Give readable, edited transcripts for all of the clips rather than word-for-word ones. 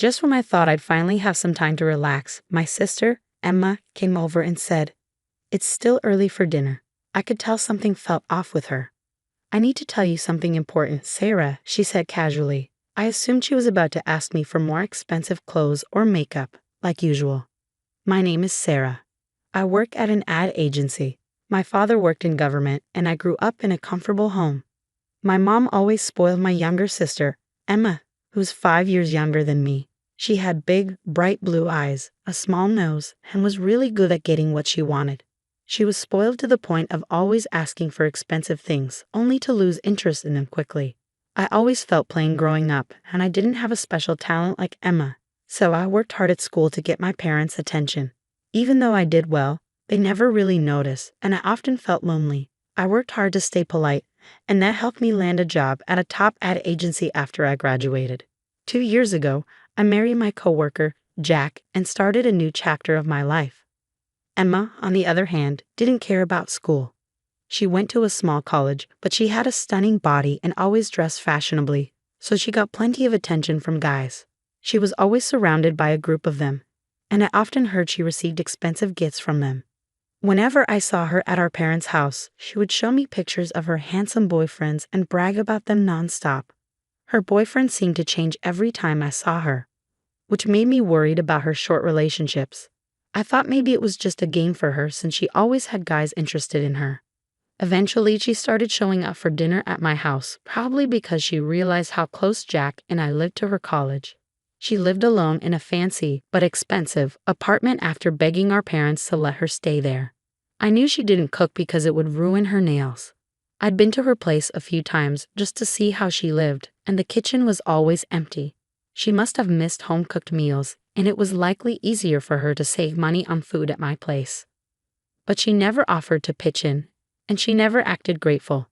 Just when I thought I'd finally have some time to relax, my sister, Emma, came over and said, "It's still early for dinner." I could tell something felt off with her. "I need to tell you something important, Sarah," she said casually. I assumed she was about to ask me for more expensive clothes or makeup, like usual. "My name is Sarah. I work at an ad agency. My father worked in government, and I grew up in a comfortable home. My mom always spoiled my younger sister, Emma, who's 5 years younger than me. She had big, bright blue eyes, a small nose, and was really good at getting what she wanted. She was spoiled to the point of always asking for expensive things, only to lose interest in them quickly. I always felt plain growing up, and I didn't have a special talent like Emma, so I worked hard at school to get my parents' attention. Even though I did well, they never really noticed, and I often felt lonely. I worked hard to stay polite, and that helped me land a job at a top ad agency after I graduated. 2 years ago, I married my coworker, Jack, and started a new chapter of my life. Emma, on the other hand, didn't care about school. She went to a small college, but she had a stunning body and always dressed fashionably, so she got plenty of attention from guys. She was always surrounded by a group of them, and I often heard she received expensive gifts from them. Whenever I saw her at our parents' house, she would show me pictures of her handsome boyfriends and brag about them nonstop. Her boyfriend seemed to change every time I saw her, which made me worried about her short relationships. I thought maybe it was just a game for her since she always had guys interested in her. Eventually, she started showing up for dinner at my house, probably because she realized how close Jack and I lived to her college. She lived alone in a fancy, but expensive, apartment after begging our parents to let her stay there. I knew she didn't cook because it would ruin her nails. I'd been to her place a few times just to see how she lived, and the kitchen was always empty. She must have missed home-cooked meals, and it was likely easier for her to save money on food at my place. But she never offered to pitch in, and she never acted grateful.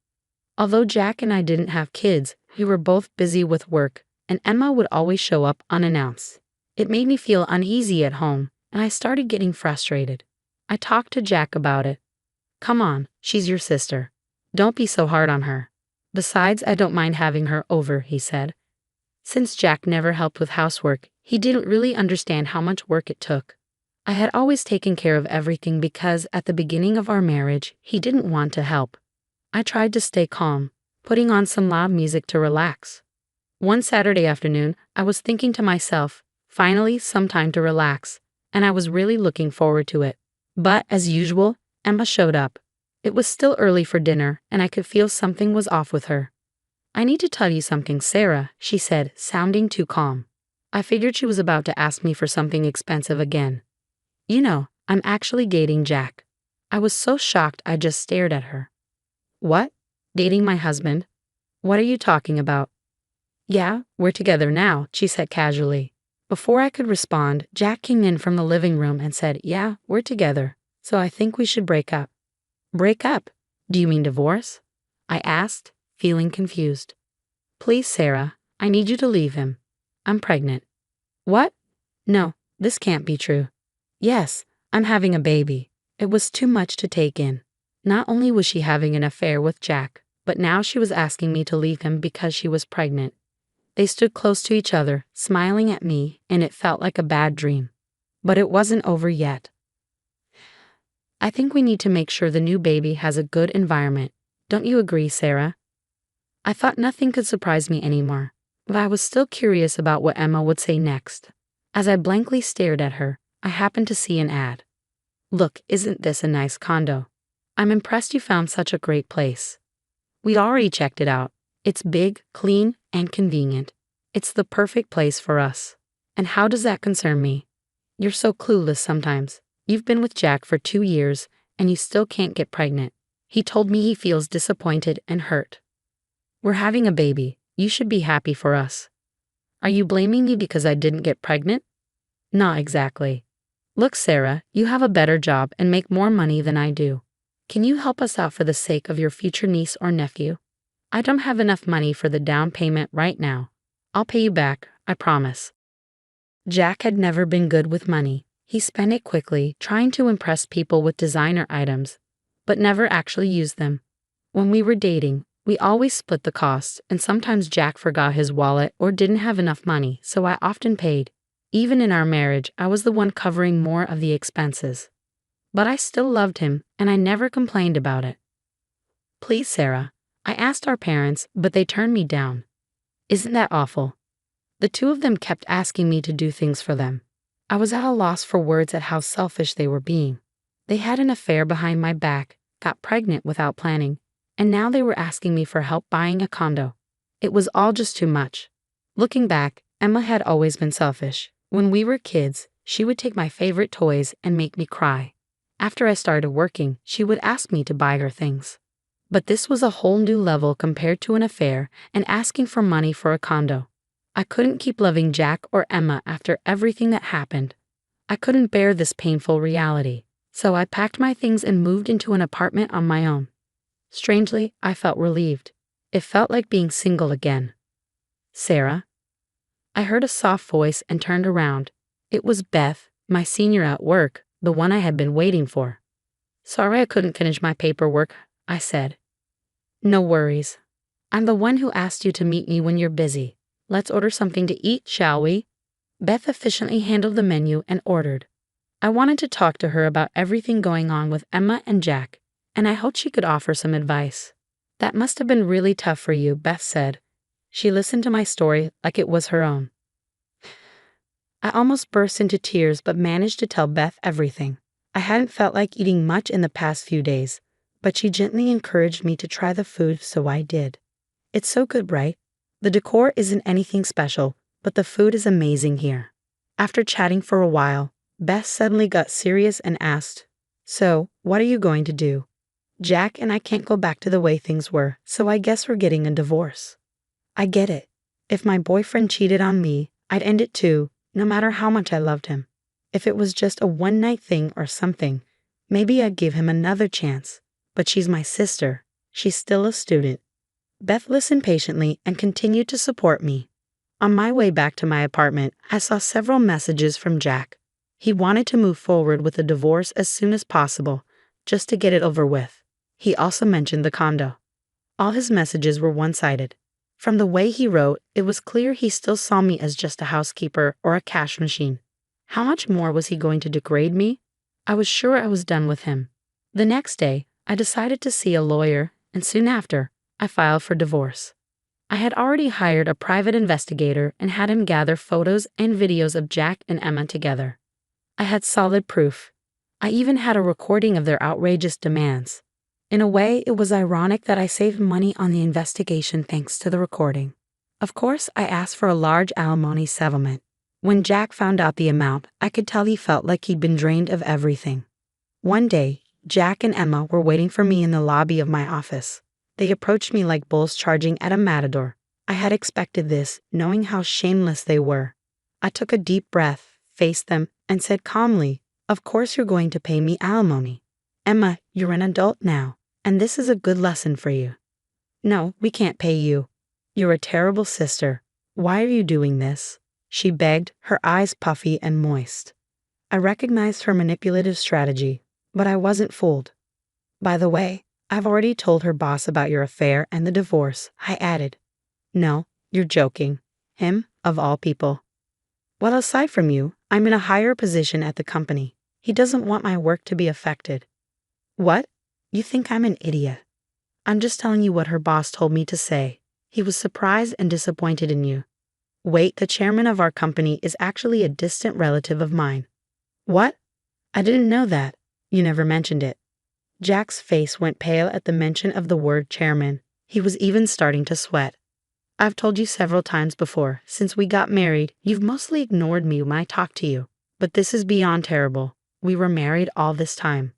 Although Jack and I didn't have kids, we were both busy with work, and Emma would always show up unannounced. It made me feel uneasy at home, and I started getting frustrated. I talked to Jack about it. "Come on, she's your sister. Don't be so hard on her. Besides, I don't mind having her over," he said. Since Jack never helped with housework, he didn't really understand how much work it took. I had always taken care of everything because at the beginning of our marriage, he didn't want to help. I tried to stay calm, putting on some loud music to relax. One Saturday afternoon, I was thinking to myself, finally some time to relax, and I was really looking forward to it. But, as usual, Emma showed up. It was still early for dinner, and I could feel something was off with her. "I need to tell you something, Sarah," she said, sounding too calm. I figured she was about to ask me for something expensive again. "You know, I'm actually dating Jack." I was so shocked I just stared at her. "What? Dating my husband? What are you talking about?" "Yeah, we're together now," she said casually. Before I could respond, Jack came in from the living room and said, "Yeah, we're together, so I think we should break up." "Break up? Do you mean divorce?" I asked, feeling confused. "Please, Sarah, I need you to leave him. I'm pregnant." "What? No, this can't be true." "Yes, I'm having a baby." It was too much to take in. Not only was she having an affair with Jack, but now she was asking me to leave him because she was pregnant. They stood close to each other, smiling at me, and it felt like a bad dream. But it wasn't over yet. "I think we need to make sure the new baby has a good environment. Don't you agree, Sarah?" I thought nothing could surprise me anymore, but I was still curious about what Emma would say next. As I blankly stared at her, I happened to see an ad. "Look, isn't this a nice condo? I'm impressed you found such a great place." We already checked it out. It's big, clean, and convenient. It's the perfect place for us. And how does that concern me? You're so clueless sometimes. You've been with Jack for 2 years, and you still can't get pregnant. He told me he feels disappointed and hurt. We're having a baby. You should be happy for us. Are you blaming me because I didn't get pregnant? Not exactly. Look, Sarah, you have a better job and make more money than I do. Can you help us out for the sake of your future niece or nephew? I don't have enough money for the down payment right now. I'll pay you back, I promise. Jack had never been good with money. He spent it quickly, trying to impress people with designer items, but never actually used them. When we were dating, we always split the costs, and sometimes Jack forgot his wallet or didn't have enough money, so I often paid. Even in our marriage, I was the one covering more of the expenses. But I still loved him, and I never complained about it. Please, Sarah. I asked our parents, but they turned me down. Isn't that awful? The two of them kept asking me to do things for them. I was at a loss for words at how selfish they were being. They had an affair behind my back, got pregnant without planning, and now they were asking me for help buying a condo. It was all just too much. Looking back, Emma had always been selfish. When we were kids, she would take my favorite toys and make me cry. After I started working, she would ask me to buy her things. But this was a whole new level compared to an affair and asking for money for a condo. I couldn't keep loving Jack or Emma after everything that happened. I couldn't bear this painful reality, so I packed my things and moved into an apartment on my own. Strangely, I felt relieved. It felt like being single again. Sarah? I heard a soft voice and turned around. It was Beth, my senior at work, the one I had been waiting for. Sorry I couldn't finish my paperwork, I said. No worries. I'm the one who asked you to meet me when you're busy. Let's order something to eat, shall we? Beth efficiently handled the menu and ordered. I wanted to talk to her about everything going on with Emma and Jack, and I hoped she could offer some advice. That must have been really tough for you, Beth said. She listened to my story like it was her own. I almost burst into tears but managed to tell Beth everything. I hadn't felt like eating much in the past few days, but she gently encouraged me to try the food, so I did. It's so good, right? The decor isn't anything special, but the food is amazing here. After chatting for a while, Beth suddenly got serious and asked, So, what are you going to do? Jack and I can't go back to the way things were, so I guess we're getting a divorce. I get it. If my boyfriend cheated on me, I'd end it too, no matter how much I loved him. If it was just a one-night thing or something, maybe I'd give him another chance. But she's my sister. She's still a student. Beth listened patiently and continued to support me. On my way back to my apartment, I saw several messages from Jack. He wanted to move forward with a divorce as soon as possible, just to get it over with. He also mentioned the condo. All his messages were one-sided. From the way he wrote, it was clear he still saw me as just a housekeeper or a cash machine. How much more was he going to degrade me? I was sure I was done with him. The next day, I decided to see a lawyer, and soon after, I filed for divorce. I had already hired a private investigator and had him gather photos and videos of Jack and Emma together. I had solid proof. I even had a recording of their outrageous demands. In a way, it was ironic that I saved money on the investigation thanks to the recording. Of course, I asked for a large alimony settlement. When Jack found out the amount, I could tell he felt like he'd been drained of everything. One day, Jack and Emma were waiting for me in the lobby of my office. They approached me like bulls charging at a matador. I had expected this, knowing how shameless they were. I took a deep breath, faced them, and said calmly, Of course you're going to pay me alimony. Emma, you're an adult now, and this is a good lesson for you. No, we can't pay you. You're a terrible sister. Why are you doing this? She begged, her eyes puffy and moist. I recognized her manipulative strategy, but I wasn't fooled. By the way, I've already told her boss about your affair and the divorce, I added. No, you're joking. Him, of all people. Well, aside from you, I'm in a higher position at the company. He doesn't want my work to be affected. What? You think I'm an idiot? I'm just telling you what her boss told me to say. He was surprised and disappointed in you. Wait, the chairman of our company is actually a distant relative of mine. What? I didn't know that. You never mentioned it. Jack's face went pale at the mention of the word chairman. He was even starting to sweat. I've told you several times before, since we got married, you've mostly ignored me when I talk to you. But this is beyond terrible. We were married all this time.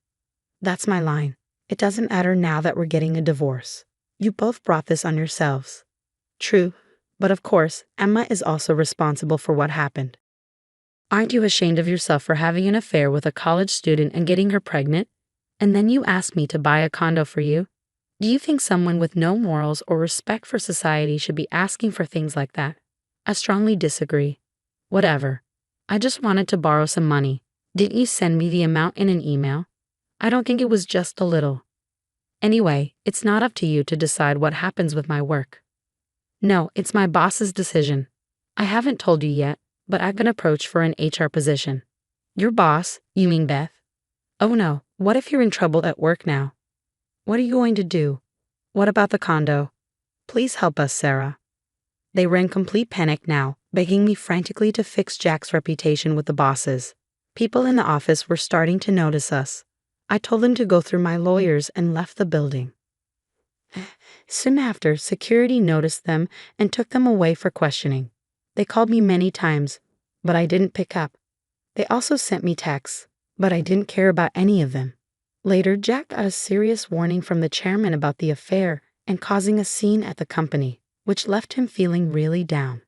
That's my line. It doesn't matter now that we're getting a divorce. You both brought this on yourselves. True, but of course, Emma is also responsible for what happened. Aren't you ashamed of yourself for having an affair with a college student and getting her pregnant? And then you ask me to buy a condo for you? Do you think someone with no morals or respect for society should be asking for things like that? I strongly disagree. Whatever. I just wanted to borrow some money. Didn't you send me the amount in an email? I don't think it was just a little. Anyway, it's not up to you to decide what happens with my work. No, it's my boss's decision. I haven't told you yet, but I've been approached for an HR position. Your boss, you mean Beth? Oh no, what if you're in trouble at work now? What are you going to do? What about the condo? Please help us, Sarah. They were in complete panic now, begging me frantically to fix Jack's reputation with the bosses. People in the office were starting to notice us. I told them to go through my lawyers and left the building. Soon after, security noticed them and took them away for questioning. They called me many times, but I didn't pick up. They also sent me texts, but I didn't care about any of them. Later, Jack got a serious warning from the chairman about the affair and causing a scene at the company, which left him feeling really down.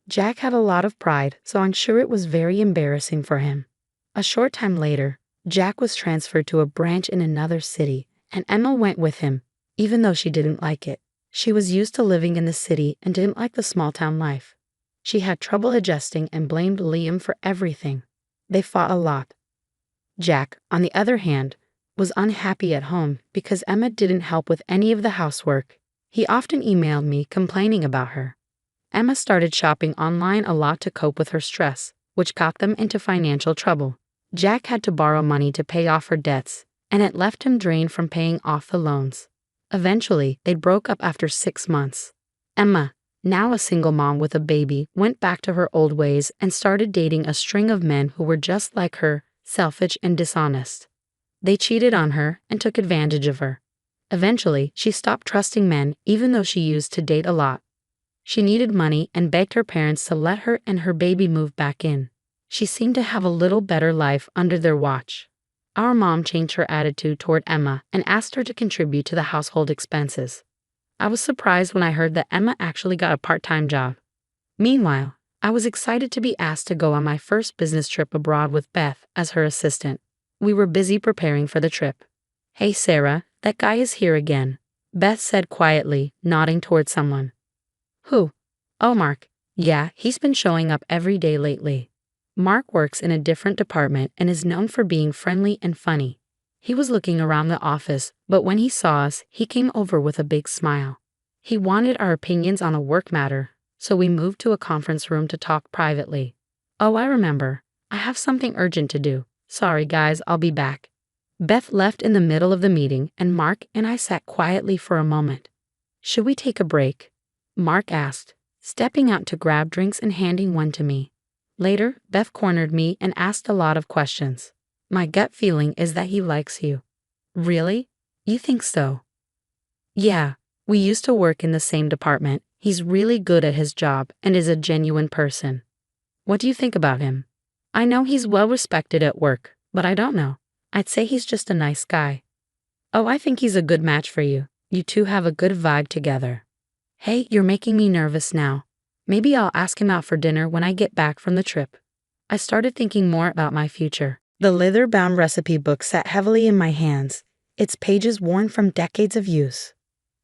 Jack had a lot of pride, so I'm sure it was very embarrassing for him. A short time later, Jack was transferred to a branch in another city, and Emma went with him, even though she didn't like it. She was used to living in the city and didn't like the small-town life. She had trouble adjusting and blamed Liam for everything. They fought a lot. Jack, on the other hand, was unhappy at home because Emma didn't help with any of the housework. He often emailed me complaining about her. Emma started shopping online a lot to cope with her stress, which got them into financial trouble. Jack had to borrow money to pay off her debts, and it left him drained from paying off the loans. Eventually, they broke up after 6 months. Emma, now a single mom with a baby, went back to her old ways and started dating a string of men who were just like her, selfish and dishonest. They cheated on her and took advantage of her. Eventually, she stopped trusting men even though she used to date a lot. She needed money and begged her parents to let her and her baby move back in. She seemed to have a little better life under their watch. Our mom changed her attitude toward Emma and asked her to contribute to the household expenses. I was surprised when I heard that Emma actually got a part-time job. Meanwhile, I was excited to be asked to go on my first business trip abroad with Beth as her assistant. We were busy preparing for the trip. Hey Sarah, that guy is here again, Beth said quietly, nodding toward someone. Who? Oh, Mark. Yeah, he's been showing up every day lately. Mark works in a different department and is known for being friendly and funny. He was looking around the office, but when he saw us, he came over with a big smile. He wanted our opinions on a work matter, so we moved to a conference room to talk privately. Oh, I remember. I have something urgent to do. Sorry guys, I'll be back. Beth left in the middle of the meeting and Mark and I sat quietly for a moment. Should we take a break? Mark asked, stepping out to grab drinks and handing one to me. Later, Beth cornered me and asked a lot of questions. My gut feeling is that he likes you. Really? You think so? Yeah, we used to work in the same department. He's really good at his job and is a genuine person. What do you think about him? I know he's well respected at work, but I don't know. I'd say he's just a nice guy. Oh, I think he's a good match for you. You two have a good vibe together. Hey, you're making me nervous now. Maybe I'll ask him out for dinner when I get back from the trip. I started thinking more about my future. The leather-bound recipe book sat heavily in my hands, its pages worn from decades of use.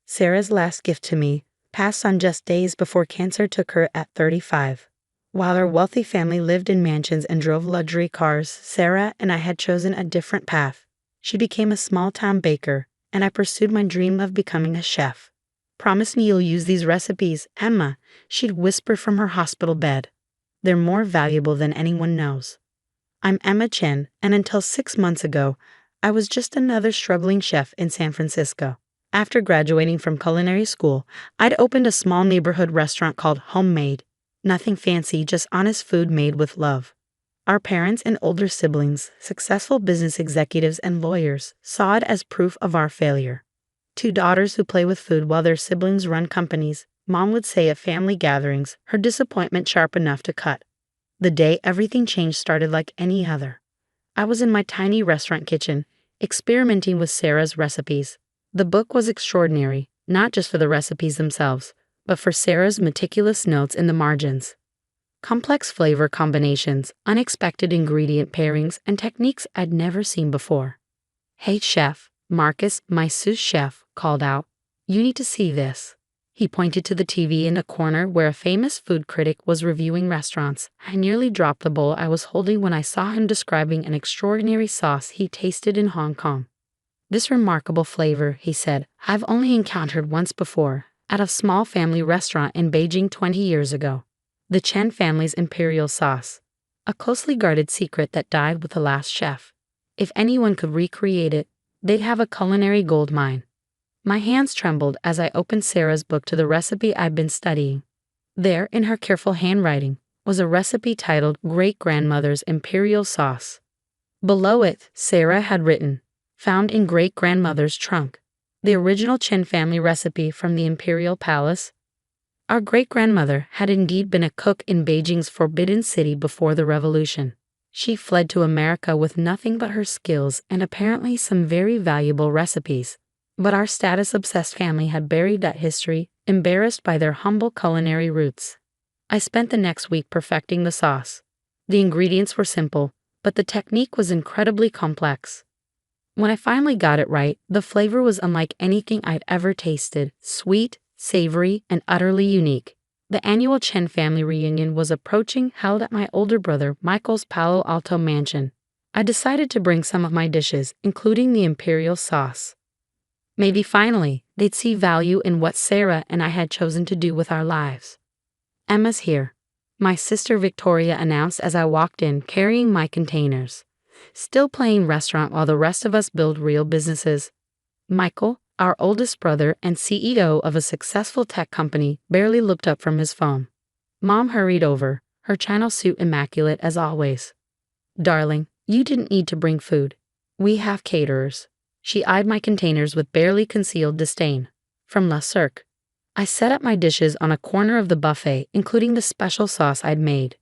Sarah's last gift to me, passed on just days before cancer took her at 35. While our wealthy family lived in mansions and drove luxury cars, Sarah and I had chosen a different path. She became a small-town baker, and I pursued my dream of becoming a chef. Promise me you'll use these recipes, Emma, she'd whisper from her hospital bed. They're more valuable than anyone knows. I'm Emma Chen, and until 6 months ago, I was just another struggling chef in San Francisco. After graduating from culinary school, I'd opened a small neighborhood restaurant called Homemade. Nothing fancy, just honest food made with love. Our parents and older siblings, successful business executives and lawyers, saw it as proof of our failure. 2 daughters who play with food while their siblings run companies, Mom would say at family gatherings, her disappointment sharp enough to cut. The day everything changed started like any other. I was in my tiny restaurant kitchen, experimenting with Sarah's recipes. The book was extraordinary, not just for the recipes themselves, but for Sarah's meticulous notes in the margins. Complex flavor combinations, unexpected ingredient pairings, and techniques I'd never seen before. Hey chef, Marcus, my sous chef, called out. You need to see this. He pointed to the TV in a corner where a famous food critic was reviewing restaurants. I nearly dropped the bowl I was holding when I saw him describing an extraordinary sauce he tasted in Hong Kong. This remarkable flavor, he said, I've only encountered once before, at a small family restaurant in Beijing 20 years ago. The Chen family's imperial sauce. A closely guarded secret that died with the last chef. If anyone could recreate it, they'd have a culinary gold mine. My hands trembled as I opened Sarah's book to the recipe I'd been studying. There, in her careful handwriting, was a recipe titled Great-Grandmother's Imperial Sauce. Below it, Sarah had written, "Found in great-grandmother's trunk." The original Chen family recipe from the Imperial Palace. Our great-grandmother had indeed been a cook in Beijing's Forbidden City before the revolution. She fled to America with nothing but her skills and apparently some very valuable recipes. But our status-obsessed family had buried that history, embarrassed by their humble culinary roots. I spent the next week perfecting the sauce. The ingredients were simple, but the technique was incredibly complex. When I finally got it right, the flavor was unlike anything I'd ever tasted, sweet, savory, and utterly unique. The annual Chen family reunion was approaching, held at my older brother Michael's Palo Alto mansion. I decided to bring some of my dishes, including the imperial sauce. Maybe finally, they'd see value in what Sarah and I had chosen to do with our lives. "Emma's here," my sister Victoria announced as I walked in carrying my containers. Still playing restaurant while the rest of us build real businesses. Michael, our oldest brother and CEO of a successful tech company, barely looked up from his phone. Mom hurried over, her China suit immaculate as always. "Darling, you didn't need to bring food. We have caterers." She eyed my containers with barely concealed disdain. "From La Cirque." I set up my dishes on a corner of the buffet, including the special sauce I'd made.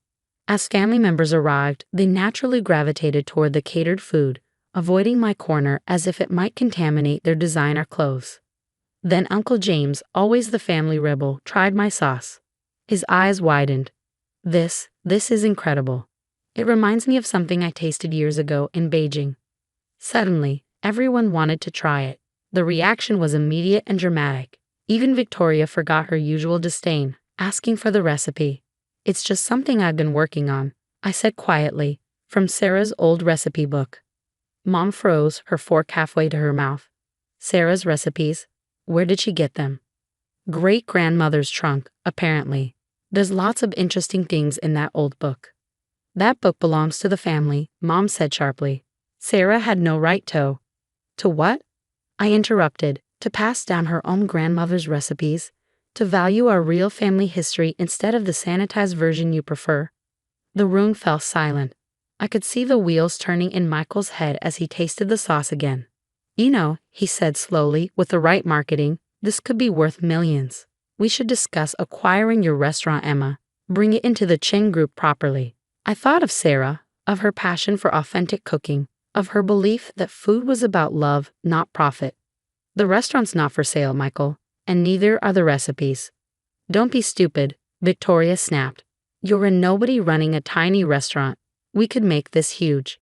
As family members arrived, they naturally gravitated toward the catered food, avoiding my corner as if it might contaminate their designer clothes. Then Uncle James, always the family rebel, tried my sauce. His eyes widened. This is incredible. It reminds me of something I tasted years ago in Beijing." Suddenly, everyone wanted to try it. The reaction was immediate and dramatic. Even Victoria forgot her usual disdain, asking for the recipe. "It's just something I've been working on," I said quietly, from Sarah's old recipe book. Mom froze, her fork halfway to her mouth. "Sarah's recipes? Where did she get them?" "Great-grandmother's trunk, apparently. There's lots of interesting things in that old book." "That book belongs to the family," Mom said sharply. "Sarah had no right to." "To what?" I interrupted. "To pass down her own grandmother's recipes? To value our real family history instead of the sanitized version you prefer?" The room fell silent. I could see the wheels turning in Michael's head as he tasted the sauce again. "You know," he said slowly, "with the right marketing, this could be worth millions. We should discuss acquiring your restaurant, Emma. Bring it into the Chen Group properly." I thought of Sarah, of her passion for authentic cooking, of her belief that food was about love, not profit. "The restaurant's not for sale, Michael, and neither are the recipes." "Don't be stupid," Victoria snapped. "You're a nobody running a tiny restaurant. We could make this huge."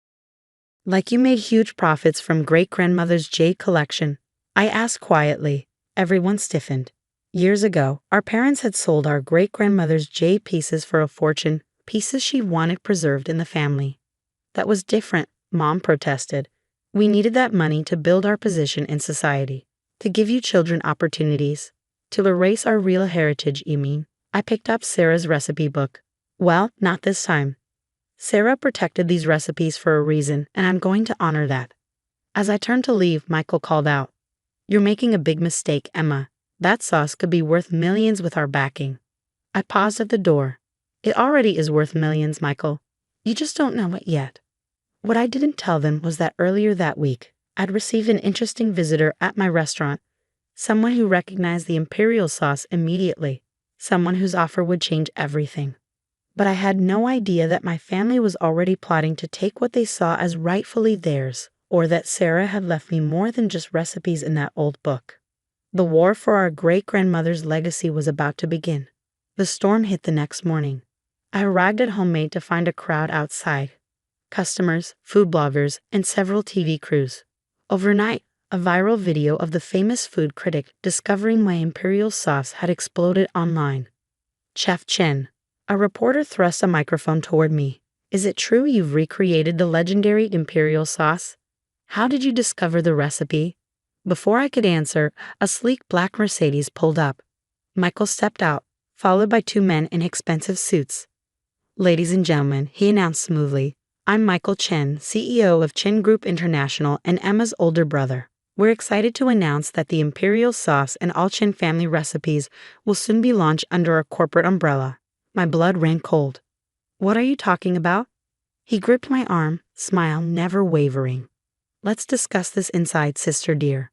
"Like you made huge profits from great-grandmother's jade collection?" I asked quietly. Everyone stiffened. Years ago, our parents had sold our great-grandmother's jade pieces for a fortune, pieces she wanted preserved in the family. "That was different," Mom protested. "We needed that money to build our position in society, to give you children opportunities, to erase our real heritage, you mean?" I picked up Sarah's recipe book. "Well, not this time. Sarah protected these recipes for a reason, and I'm going to honor that." As I turned to leave, Michael called out, "You're making a big mistake, Emma. That sauce could be worth millions with our backing." I paused at the door. "It already is worth millions, Michael. You just don't know it yet." What I didn't tell them was that earlier that week, I'd received an interesting visitor at my restaurant, someone who recognized the imperial sauce immediately, someone whose offer would change everything. But I had no idea that my family was already plotting to take what they saw as rightfully theirs, or that Sarah had left me more than just recipes in that old book. The war for our great-grandmother's legacy was about to begin. The storm hit the next morning. I arrived at Homemade to find a crowd outside. Customers, food bloggers, and several TV crews. Overnight, a viral video of the famous food critic discovering my imperial sauce had exploded online. "Chef Chen." A reporter thrust a microphone toward me. "Is it true you've recreated the legendary imperial sauce? How did you discover the recipe?" Before I could answer, a sleek black Mercedes pulled up. Michael stepped out, followed by two men in expensive suits. "Ladies and gentlemen," he announced smoothly, "I'm Michael Chen, CEO of Chen Group International and Emma's older brother. We're excited to announce that the Imperial Sauce and all Chen family recipes will soon be launched under our corporate umbrella." My blood ran cold. "What are you talking about?" He gripped my arm, smile never wavering. "Let's discuss this inside, sister dear."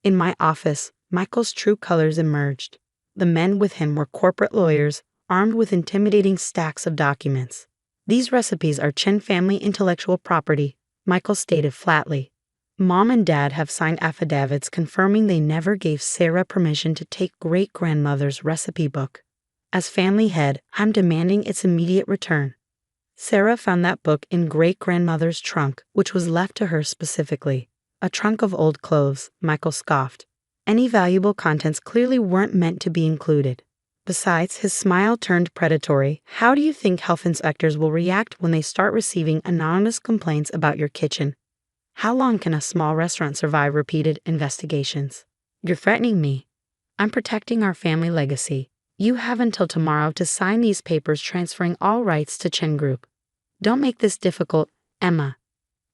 In my office, Michael's true colors emerged. The men with him were corporate lawyers, armed with intimidating stacks of documents. "These recipes are Chen family intellectual property," Michael stated flatly. "Mom and Dad have signed affidavits confirming they never gave Sarah permission to take great-grandmother's recipe book. As family head, I'm demanding its immediate return." Sarah found that book in great-grandmother's trunk, which was left to her specifically. "A trunk of old clothes," Michael scoffed. "Any valuable contents clearly weren't meant to be included." Besides, his smile turned predatory. "How do you think health inspectors will react when they start receiving anonymous complaints about your kitchen? How long can a small restaurant survive repeated investigations?" "You're threatening me." "I'm protecting our family legacy. You have until tomorrow to sign these papers transferring all rights to Chen Group." "Don't make this difficult, Emma."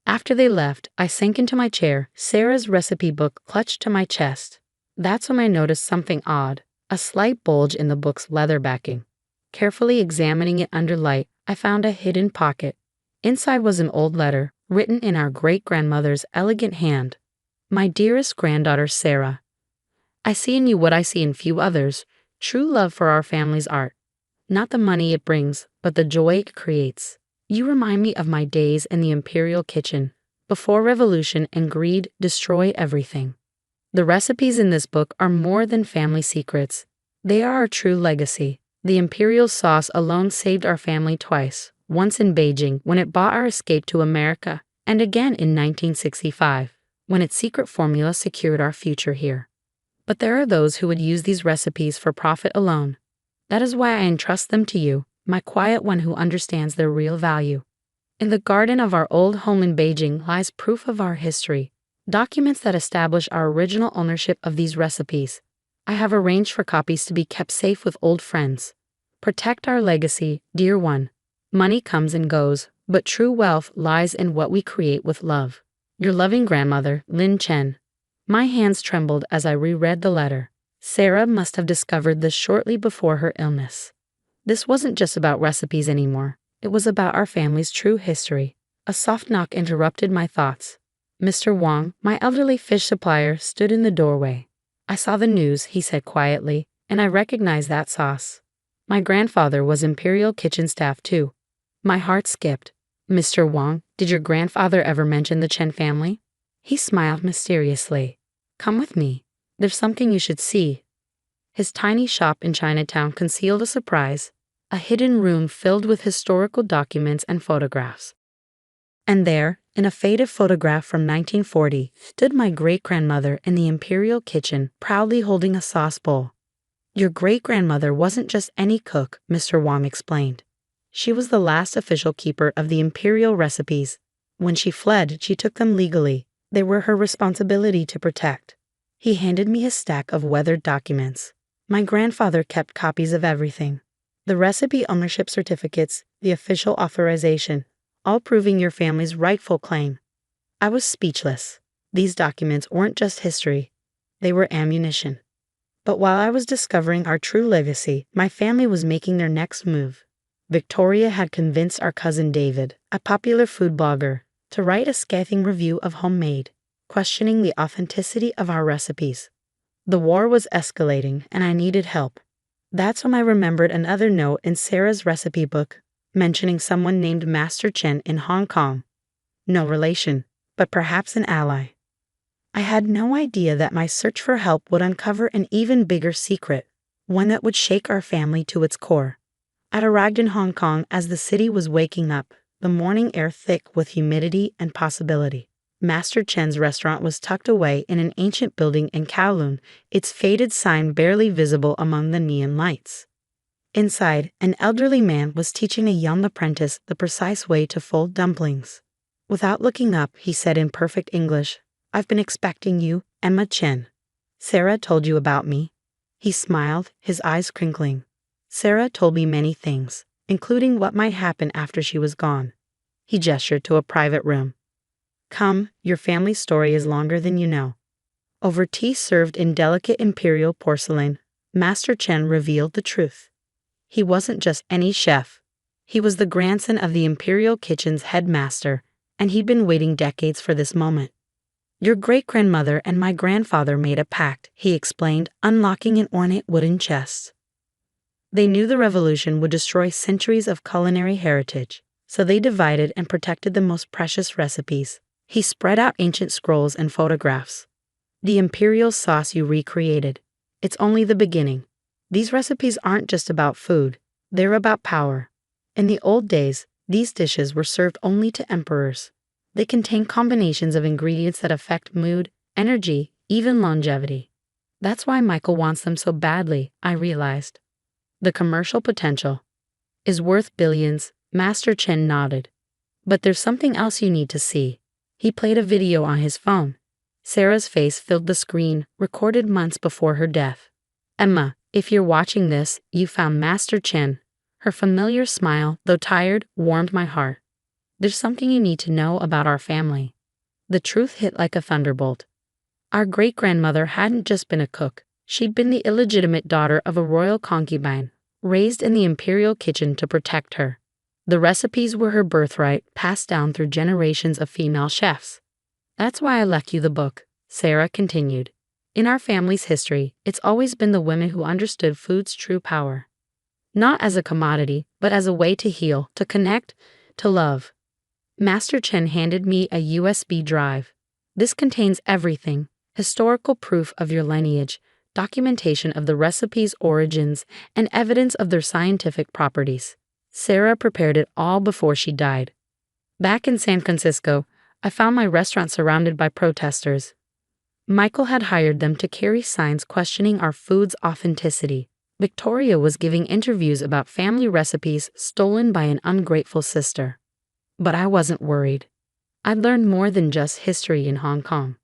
After they left, I sank into my chair, Sarah's recipe book clutched to my chest. That's when I noticed something odd, a slight bulge in the book's leather backing. Carefully examining it under light, I found a hidden pocket. Inside was an old letter, written in our great-grandmother's elegant hand. "My dearest granddaughter Sarah, I see in you what I see in few others, true love for our family's art. Not the money it brings, but the joy it creates. You remind me of my days in the imperial kitchen, before revolution and greed destroyed everything. The recipes in this book are more than family secrets. They are our true legacy. The imperial sauce alone saved our family twice, once in Beijing when it bought our escape to America, and again in 1965, when its secret formula secured our future here. But there are those who would use these recipes for profit alone. That is why I entrust them to you, my quiet one who understands their real value. In the garden of our old home in Beijing lies proof of our history, documents that establish our original ownership of these recipes. I have arranged for copies to be kept safe with old friends. Protect our legacy, dear one. Money comes and goes, but true wealth lies in what we create with love. Your loving grandmother, Lin Chen." My hands trembled as I reread the letter. Sarah must have discovered this shortly before her illness. This wasn't just about recipes anymore. It was about our family's true history. A soft knock interrupted my thoughts. Mr. Wang, my elderly fish supplier, stood in the doorway. "I saw the news," he said quietly, "and I recognized that sauce. My grandfather was Imperial Kitchen staff too." My heart skipped. "Mr. Wang, did your grandfather ever mention the Chen family?" He smiled mysteriously. "Come with me. There's something you should see." His tiny shop in Chinatown concealed a surprise, a hidden room filled with historical documents and photographs. And there, in a faded photograph from 1940, stood my great-grandmother in the imperial kitchen, proudly holding a sauce bowl. "Your great-grandmother wasn't just any cook," Mr. Wang explained. "She was the last official keeper of the imperial recipes. When she fled, she took them legally. They were her responsibility to protect." He handed me a stack of weathered documents. My grandfather kept copies of everything. The recipe ownership certificates, the official authorization, all proving your family's rightful claim. I was speechless. These documents weren't just history. They were ammunition. But while I was discovering our true legacy, my family was making their next move. Victoria had convinced our cousin David, a popular food blogger, to write a scathing review of Homemade, questioning the authenticity of our recipes. The war was escalating, and I needed help. That's when I remembered another note in Sarah's recipe book, mentioning someone named Master Chen in Hong Kong. No relation, but perhaps an ally. I had no idea that my search for help would uncover an even bigger secret, one that would shake our family to its core. I'd arrived in Hong Kong as the city was waking up, the morning air thick with humidity and possibility. Master Chen's restaurant was tucked away in an ancient building in Kowloon, its faded sign barely visible among the neon lights. Inside, an elderly man was teaching a young apprentice the precise way to fold dumplings. Without looking up, he said in perfect English, "I've been expecting you, Emma Chen. Sarah told you about me." He smiled, his eyes crinkling. Sarah told me many things, including what might happen after she was gone. He gestured to a private room. Come, your family's story is longer than you know. Over tea served in delicate imperial porcelain, Master Chen revealed the truth. He wasn't just any chef. He was the grandson of the imperial kitchen's headmaster, and he'd been waiting decades for this moment. Your great-grandmother and my grandfather made a pact, he explained, unlocking an ornate wooden chest. They knew the revolution would destroy centuries of culinary heritage, so they divided and protected the most precious recipes. He spread out ancient scrolls and photographs. The imperial sauce you recreated. It's only the beginning. These recipes aren't just about food, they're about power. In the old days, these dishes were served only to emperors. They contain combinations of ingredients that affect mood, energy, even longevity. That's why Michael wants them so badly, I realized. The commercial potential is worth billions, Master Chen nodded. But there's something else you need to see. He played a video on his phone. Sarah's face filled the screen, recorded months before her death. Emma, if you're watching this, you found Master Chen. Her familiar smile, though tired, warmed my heart. There's something you need to know about our family. The truth hit like a thunderbolt. Our great-grandmother hadn't just been a cook. She'd been the illegitimate daughter of a royal concubine, raised in the imperial kitchen to protect her. The recipes were her birthright, passed down through generations of female chefs. That's why I left you the book, Sarah continued. In our family's history, it's always been the women who understood food's true power. Not as a commodity, but as a way to heal, to connect, to love. Master Chen handed me a USB drive. This contains everything: historical proof of your lineage, documentation of the recipe's origins, and evidence of their scientific properties. Sarah prepared it all before she died. Back in San Francisco, I found my restaurant surrounded by protesters. Michael had hired them to carry signs questioning our food's authenticity. Victoria was giving interviews about family recipes stolen by an ungrateful sister. But I wasn't worried. I'd learned more than just history in Hong Kong.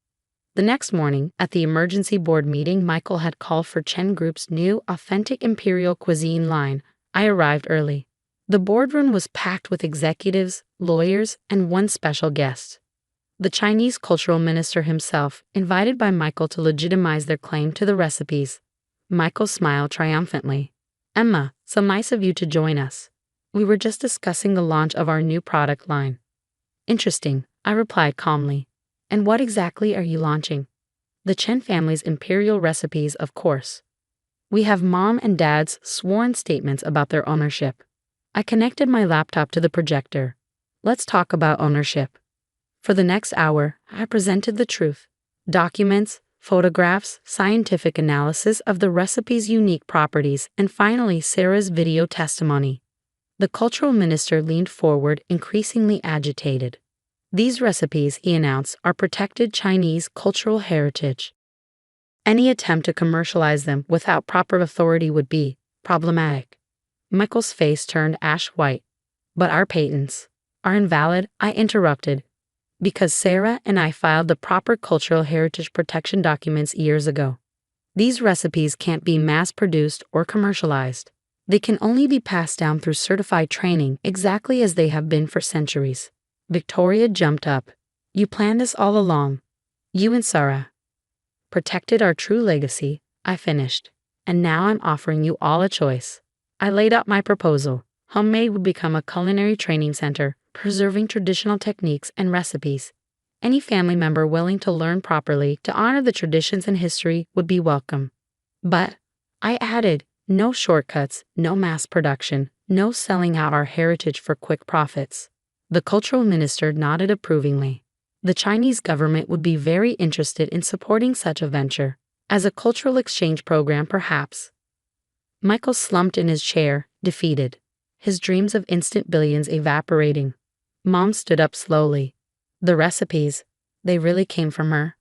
The next morning, at the emergency board meeting Michael had called for Chen Group's new authentic imperial cuisine line, I arrived early. The boardroom was packed with executives, lawyers, and one special guest. The Chinese cultural minister himself, invited by Michael to legitimize their claim to the recipes. Michael smiled triumphantly. Emma, so nice of you to join us. We were just discussing the launch of our new product line. Interesting, I replied calmly. And what exactly are you launching? The Chen family's imperial recipes, of course. We have Mom and Dad's sworn statements about their ownership. I connected my laptop to the projector. Let's talk about ownership. For the next hour, I presented the truth. Documents, photographs, scientific analysis of the recipe's unique properties, and finally Sarah's video testimony. The cultural minister leaned forward, increasingly agitated. These recipes, he announced, are protected Chinese cultural heritage. Any attempt to commercialize them without proper authority would be problematic. Michael's face turned ash white. But our patents are invalid, I interrupted, because Sarah and I filed the proper cultural heritage protection documents years ago. These recipes can't be mass-produced or commercialized. They can only be passed down through certified training, exactly as they have been for centuries. Victoria jumped up. You planned this all along. You and Sarah protected our true legacy, I finished. And now I'm offering you all a choice. I laid out my proposal. Homemade would become a culinary training center, preserving traditional techniques and recipes. Any family member willing to learn properly, to honor the traditions and history, would be welcome. But, I added, no shortcuts, no mass production, no selling out our heritage for quick profits. The cultural minister nodded approvingly. The Chinese government would be very interested in supporting such a venture. As a cultural exchange program, perhaps. Michael slumped in his chair, defeated. His dreams of instant billions evaporating. Mom stood up slowly. The recipes, they really came from her?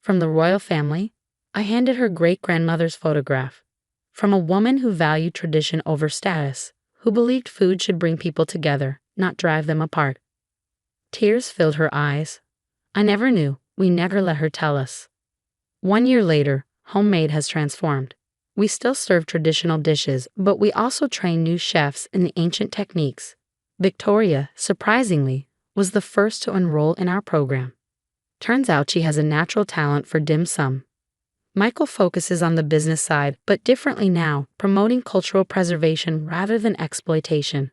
From the royal family? I handed her great-grandmother's photograph. From a woman who valued tradition over status, who believed food should bring people together, not drive them apart. Tears filled her eyes. I never knew, we never let her tell us. 1 year later, Homemade has transformed. We still serve traditional dishes, but we also train new chefs in the ancient techniques. Victoria, surprisingly, was the first to enroll in our program. Turns out she has a natural talent for dim sum. Michael focuses on the business side, but differently now, promoting cultural preservation rather than exploitation.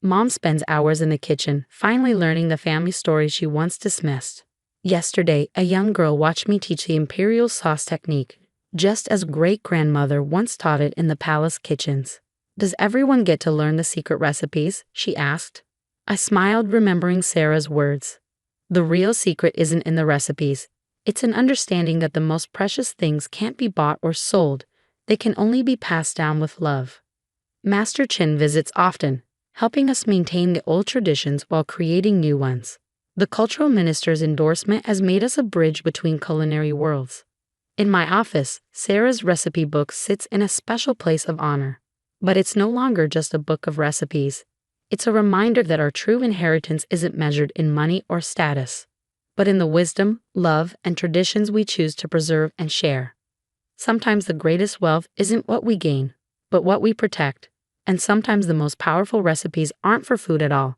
Mom spends hours in the kitchen, finally learning the family stories she once dismissed. Yesterday, a young girl watched me teach the imperial sauce technique, just as great-grandmother once taught it in the palace kitchens. "Does everyone get to learn the secret recipes?" she asked. I smiled, remembering Sarah's words. The real secret isn't in the recipes. It's an understanding that the most precious things can't be bought or sold. They can only be passed down with love. Master Chin visits often, helping us maintain the old traditions while creating new ones. The cultural minister's endorsement has made us a bridge between culinary worlds. In my office, Sarah's recipe book sits in a special place of honor. But it's no longer just a book of recipes. It's a reminder that our true inheritance isn't measured in money or status, but in the wisdom, love, and traditions we choose to preserve and share. Sometimes the greatest wealth isn't what we gain, but what we protect. And sometimes the most powerful recipes aren't for food at all.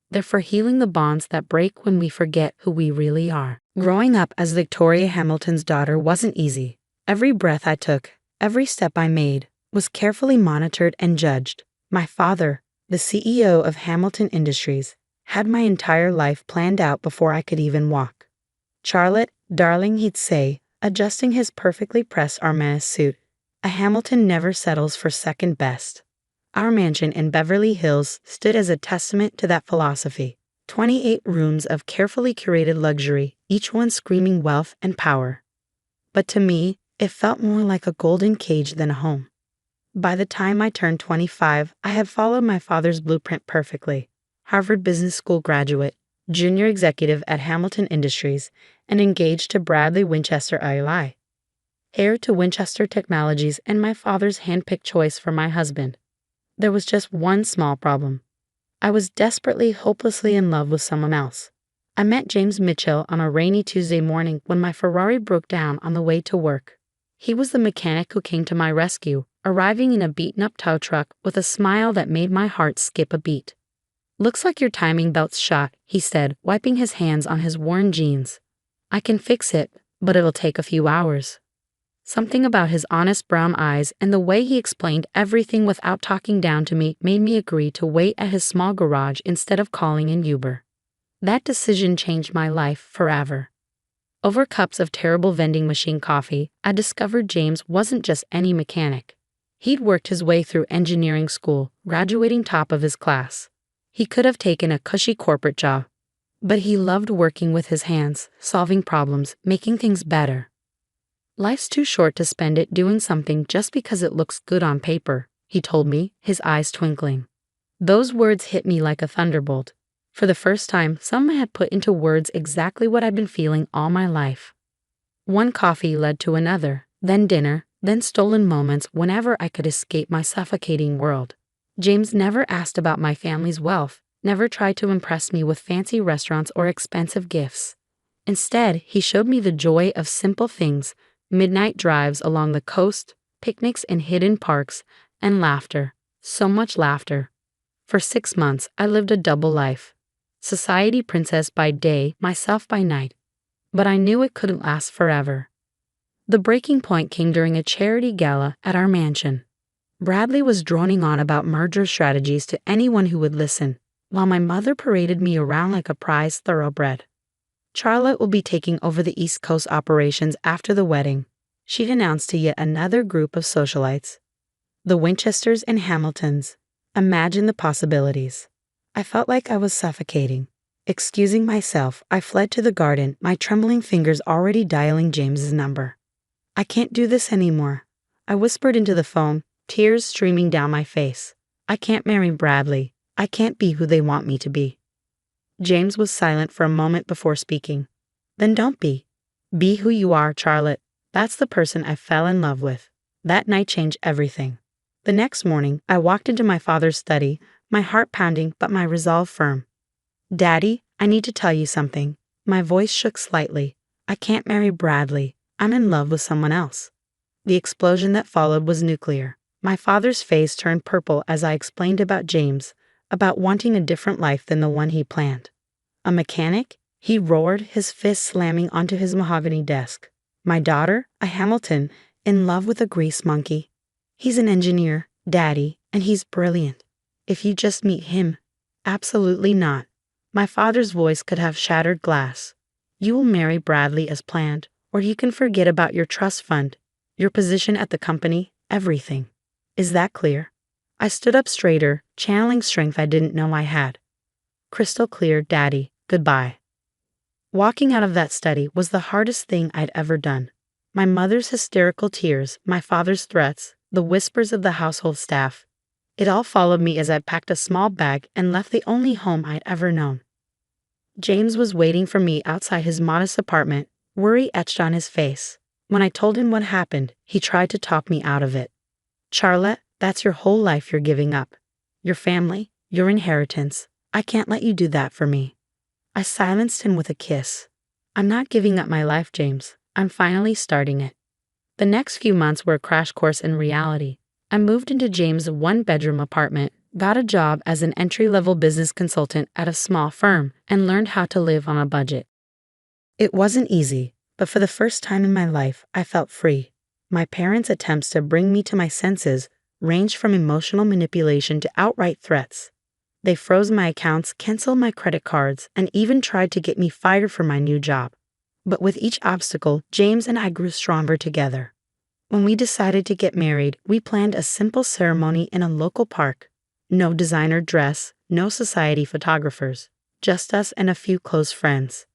They're for healing the bonds that break when we forget who we really are. Growing up as Victoria Hamilton's daughter wasn't easy. Every breath I took, every step I made, was carefully monitored and judged. My father, the CEO of Hamilton Industries, had my entire life planned out before I could even walk. "Charlotte, darling," he'd say, adjusting his perfectly pressed Armani suit, "a Hamilton never settles for second best." Our mansion in Beverly Hills stood as a testament to that philosophy. 28 rooms of carefully curated luxury, each one screaming wealth and power. But to me, it felt more like a golden cage than a home. By the time I turned 25, I had followed my father's blueprint perfectly. Harvard Business School graduate, junior executive at Hamilton Industries, and engaged to Bradley Winchester ILI. Heir to Winchester Technologies and my father's handpicked choice for my husband. There was just one small problem. I was desperately, hopelessly in love with someone else. I met James Mitchell on a rainy Tuesday morning when my Ferrari broke down on the way to work. He was the mechanic who came to my rescue, arriving in a beaten-up tow truck with a smile that made my heart skip a beat. "Looks like your timing belt's shot," he said, wiping his hands on his worn jeans. "I can fix it, but it'll take a few hours." Something about his honest brown eyes and the way he explained everything without talking down to me made me agree to wait at his small garage instead of calling an Uber. That decision changed my life forever. Over cups of terrible vending machine coffee, I discovered James wasn't just any mechanic. He'd worked his way through engineering school, graduating top of his class. He could have taken a cushy corporate job, but he loved working with his hands, solving problems, making things better. "Life's too short to spend it doing something just because it looks good on paper," he told me, his eyes twinkling. Those words hit me like a thunderbolt. For the first time, someone had put into words exactly what I'd been feeling all my life. One coffee led to another, then dinner, then stolen moments whenever I could escape my suffocating world. James never asked about my family's wealth, never tried to impress me with fancy restaurants or expensive gifts. Instead, he showed me the joy of simple things: midnight drives along the coast, picnics in hidden parks, and laughter. So much laughter. For 6 months, I lived a double life. Society princess by day, myself by night. But I knew it couldn't last forever. The breaking point came during a charity gala at our mansion. Bradley was droning on about merger strategies to anyone who would listen, while my mother paraded me around like a prized thoroughbred. "Charlotte will be taking over the East Coast operations after the wedding," she'd announced to yet another group of socialites. The Winchesters and Hamiltons. Imagine the possibilities. I felt like I was suffocating. Excusing myself, I fled to the garden, my trembling fingers already dialing James's number. "I can't do this anymore," I whispered into the phone, tears streaming down my face. "I can't marry Bradley. I can't be who they want me to be." James was silent for a moment before speaking. "Then don't be. Be who you are, Charlotte. That's the person I fell in love with." That night changed everything. The next morning, I walked into my father's study, my heart pounding but my resolve firm. "Daddy, I need to tell you something." My voice shook slightly. "I can't marry Bradley. I'm in love with someone else." The explosion that followed was nuclear. My father's face turned purple as I explained about James, about wanting a different life than the one he planned. A mechanic? He roared, his fist slamming onto his mahogany desk. My daughter? A Hamilton, in love with a grease monkey. He's an engineer, Daddy, and he's brilliant. If you just meet him. Absolutely not. My father's voice could have shattered glass. You will marry Bradley as planned, or you can forget about your trust fund, your position at the company, everything. Is that clear? I stood up straighter, channeling strength I didn't know I had. Crystal clear, Daddy, goodbye. Walking out of that study was the hardest thing I'd ever done. My mother's hysterical tears, my father's threats, the whispers of the household staff. It all followed me as I packed a small bag and left the only home I'd ever known. James was waiting for me outside his modest apartment, worry etched on his face. When I told him what happened, he tried to talk me out of it. Charlotte, that's your whole life you're giving up. Your family, your inheritance. I can't let you do that for me. I silenced him with a kiss. I'm not giving up my life, James. I'm finally starting it. The next few months were a crash course in reality. I moved into James' one-bedroom apartment, got a job as an entry-level business consultant at a small firm, and learned how to live on a budget. It wasn't easy, but for the first time in my life, I felt free. My parents' attempts to bring me to my senses ranged from emotional manipulation to outright threats. They froze my accounts, canceled my credit cards, and even tried to get me fired from my new job. But with each obstacle, James and I grew stronger together. When we decided to get married, we planned a simple ceremony in a local park. No designer dress, no society photographers, just us and a few close friends.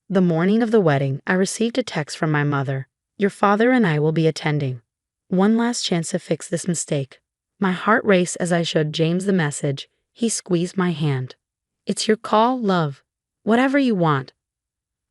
The morning of the wedding, I received a text from my mother. Your father and I will be attending. One last chance to fix this mistake. My heart raced as I showed James the message. He squeezed my hand. It's your call, love. Whatever you want.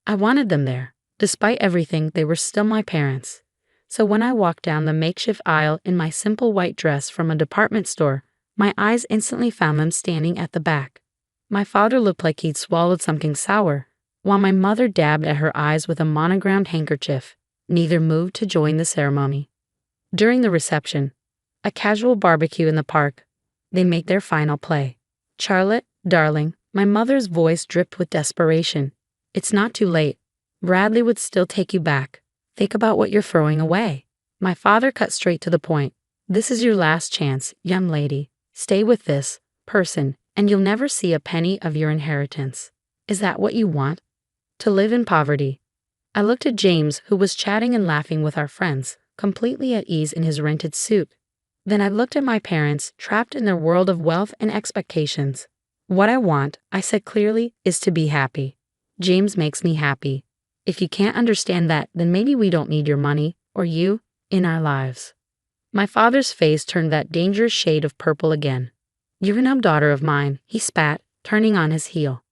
I wanted them there. Despite everything, they were still my parents. So when I walked down the makeshift aisle in my simple white dress from a department store, my eyes instantly found them standing at the back. My father looked like he'd swallowed something sour, while my mother dabbed at her eyes with a monogrammed handkerchief. Neither moved to join the ceremony. During the reception, a casual barbecue in the park, they made their final play. Charlotte, darling, my mother's voice dripped with desperation. It's not too late. Bradley would still take you back. Think about what you're throwing away. My father cut straight to the point. This is your last chance, young lady. Stay with this person, and you'll never see a penny of your inheritance. Is that what you want? To live in poverty. I looked at James, who was chatting and laughing with our friends, completely at ease in his rented suit. Then I looked at my parents, trapped in their world of wealth and expectations. What I want, I said clearly, is to be happy. James makes me happy. If you can't understand that, then maybe we don't need your money, or you, in our lives. My father's face turned that dangerous shade of purple again. You're a dumb daughter of mine, he spat, turning on his heel.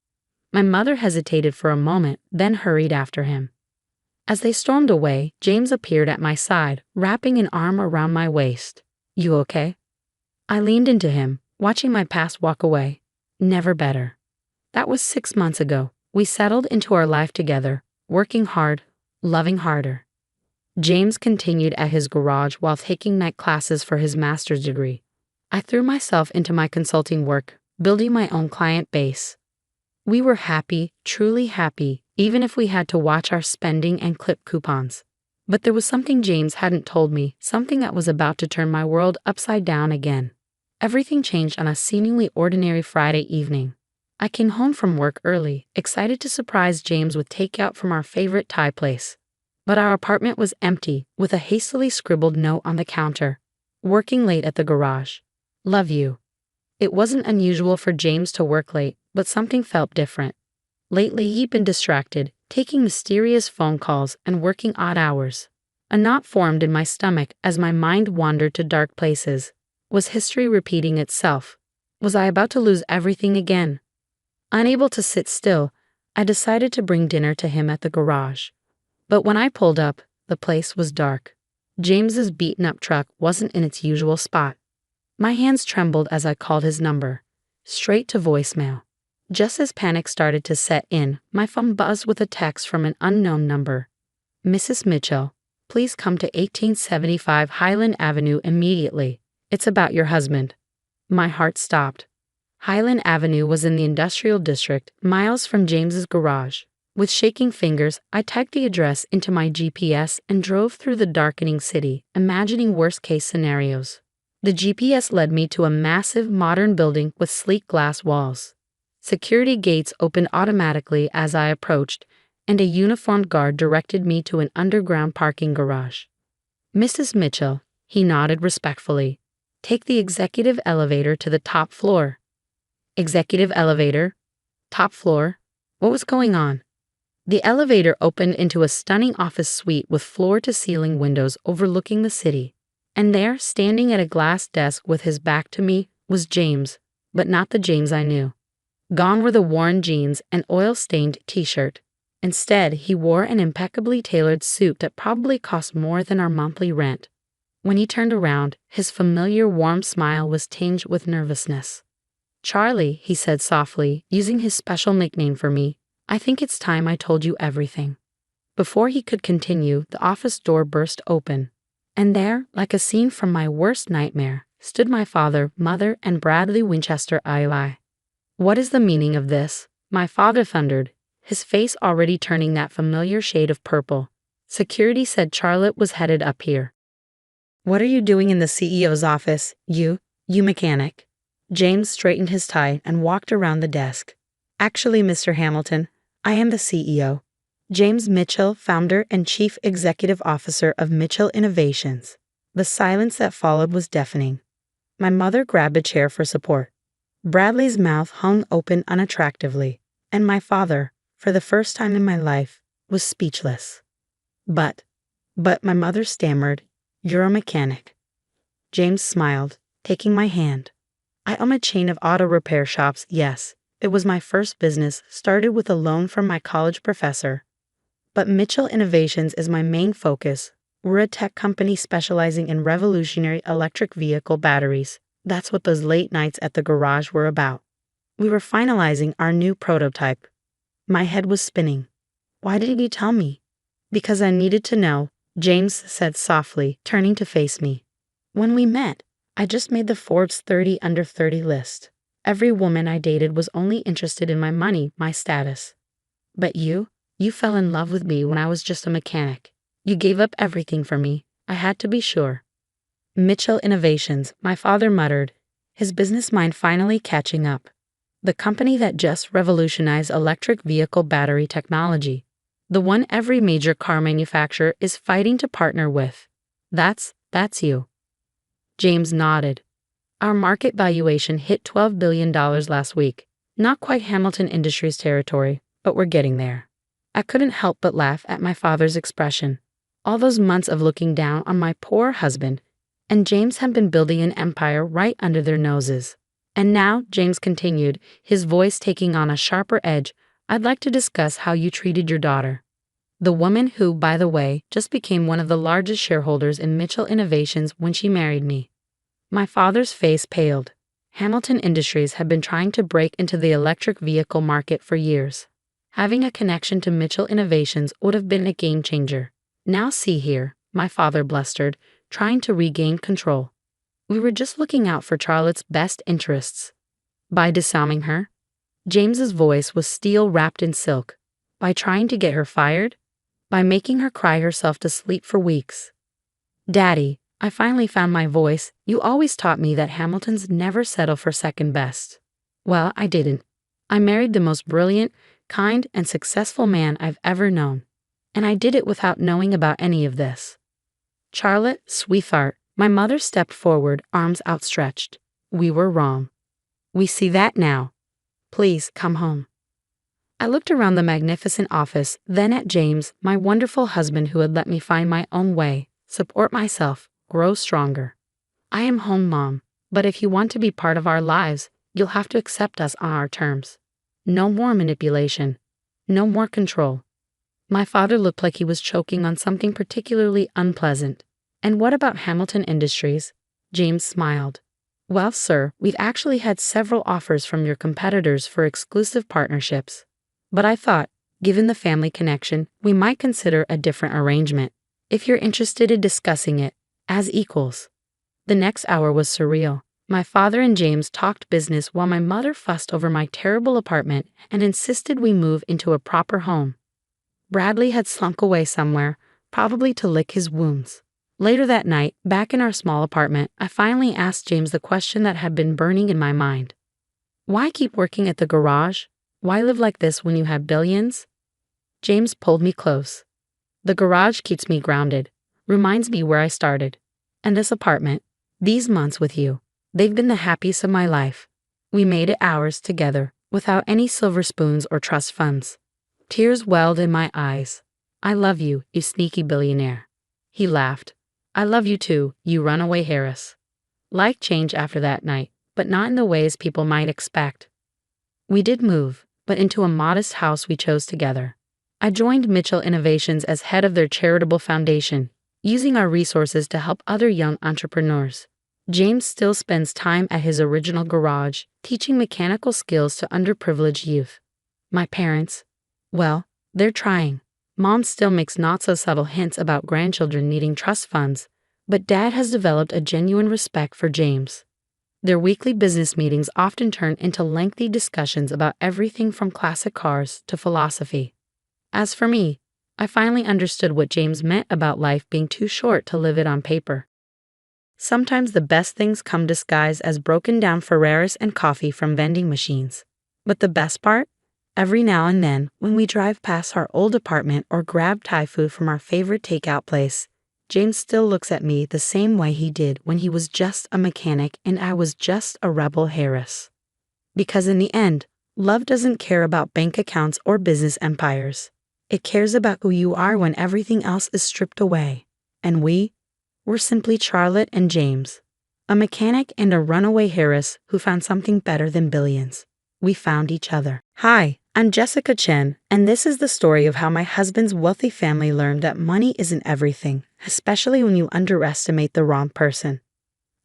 My mother hesitated for a moment, then hurried after him. As they stormed away, James appeared at my side, wrapping an arm around my waist. You okay? I leaned into him, watching my past walk away. Never better. That was 6 months ago. We settled into our life together, working hard, loving harder. James continued at his garage while taking night classes for his master's degree. I threw myself into my consulting work, building my own client base. We were happy, truly happy, even if we had to watch our spending and clip coupons. But there was something James hadn't told me, something that was about to turn my world upside down again. Everything changed on a seemingly ordinary Friday evening. I came home from work early, excited to surprise James with takeout from our favorite Thai place. But our apartment was empty, with a hastily scribbled note on the counter. Working late at the garage. Love you. It wasn't unusual for James to work late, but something felt different. Lately he'd been distracted, taking mysterious phone calls and working odd hours. A knot formed in my stomach as my mind wandered to dark places. Was history repeating itself? Was I about to lose everything again? Unable to sit still, I decided to bring dinner to him at the garage. But when I pulled up, the place was dark. James's beaten-up truck wasn't in its usual spot. My hands trembled as I called his number. Straight to voicemail. Just as panic started to set in, my phone buzzed with a text from an unknown number. Mrs. Mitchell, Please come to 1875 Highland Avenue immediately. It's about your husband." My heart stopped. Highland Avenue was in the industrial district, miles from James's garage. With shaking fingers, I typed the address into my GPS and drove through the darkening city, imagining worst-case scenarios. The GPS led me to a massive, modern building with sleek glass walls. Security gates opened automatically as I approached, and a uniformed guard directed me to an underground parking garage. "Mrs. Mitchell," he nodded respectfully. "Take the executive elevator to the top floor." Executive elevator? Top floor? What was going on? The elevator opened into a stunning office suite with floor-to-ceiling windows overlooking the city. And there, standing at a glass desk with his back to me, was James, but not the James I knew. Gone were the worn jeans and oil-stained t-shirt. Instead, he wore an impeccably tailored suit that probably cost more than our monthly rent. When he turned around, his familiar warm smile was tinged with nervousness. "Charlie," he said softly, using his special nickname for me, "I think it's time I told you everything." Before he could continue, the office door burst open. And there, like a scene from my worst nightmare, stood my father, mother, and Bradley Winchester ally. "What is the meaning of this?" my father thundered, his face already turning that familiar shade of purple. "Security said Charlotte was headed up here." "What are you doing in the CEO's office, you mechanic?" James straightened his tie and walked around the desk. "Actually, Mr. Hamilton, I am the CEO. James Mitchell, founder and chief executive officer of Mitchell Innovations." The silence that followed was deafening. My mother grabbed a chair for support. Bradley's mouth hung open unattractively, and my father, for the first time in my life, was speechless. But my mother stammered, "You're a mechanic." James smiled, taking my hand. "I own a chain of auto repair shops, yes. It was my first business, started with a loan from my college professor. But Mitchell Innovations is my main focus. We're a tech company specializing in revolutionary electric vehicle batteries. That's what those late nights at the garage were about. We were finalizing our new prototype." My head was spinning. "Why didn't you tell me?" "Because I needed to know," James said softly, turning to face me. "When we met, I just made the Forbes 30 under 30 list. Every woman I dated was only interested in my money, my status. But you fell in love with me when I was just a mechanic. You gave up everything for me. I had to be sure." "Mitchell Innovations," my father muttered, his business mind finally catching up. "The company that just revolutionized electric vehicle battery technology. The one every major car manufacturer is fighting to partner with. That's you." James nodded. "Our market valuation hit $12 billion last week. Not quite Hamilton Industries territory, but we're getting there." I couldn't help but laugh at my father's expression. All those months of looking down on my poor husband, and James had been building an empire right under their noses. "And now," James continued, his voice taking on a sharper edge, "I'd like to discuss how you treated your daughter. The woman who, by the way, just became one of the largest shareholders in Mitchell Innovations when she married me." My father's face paled. Hamilton Industries had been trying to break into the electric vehicle market for years. Having a connection to Mitchell Innovations would have been a game changer. "Now see here," my father blustered, trying to regain control. "We were just looking out for Charlotte's best interests." "By disarming her?" James's voice was steel wrapped in silk. "By trying to get her fired? By making her cry herself to sleep for weeks?" "Daddy," I finally found my voice, "you always taught me that Hamiltons never settle for second best." Well, I didn't. I married the most brilliant, kind, and successful man I've ever known. And I did it without knowing about any of this. "Charlotte, sweetheart," my mother stepped forward, arms outstretched. "We were wrong. We see that now. Please come home." I looked around the magnificent office, then at James, my wonderful husband who had let me find my own way, support myself, grow stronger. "I am home, Mom, but if you want to be part of our lives, you'll have to accept us on our terms. No more manipulation. No more control." My father looked like he was choking on something particularly unpleasant. "And what about Hamilton Industries?" James smiled. "Well, sir, we've actually had several offers from your competitors for exclusive partnerships. But I thought, given the family connection, we might consider a different arrangement. if you're interested in discussing it, as equals. The next hour was surreal. My father and James talked business while my mother fussed over my terrible apartment and insisted we move into a proper home. Bradley had slunk away somewhere, probably to lick his wounds. Later that night, back in our small apartment, I finally asked James the question that had been burning in my mind. Why keep working at the garage? Why live like this when you have billions? James pulled me close. The garage keeps me grounded, reminds me where I started. And this apartment, these months with you, they've been the happiest of my life. We made it ours together, without any silver spoons or trust funds. Tears welled in my eyes. I love you, you sneaky billionaire. He laughed. I love you too, you runaway Harris. Life changed after that night, but not in the ways people might expect. We did move, but into a modest house we chose together. I joined Mitchell Innovations as head of their charitable foundation, using our resources to help other young entrepreneurs. James still spends time at his original garage, teaching mechanical skills to underprivileged youth. My parents, well, they're trying. Mom still makes not-so-subtle hints about grandchildren needing trust funds, but Dad has developed a genuine respect for James. Their weekly business meetings often turn into lengthy discussions about everything from classic cars to philosophy. As for me, I finally understood what James meant about life being too short to live it on paper. Sometimes the best things come disguised as broken down Ferraris and coffee from vending machines. But the best part? Every now and then, when we drive past our old apartment or grab Thai food from our favorite takeout place, James still looks at me the same way he did when he was just a mechanic and I was just a rebel Harris. Because in the end, love doesn't care about bank accounts or business empires. It cares about who you are when everything else is stripped away. And we're simply Charlotte and James, a mechanic and a runaway Harris who found something better than billions. We found each other. Hi, I'm Jessica Chen, and this is the story of how my husband's wealthy family learned that money isn't everything, especially when you underestimate the wrong person.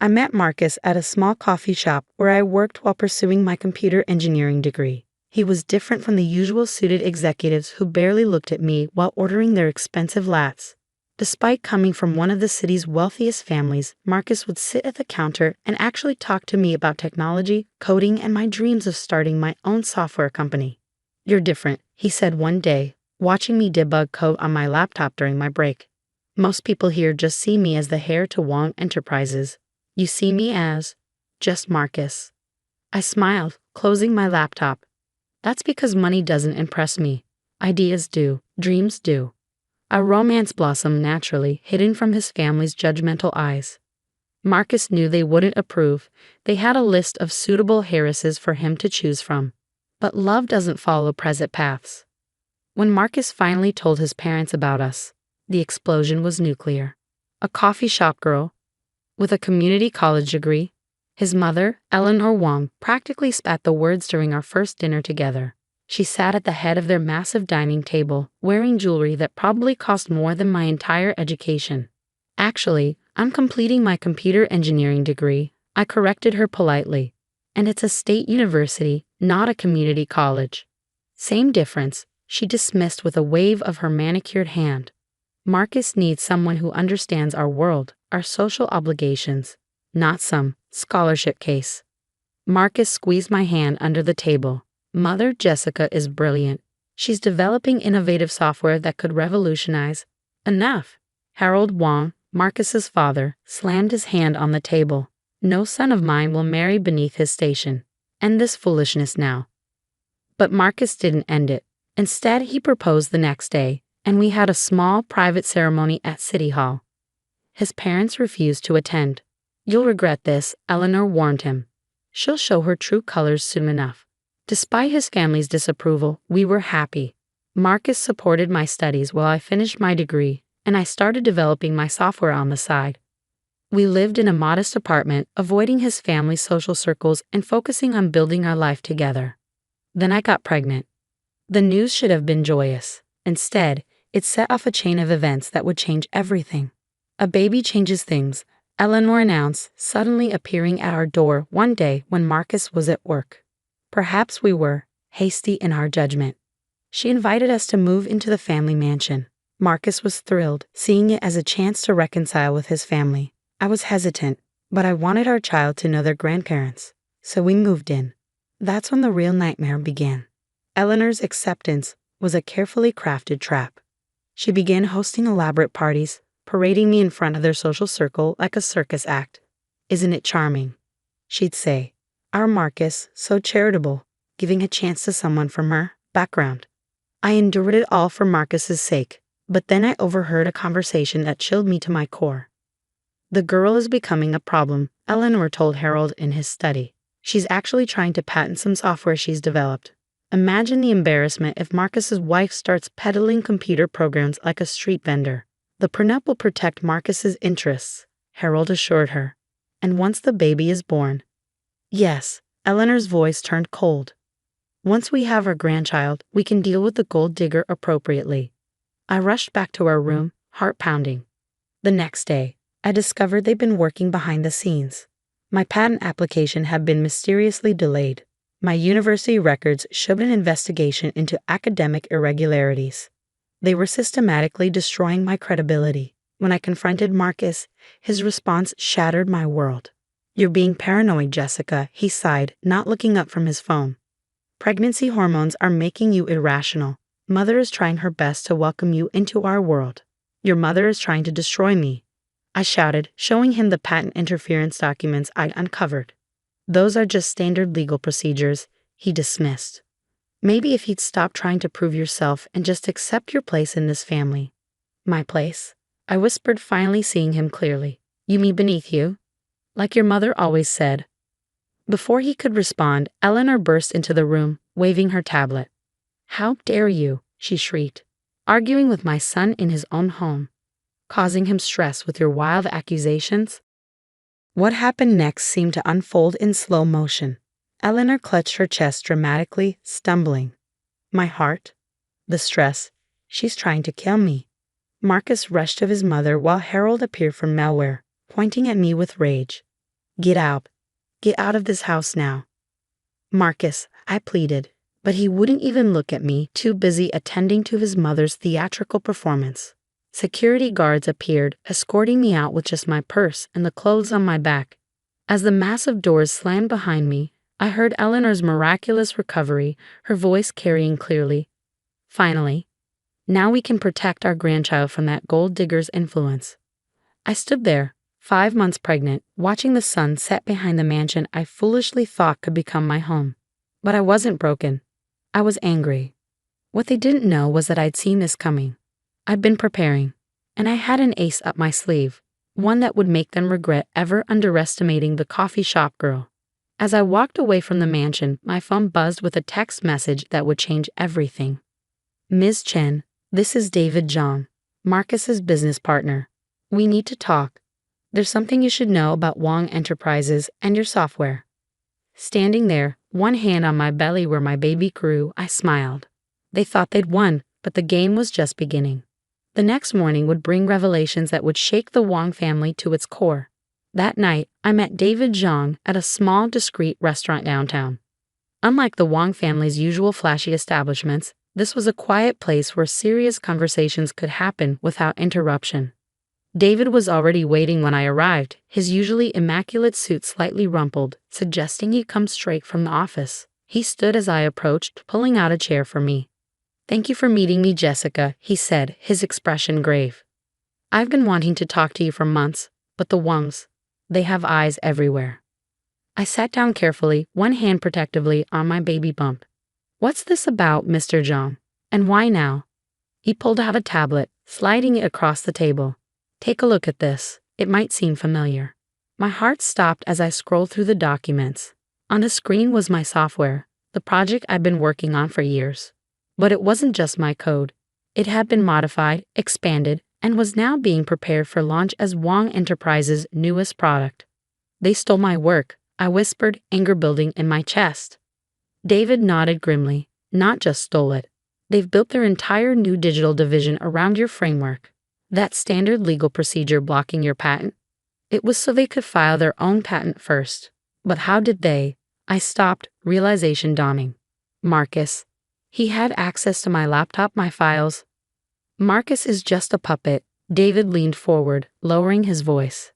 I met Marcus at a small coffee shop where I worked while pursuing my computer engineering degree. He was different from the usual suited executives who barely looked at me while ordering their expensive lattes. Despite coming from one of the city's wealthiest families, Marcus would sit at the counter and actually talk to me about technology, coding, and my dreams of starting my own software company. You're different, he said one day, watching me debug code on my laptop during my break. Most people here just see me as the heir to Wong Enterprises. You see me as just Marcus. I smiled, closing my laptop. That's because money doesn't impress me. Ideas do, dreams do. A romance blossomed naturally, hidden from his family's judgmental eyes. Marcus knew they wouldn't approve. They had a list of suitable Harrises for him to choose from. But love doesn't follow present paths. When Marcus finally told his parents about us, the explosion was nuclear. A coffee shop girl, with a community college degree, his mother, Eleanor Wong, practically spat the words during our first dinner together. She sat at the head of their massive dining table, wearing jewelry that probably cost more than my entire education. Actually, I'm completing my computer engineering degree, I corrected her politely. And it's a state university, not a community college. Same difference, she dismissed with a wave of her manicured hand. Marcus needs someone who understands our world, our social obligations, not some scholarship case. Marcus squeezed my hand under the table. Mother Jessica is brilliant. She's developing innovative software that could revolutionize. Enough. Harold Wong, Marcus's father, slammed his hand on the table. No son of mine will marry beneath his station. End this foolishness now. But Marcus didn't end it. Instead, he proposed the next day, and we had a small private ceremony at City Hall. His parents refused to attend. You'll regret this, Eleanor warned him. She'll show her true colors soon enough. Despite his family's disapproval, we were happy. Marcus supported my studies while I finished my degree, and I started developing my software on the side. We lived in a modest apartment, avoiding his family's social circles and focusing on building our life together. Then I got pregnant. The news should have been joyous. Instead, it set off a chain of events that would change everything. A baby changes things, Eleanor announced, suddenly appearing at our door one day when Marcus was at work. Perhaps we were hasty in our judgment. She invited us to move into the family mansion. Marcus was thrilled, seeing it as a chance to reconcile with his family. I was hesitant, but I wanted our child to know their grandparents. So we moved in. That's when the real nightmare began. Eleanor's acceptance was a carefully crafted trap. She began hosting elaborate parties, parading me in front of their social circle like a circus act. "Isn't it charming?" she'd say. Our Marcus, so charitable, giving a chance to someone from her background. I endured it all for Marcus's sake, but then I overheard a conversation that chilled me to my core. "The girl is becoming a problem," Eleanor told Harold in his study. "She's actually trying to patent some software she's developed." Imagine the embarrassment if Marcus's wife starts peddling computer programs like a street vendor. "The prenup will protect Marcus's interests," Harold assured her. "And once the baby is born—" "Yes," Eleanor's voice turned cold. "Once we have our grandchild, we can deal with the gold digger appropriately." I rushed back to our room, heart pounding. The next day, I discovered they'd been working behind the scenes. My patent application had been mysteriously delayed. My university records showed an investigation into academic irregularities. They were systematically destroying my credibility. When I confronted Marcus, his response shattered my world. "You're being paranoid, Jessica," he sighed, not looking up from his phone. "Pregnancy hormones are making you irrational. Mother is trying her best to welcome you into our world. Your mother is trying to destroy me," I shouted, showing him the patent interference documents I'd uncovered. "Those are just standard legal procedures," he dismissed. "Maybe if you'd stop trying to prove yourself and just accept your place in this family." "My place?" I whispered, finally seeing him clearly. "You mean beneath you? Like your mother always said." Before he could respond, Eleanor burst into the room, waving her tablet. "How dare you," she shrieked, "arguing with my son in his own home, causing him stress with your wild accusations?" What happened next seemed to unfold in slow motion. Eleanor clutched her chest dramatically, stumbling. "My heart? The stress. She's trying to kill me." Marcus rushed to his mother while Harold appeared from nowhere, pointing at me with rage. "Get out. Get out of this house now." "Marcus," I pleaded, but he wouldn't even look at me, too busy attending to his mother's theatrical performance. Security guards appeared, escorting me out with just my purse and the clothes on my back. As the massive doors slammed behind me, I heard Eleanor's miraculous recovery, her voice carrying clearly. "Finally. Now we can protect our grandchild from that gold digger's influence." I stood there, 5 months pregnant, watching the sun set behind the mansion I foolishly thought could become my home. But I wasn't broken. I was angry. What they didn't know was that I'd seen this coming. I'd been preparing, and I had an ace up my sleeve, one that would make them regret ever underestimating the coffee shop girl. As I walked away from the mansion, my phone buzzed with a text message that would change everything. "Ms. Chen, this is David Zhang, Marcus's business partner. We need to talk. There's something you should know about Wong Enterprises and your software." Standing there, one hand on my belly where my baby grew, I smiled. They thought they'd won, but the game was just beginning. The next morning would bring revelations that would shake the Wong family to its core. That night, I met David Zhang at a small, discreet restaurant downtown. Unlike the Wong family's usual flashy establishments, this was a quiet place where serious conversations could happen without interruption. David was already waiting when I arrived, his usually immaculate suit slightly rumpled, suggesting he'd come straight from the office. He stood as I approached, pulling out a chair for me. "Thank you for meeting me, Jessica," he said, his expression grave. "I've been wanting to talk to you for months, but the Wongs, they have eyes everywhere." I sat down carefully, one hand protectively on my baby bump. "What's this about, Mr. Zhang? And why now?" He pulled out a tablet, sliding it across the table. "Take a look at this. It might seem familiar." My heart stopped as I scrolled through the documents. On the screen was my software, the project I'd been working on for years. But it wasn't just my code. It had been modified, expanded, and was now being prepared for launch as Wong Enterprises' newest product. "They stole my work," I whispered, anger building in my chest. David nodded grimly. "Not just stole it. They've built their entire new digital division around your framework. That standard legal procedure blocking your patent. It was so they could file their own patent first. But how did they?" I stopped, realization dawning. "Marcus. He had access to my laptop, my files." Marcus is just a puppet. David leaned forward, lowering his voice.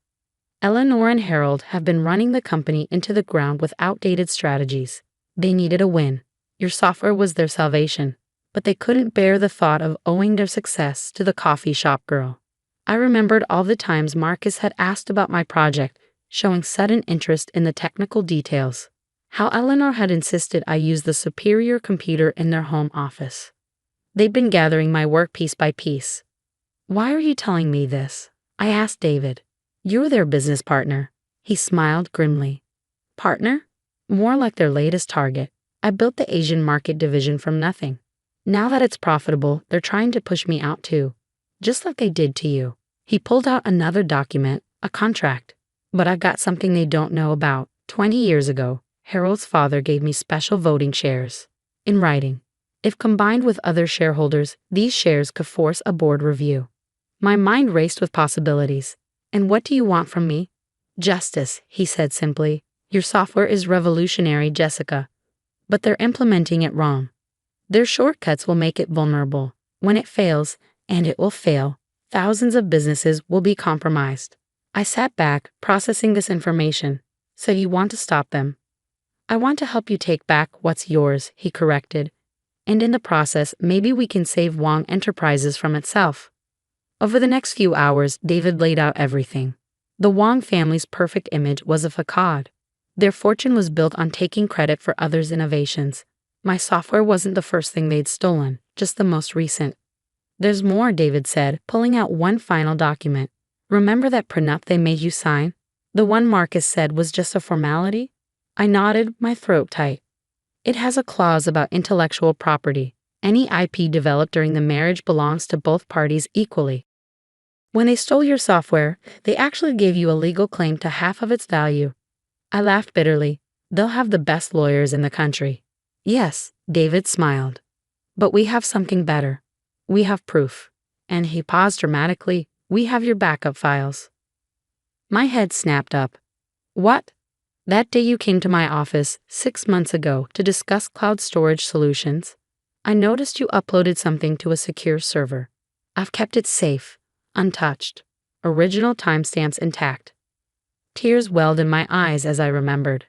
Eleanor and Harold have been running the company into the ground with outdated strategies. They needed a win. Your software was their salvation, but they couldn't bear the thought of owing their success to the coffee shop girl. I remembered all the times Marcus had asked about my project, showing sudden interest in the technical details. How Eleanor had insisted I use the superior computer in their home office. They'd been gathering my work piece by piece. "Why are you telling me this?" I asked David. "You're their business partner." He smiled grimly. "Partner? More like their latest target. I built the Asian market division from nothing. Now that it's profitable, they're trying to push me out too. Just like they did to you." He pulled out another document, a contract. "But I've got something they don't know about. 20 years ago, Harold's father gave me special voting shares. In writing. If combined with other shareholders, these shares could force a board review." My mind raced with possibilities. "And what do you want from me?" "Justice," he said simply. "Your software is revolutionary, Jessica. But they're implementing it wrong. Their shortcuts will make it vulnerable. When it fails, and it will fail, thousands of businesses will be compromised." I sat back, processing this information. "So you want to stop them?" "I want to help you take back what's yours," he corrected. "And in the process, maybe we can save Wong Enterprises from itself." Over the next few hours, David laid out everything. The Wong family's perfect image was a facade. Their fortune was built on taking credit for others' innovations. My software wasn't the first thing they'd stolen, just the most recent. "There's more," David said, pulling out one final document. "Remember that prenup they made you sign? The one Marcus said was just a formality?" I nodded, my throat tight. "It has a clause about intellectual property. Any IP developed during the marriage belongs to both parties equally. When they stole your software, they actually gave you a legal claim to half of its value." I laughed bitterly. "They'll have the best lawyers in the country." "Yes," David smiled. "But we have something better. We have proof." And he paused dramatically. "We have your backup files." My head snapped up. "What?" "That day you came to my office 6 months ago to discuss cloud storage solutions, I noticed you uploaded something to a secure server. I've kept it safe, untouched, original timestamps intact." Tears welled in my eyes as I remembered.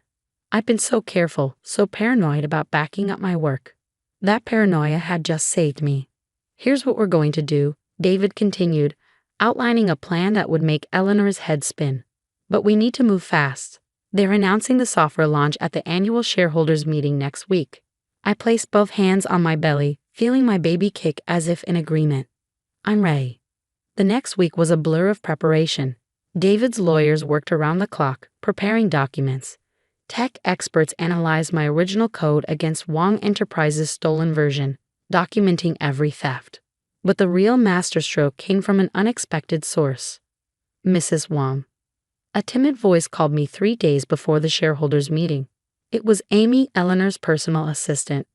I'd been so careful, so paranoid about backing up my work. That paranoia had just saved me. "Here's what we're going to do," David continued, outlining a plan that would make Eleanor's head spin. "But we need to move fast. They're announcing the software launch at the annual shareholders meeting next week." I placed both hands on my belly, feeling my baby kick as if in agreement. "I'm ready." The next week was a blur of preparation. David's lawyers worked around the clock, preparing documents. Tech experts analyzed my original code against Wong Enterprises' stolen version, documenting every theft. But the real masterstroke came from an unexpected source. Mrs. Wong. A timid voice called me 3 days before the shareholders' meeting. It was Amy, Eleanor's personal assistant.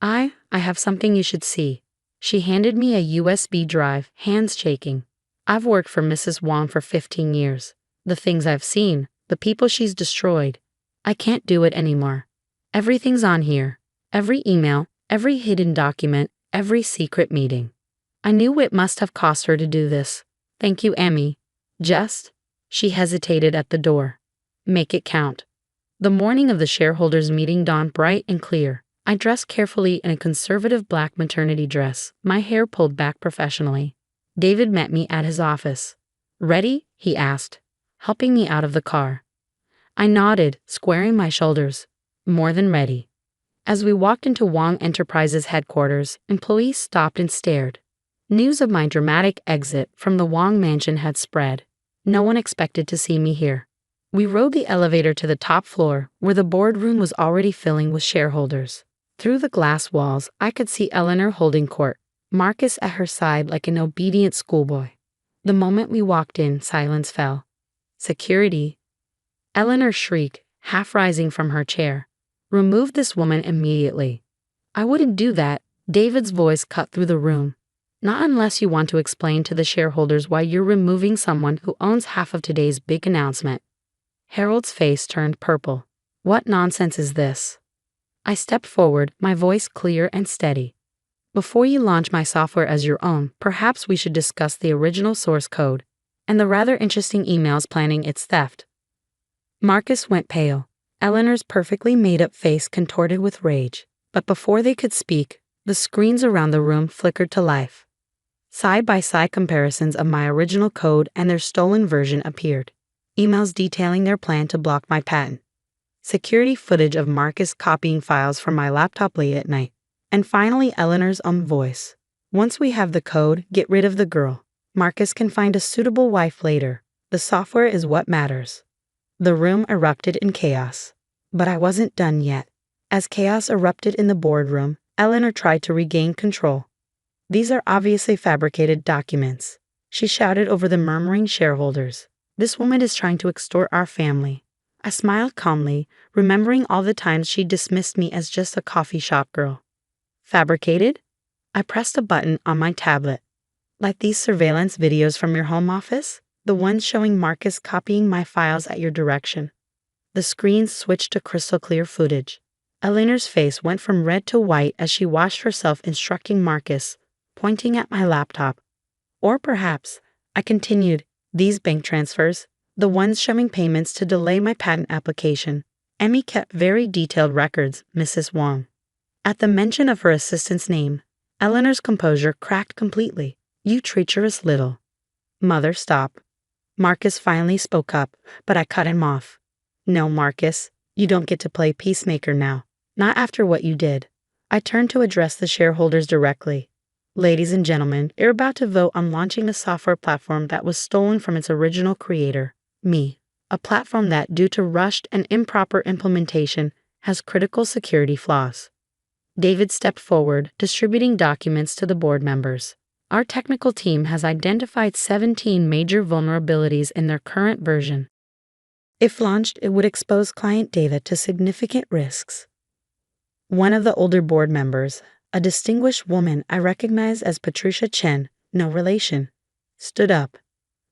I have something you should see." She handed me a USB drive, hands shaking. "I've worked for Mrs. Wong for 15 years. The things I've seen, the people she's destroyed. I can't do it anymore. Everything's on here. Every email, every hidden document, every secret meeting. I knew it must have cost her to do this. Thank you, Amy. Just..." She hesitated at the door. "Make it count." The morning of the shareholders' meeting dawned bright and clear. I dressed carefully in a conservative black maternity dress, my hair pulled back professionally. David met me at his office. "Ready?" he asked, helping me out of the car. I nodded, squaring my shoulders. More than ready. As we walked into Wong Enterprises headquarters, employees stopped and stared. News of my dramatic exit from the Wong mansion had spread. No one expected to see me here. We rode the elevator to the top floor, where the boardroom was already filling with shareholders. Through the glass walls, I could see Eleanor holding court, Marcus at her side like an obedient schoolboy. The moment we walked in, silence fell. "Security!" Eleanor shrieked, half rising from her chair. "Remove this woman immediately." "I wouldn't do that," David's voice cut through the room. "Not unless you want to explain to the shareholders why you're removing someone who owns half of today's big announcement." Harold's face turned purple. "What nonsense is this?" I stepped forward, my voice clear and steady. Before you launch my software as your own, perhaps we should discuss the original source code and the rather interesting emails planning its theft. Marcus went pale. Eleanor's perfectly made-up face contorted with rage. But before they could speak, the screens around the room flickered to life. Side-by-side comparisons of my original code and their stolen version appeared. Emails detailing their plan to block my patent. Security footage of Marcus copying files from my laptop late at night. And finally Eleanor's own voice. Once we have the code, get rid of the girl. Marcus can find a suitable wife later. The software is what matters. The room erupted in chaos. But I wasn't done yet. As chaos erupted in the boardroom, Eleanor tried to regain control. These are obviously fabricated documents, she shouted over the murmuring shareholders. This woman is trying to extort our family. I smiled calmly, remembering all the times she dismissed me as just a coffee shop girl. Fabricated? I pressed a button on my tablet. Like these surveillance videos from your home office? The ones showing Marcus copying my files at your direction. The screens switched to crystal clear footage. Eleanor's face went from red to white as she watched herself instructing Marcus, pointing at my laptop. Or perhaps, I continued, these bank transfers, the ones showing payments to delay my patent application. Emmy kept very detailed records, Mrs. Wong. At the mention of her assistant's name, Eleanor's composure cracked completely. You treacherous little. Mother, stop. Marcus finally spoke up, but I cut him off. No, Marcus, you don't get to play peacemaker now. Not after what you did. I turned to address the shareholders directly. Ladies and gentlemen, you're about to vote on launching a software platform that was stolen from its original creator, me. A platform that, due to rushed and improper implementation, has critical security flaws. David stepped forward, distributing documents to the board members. Our technical team has identified 17 major vulnerabilities in their current version. If launched, it would expose client data to significant risks. One of the older board members, a distinguished woman I recognize as Patricia Chen, no relation, stood up.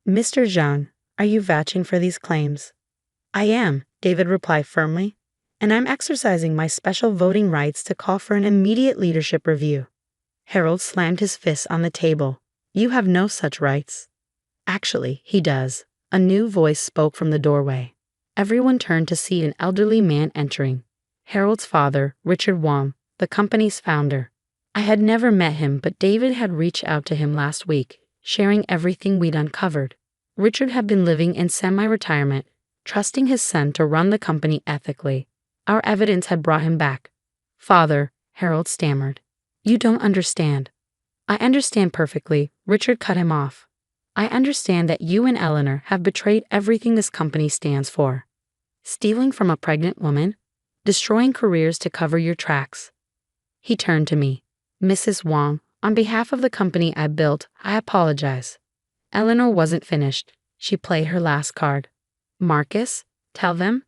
Mr. Zhang, are you vouching for these claims? I am, David replied firmly, and I'm exercising my special voting rights to call for an immediate leadership review. Harold slammed his fist on the table. You have no such rights. Actually, he does. A new voice spoke from the doorway. Everyone turned to see an elderly man entering. Harold's father, Richard Wong, the company's founder. I had never met him, but David had reached out to him last week, sharing everything we'd uncovered. Richard had been living in semi-retirement, trusting his son to run the company ethically. Our evidence had brought him back. Father, Harold stammered. You don't understand. I understand perfectly, Richard cut him off. I understand that you and Eleanor have betrayed everything this company stands for. Stealing from a pregnant woman? Destroying careers to cover your tracks. He turned to me. Mrs. Wong, on behalf of the company I built, I apologize. Eleanor wasn't finished. She played her last card. Marcus, tell them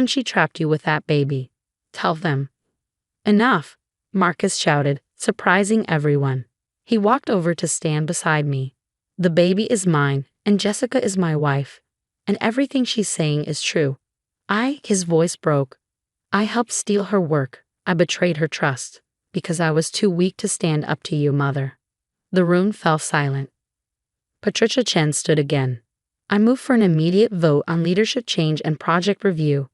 she trapped you with that baby. Tell them. Enough, Marcus shouted, surprising everyone. He walked over to stand beside me. The baby is mine, and Jessica is my wife, and everything she's saying is true. His voice broke. I helped steal her work. I betrayed her trust, because I was too weak to stand up to you, Mother. The room fell silent. Patricia Chen stood again. I moved for an immediate vote on leadership change and project review.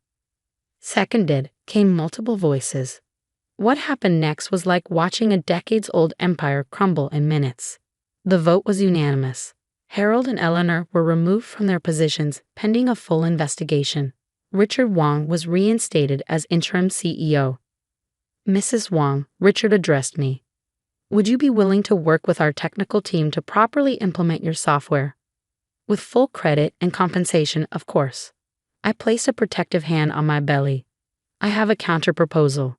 Seconded, came multiple voices. What happened next was like watching a decades-old empire crumble in minutes. The vote was unanimous. Harold and Eleanor were removed from their positions pending a full investigation. Richard Wong was reinstated as interim CEO. Mrs. Wong, Richard addressed me. Would you be willing to work with our technical team to properly implement your software? With full credit and compensation, of course. I placed a protective hand on my belly. I have a counter-proposal.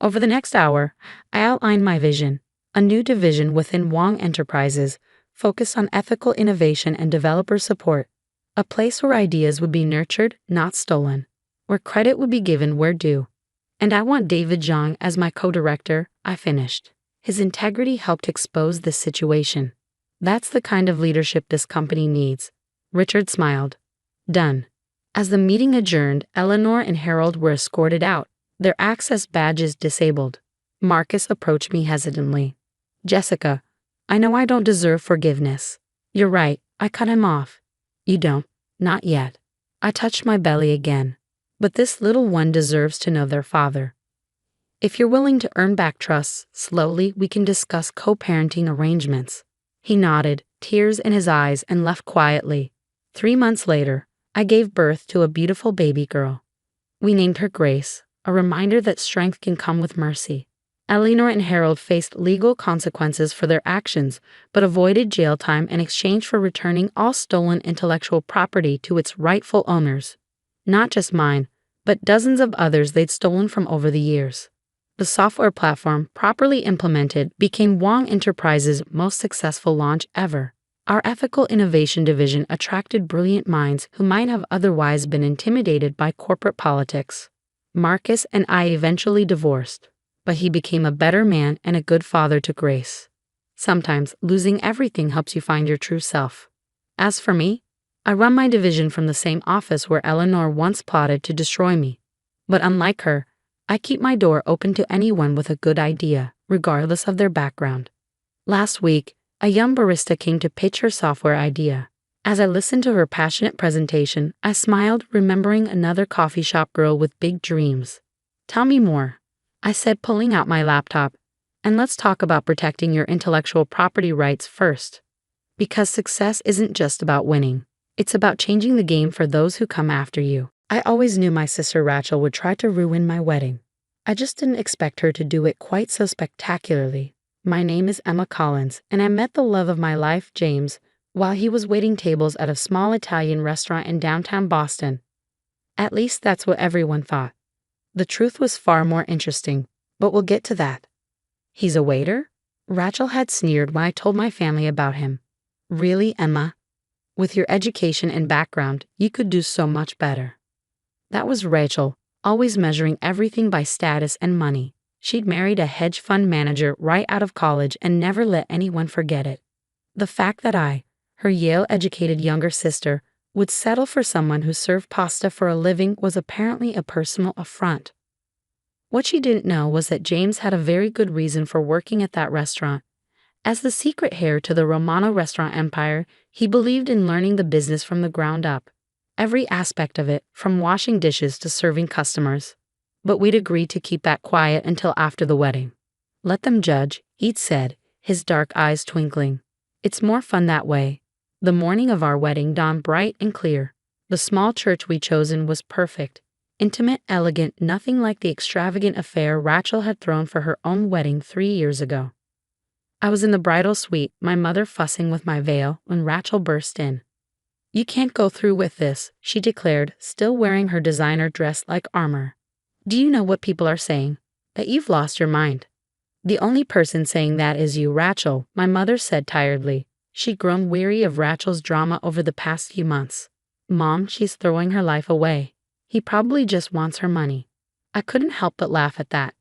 Over the next hour, I outlined my vision, a new division within Wong Enterprises focused on ethical innovation and developer support. A place where ideas would be nurtured, not stolen. Where credit would be given where due. And I want David Zhang as my co-director, I finished. His integrity helped expose this situation. That's the kind of leadership this company needs. Richard smiled. Done. As the meeting adjourned, Eleanor and Harold were escorted out, their access badges disabled. Marcus approached me hesitantly. Jessica, I know I don't deserve forgiveness. You're right, I cut him off. You don't. Not yet. I touched my belly again. But this little one deserves to know their father. If you're willing to earn back trust, slowly we can discuss co-parenting arrangements. He nodded, tears in his eyes, and left quietly. 3 months later, I gave birth to a beautiful baby girl. We named her Grace, a reminder that strength can come with mercy. Eleanor and Harold faced legal consequences for their actions, but avoided jail time in exchange for returning all stolen intellectual property to its rightful owners. Not just mine, but dozens of others they'd stolen from over the years. The software platform, properly implemented, became Wong Enterprises' most successful launch ever. Our ethical innovation division attracted brilliant minds who might have otherwise been intimidated by corporate politics. Marcus and I eventually divorced, but he became a better man and a good father to Grace. Sometimes losing everything helps you find your true self. As for me, I run my division from the same office where Eleanor once plotted to destroy me. But unlike her, I keep my door open to anyone with a good idea, regardless of their background. Last week, a young barista came to pitch her software idea. As I listened to her passionate presentation, I smiled, remembering another coffee shop girl with big dreams. Tell me more, I said, pulling out my laptop. And let's talk about protecting your intellectual property rights first. Because success isn't just about winning. It's about changing the game for those who come after you. I always knew my sister Rachel would try to ruin my wedding. I just didn't expect her to do it quite so spectacularly. My name is Emma Collins, and I met the love of my life, James, while he was waiting tables at a small Italian restaurant in downtown Boston. At least that's what everyone thought. The truth was far more interesting, but we'll get to that. He's a waiter? Rachel had sneered when I told my family about him. Really, Emma? With your education and background, you could do so much better. That was Rachel, always measuring everything by status and money. She'd married a hedge fund manager right out of college and never let anyone forget it. The fact that I, her Yale-educated younger sister, would settle for someone who served pasta for a living was apparently a personal affront. What she didn't know was that James had a very good reason for working at that restaurant. As the secret heir to the Romano restaurant empire, he believed in learning the business from the ground up. Every aspect of it, from washing dishes to serving customers. But we'd agreed to keep that quiet until after the wedding. Let them judge, he'd said, his dark eyes twinkling. It's more fun that way. The morning of our wedding dawned bright and clear. The small church we'd chosen was perfect. Intimate, elegant, nothing like the extravagant affair Rachel had thrown for her own wedding 3 years ago. I was in the bridal suite, my mother fussing with my veil, when Rachel burst in. You can't go through with this, she declared, still wearing her designer dress like armor. Do you know what people are saying? That you've lost your mind. The only person saying that is you, Rachel, my mother said tiredly. She'd grown weary of Rachel's drama over the past few months. Mom, she's throwing her life away. He probably just wants her money. I couldn't help but laugh at that.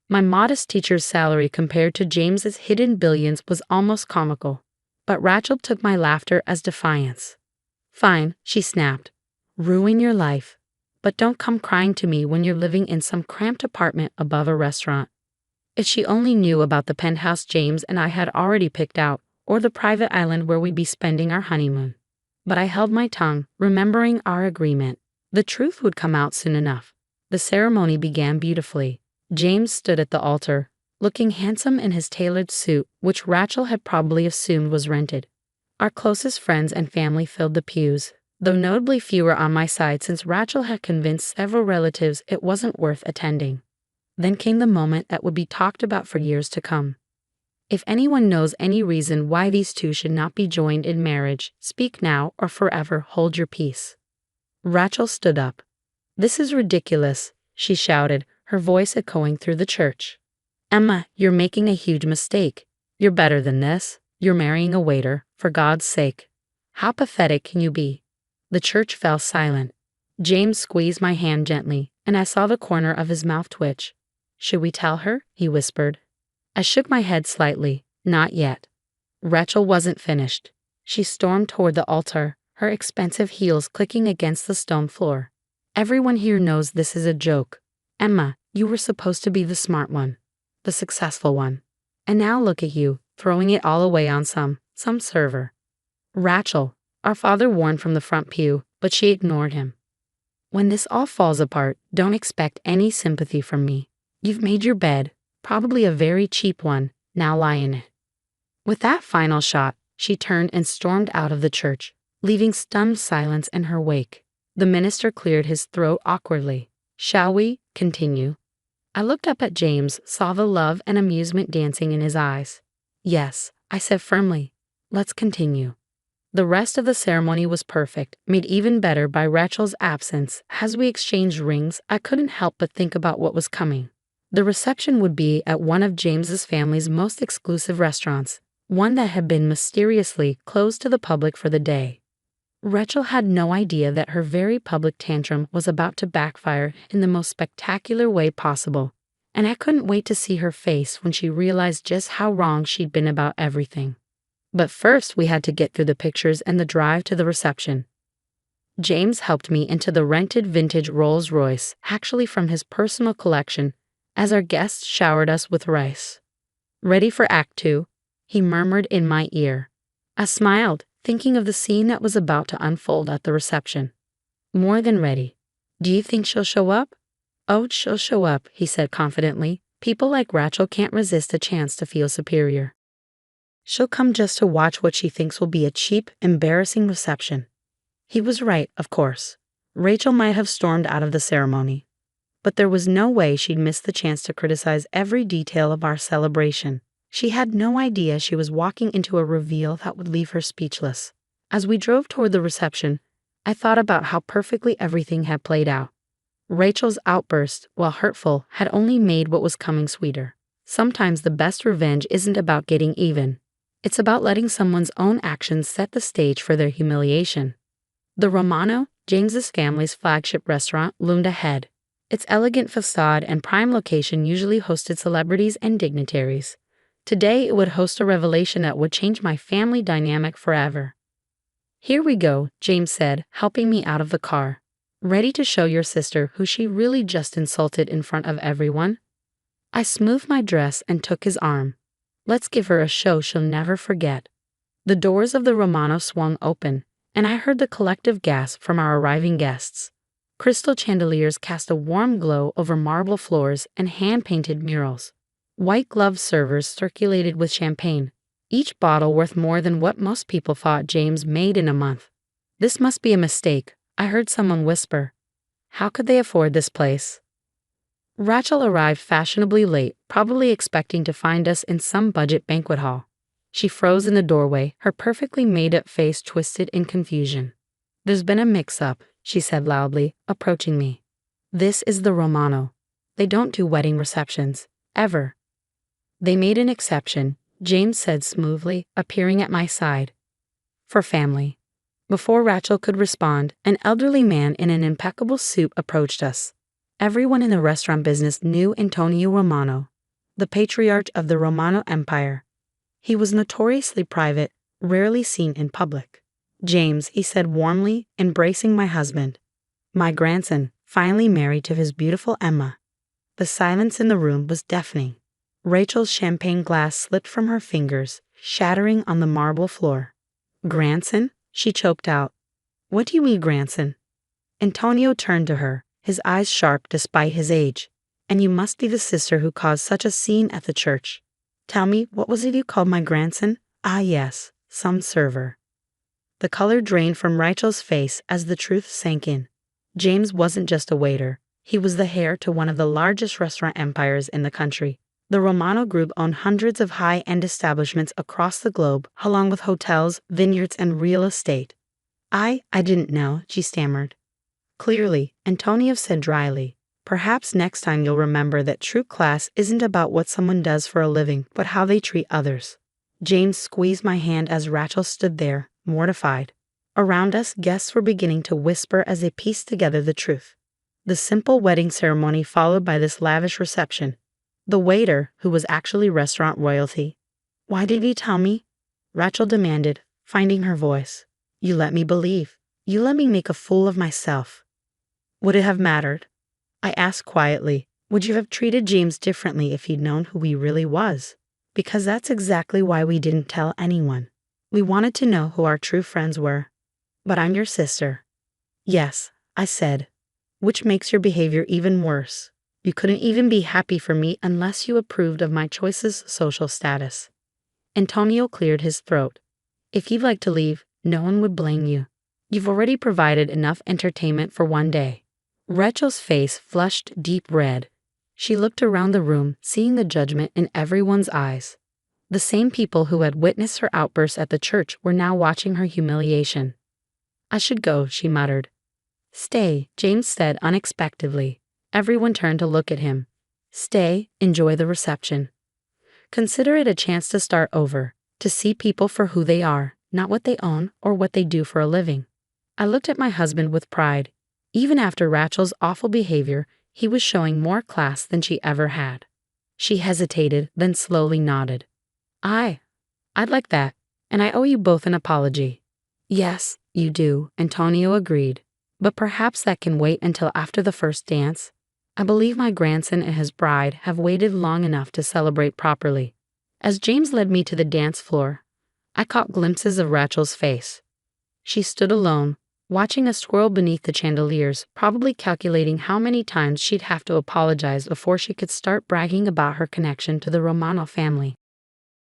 My modest teacher's salary compared to James's hidden billions was almost comical. But Rachel took my laughter as defiance. Fine, she snapped. Ruin your life. But don't come crying to me when you're living in some cramped apartment above a restaurant. If she only knew about the penthouse James and I had already picked out, or the private island where we'd be spending our honeymoon. But I held my tongue, remembering our agreement. The truth would come out soon enough. The ceremony began beautifully. James stood at the altar, looking handsome in his tailored suit, which Rachel had probably assumed was rented. Our closest friends and family filled the pews, though notably fewer on my side since Rachel had convinced several relatives it wasn't worth attending. Then came the moment that would be talked about for years to come. If anyone knows any reason why these two should not be joined in marriage, speak now or forever hold your peace. Rachel stood up. This is ridiculous, she shouted, her voice echoing through the church. Emma, you're making a huge mistake. You're better than this. You're marrying a waiter, for God's sake. How pathetic can you be? The church fell silent. James squeezed my hand gently, and I saw the corner of his mouth twitch. Should we tell her? He whispered. I shook my head slightly. Not yet. Rachel wasn't finished. She stormed toward the altar, her expensive heels clicking against the stone floor. Everyone here knows this is a joke. Emma, you were supposed to be the smart one, the successful one. And now look at you, throwing it all away on some server. Rachel, our father warned from the front pew, but she ignored him. When this all falls apart, don't expect any sympathy from me. You've made your bed, probably a very cheap one, now lie in it. With that final shot, she turned and stormed out of the church, leaving stunned silence in her wake. The minister cleared his throat awkwardly. Shall we continue? I looked up at James, saw the love and amusement dancing in his eyes. Yes, I said firmly. Let's continue. The rest of the ceremony was perfect, made even better by Rachel's absence. As we exchanged rings, I couldn't help but think about what was coming. The reception would be at one of James's family's most exclusive restaurants, one that had been mysteriously closed to the public for the day. Rachel had no idea that her very public tantrum was about to backfire in the most spectacular way possible, and I couldn't wait to see her face when she realized just how wrong she'd been about everything. But first we had to get through the pictures and the drive to the reception. James helped me into the rented vintage Rolls-Royce, actually from his personal collection, as our guests showered us with rice. Ready for Act 2? He murmured in my ear. I smiled, thinking of the scene that was about to unfold at the reception. More than ready. Do you think she'll show up? Oh, she'll show up, he said confidently. People like Rachel can't resist a chance to feel superior. She'll come just to watch what she thinks will be a cheap, embarrassing reception. He was right, of course. Rachel might have stormed out of the ceremony, but there was no way she'd miss the chance to criticize every detail of our celebration. She had no idea she was walking into a reveal that would leave her speechless. As we drove toward the reception, I thought about how perfectly everything had played out. Rachel's outburst, while hurtful, had only made what was coming sweeter. Sometimes the best revenge isn't about getting even. It's about letting someone's own actions set the stage for their humiliation. The Romano, James's family's flagship restaurant, loomed ahead. Its elegant facade and prime location usually hosted celebrities and dignitaries. Today it would host a revelation that would change my family dynamic forever. Here we go, James said, helping me out of the car. Ready to show your sister who she really just insulted in front of everyone? I smoothed my dress and took his arm. Let's give her a show she'll never forget. The doors of the Romano swung open, and I heard the collective gasp from our arriving guests. Crystal chandeliers cast a warm glow over marble floors and hand-painted murals. White-gloved servers circulated with champagne, each bottle worth more than what most people thought James made in a month. This must be a mistake, I heard someone whisper. How could they afford this place? Rachel arrived fashionably late, probably expecting to find us in some budget banquet hall. She froze in the doorway, her perfectly made-up face twisted in confusion. There's been a mix-up, she said loudly, approaching me. This is the Romano. They don't do wedding receptions, ever. They made an exception, James said smoothly, appearing at my side. For family. Before Rachel could respond, an elderly man in an impeccable suit approached us. Everyone in the restaurant business knew Antonio Romano, the patriarch of the Romano Empire. He was notoriously private, rarely seen in public. James, he said warmly, embracing my husband. My grandson, finally married to his beautiful Emma. The silence in the room was deafening. Rachel's champagne glass slipped from her fingers, shattering on the marble floor. Grandson? She choked out. What do you mean, grandson? Antonio turned to her, his eyes sharp despite his age. And you must be the sister who caused such a scene at the church. Tell me, what was it you called my grandson? Ah yes, some server. The color drained from Rachel's face as the truth sank in. James wasn't just a waiter. He was the heir to one of the largest restaurant empires in the country. The Romano Group owned hundreds of high-end establishments across the globe, along with hotels, vineyards, and real estate. I didn't know, she stammered. Clearly, Antonio said dryly. Perhaps next time you'll remember that true class isn't about what someone does for a living, but how they treat others. James squeezed my hand as Rachel stood there, mortified. Around us, guests were beginning to whisper as they pieced together the truth. The simple wedding ceremony followed by this lavish reception. The waiter, who was actually restaurant royalty. Why did he tell me? Rachel demanded, finding her voice. You let me believe. You let me make a fool of myself. Would it have mattered? I asked quietly. Would you have treated James differently if he'd known who he really was? Because that's exactly why we didn't tell anyone. We wanted to know who our true friends were. But I'm your sister. Yes, I said. Which makes your behavior even worse. You couldn't even be happy for me unless you approved of my choice's social status. Antonio cleared his throat. If you'd like to leave, no one would blame you. You've already provided enough entertainment for one day. Rachel's face flushed deep red. She looked around the room, seeing the judgment in everyone's eyes. The same people who had witnessed her outburst at the church were now watching her humiliation. I should go, she muttered. Stay, James said unexpectedly. Everyone turned to look at him. Stay, enjoy the reception. Consider it a chance to start over, to see people for who they are, not what they own or what they do for a living. I looked at my husband with pride. Even after Rachel's awful behavior, he was showing more class than she ever had. She hesitated, then slowly nodded. I'd like that, and I owe you both an apology. Yes, you do, Antonio agreed. But perhaps that can wait until after the first dance. I believe my grandson and his bride have waited long enough to celebrate properly. As James led me to the dance floor, I caught glimpses of Rachel's face. She stood alone, watching us twirl beneath the chandeliers, probably calculating how many times she'd have to apologize before she could start bragging about her connection to the Romano family.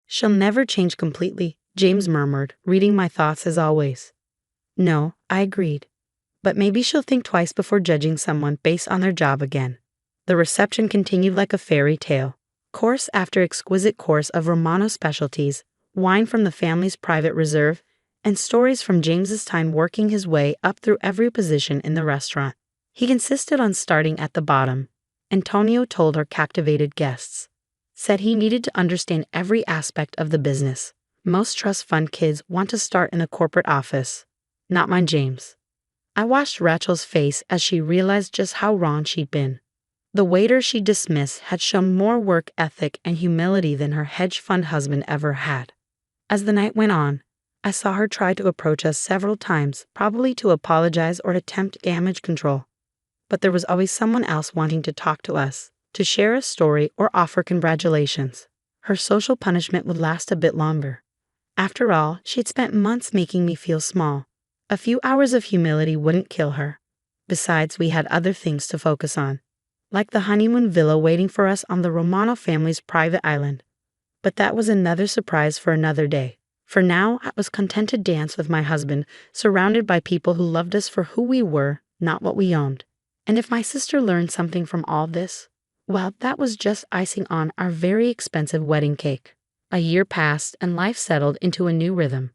She'll never change completely, James murmured, reading my thoughts as always. No, I agreed. But maybe she'll think twice before judging someone based on their job again. The reception continued like a fairy tale. Course after exquisite course of Romano specialties, wine from the family's private reserve, and stories from James's time working his way up through every position in the restaurant. He insisted on starting at the bottom. Antonio told our captivated guests. Said he needed to understand every aspect of the business. Most trust fund kids want to start in a corporate office. Not mine, James. I watched Rachel's face as she realized just how wrong she'd been. The waiter she dismissed had shown more work ethic and humility than her hedge fund husband ever had. As the night went on, I saw her try to approach us several times, probably to apologize or attempt damage control. But there was always someone else wanting to talk to us, to share a story or offer congratulations. Her social punishment would last a bit longer. After all, she'd spent months making me feel small. A few hours of humility wouldn't kill her. Besides, we had other things to focus on, like the honeymoon villa waiting for us on the Romano family's private island. But that was another surprise for another day. For now, I was content to dance with my husband, surrounded by people who loved us for who we were, not what we owned. And if my sister learned something from all this, well, that was just icing on our very expensive wedding cake. A year passed and life settled into a new rhythm.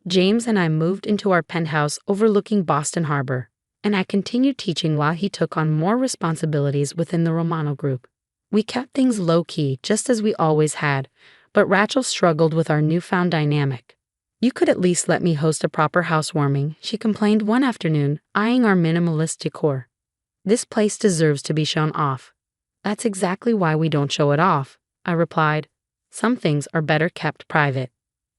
James and I moved into our penthouse overlooking Boston Harbor, and I continued teaching while he took on more responsibilities within the Romano group. We kept things low-key, just as we always had, but Rachel struggled with our newfound dynamic. You could at least let me host a proper housewarming, she complained one afternoon, eyeing our minimalist decor. This place deserves to be shown off. That's exactly why we don't show it off, I replied. Some things are better kept private.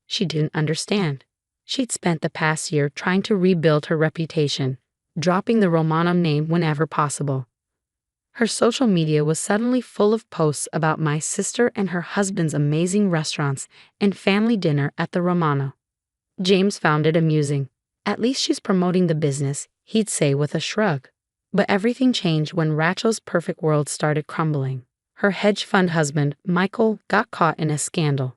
She didn't understand. She'd spent the past year trying to rebuild her reputation, dropping the Romano name whenever possible. Her social media was suddenly full of posts about my sister and her husband's amazing restaurants and family dinner at the Romano. James found it amusing. At least she's promoting the business, he'd say with a shrug. But everything changed when Rachel's perfect world started crumbling. Her hedge fund husband, Michael, got caught in a scandal.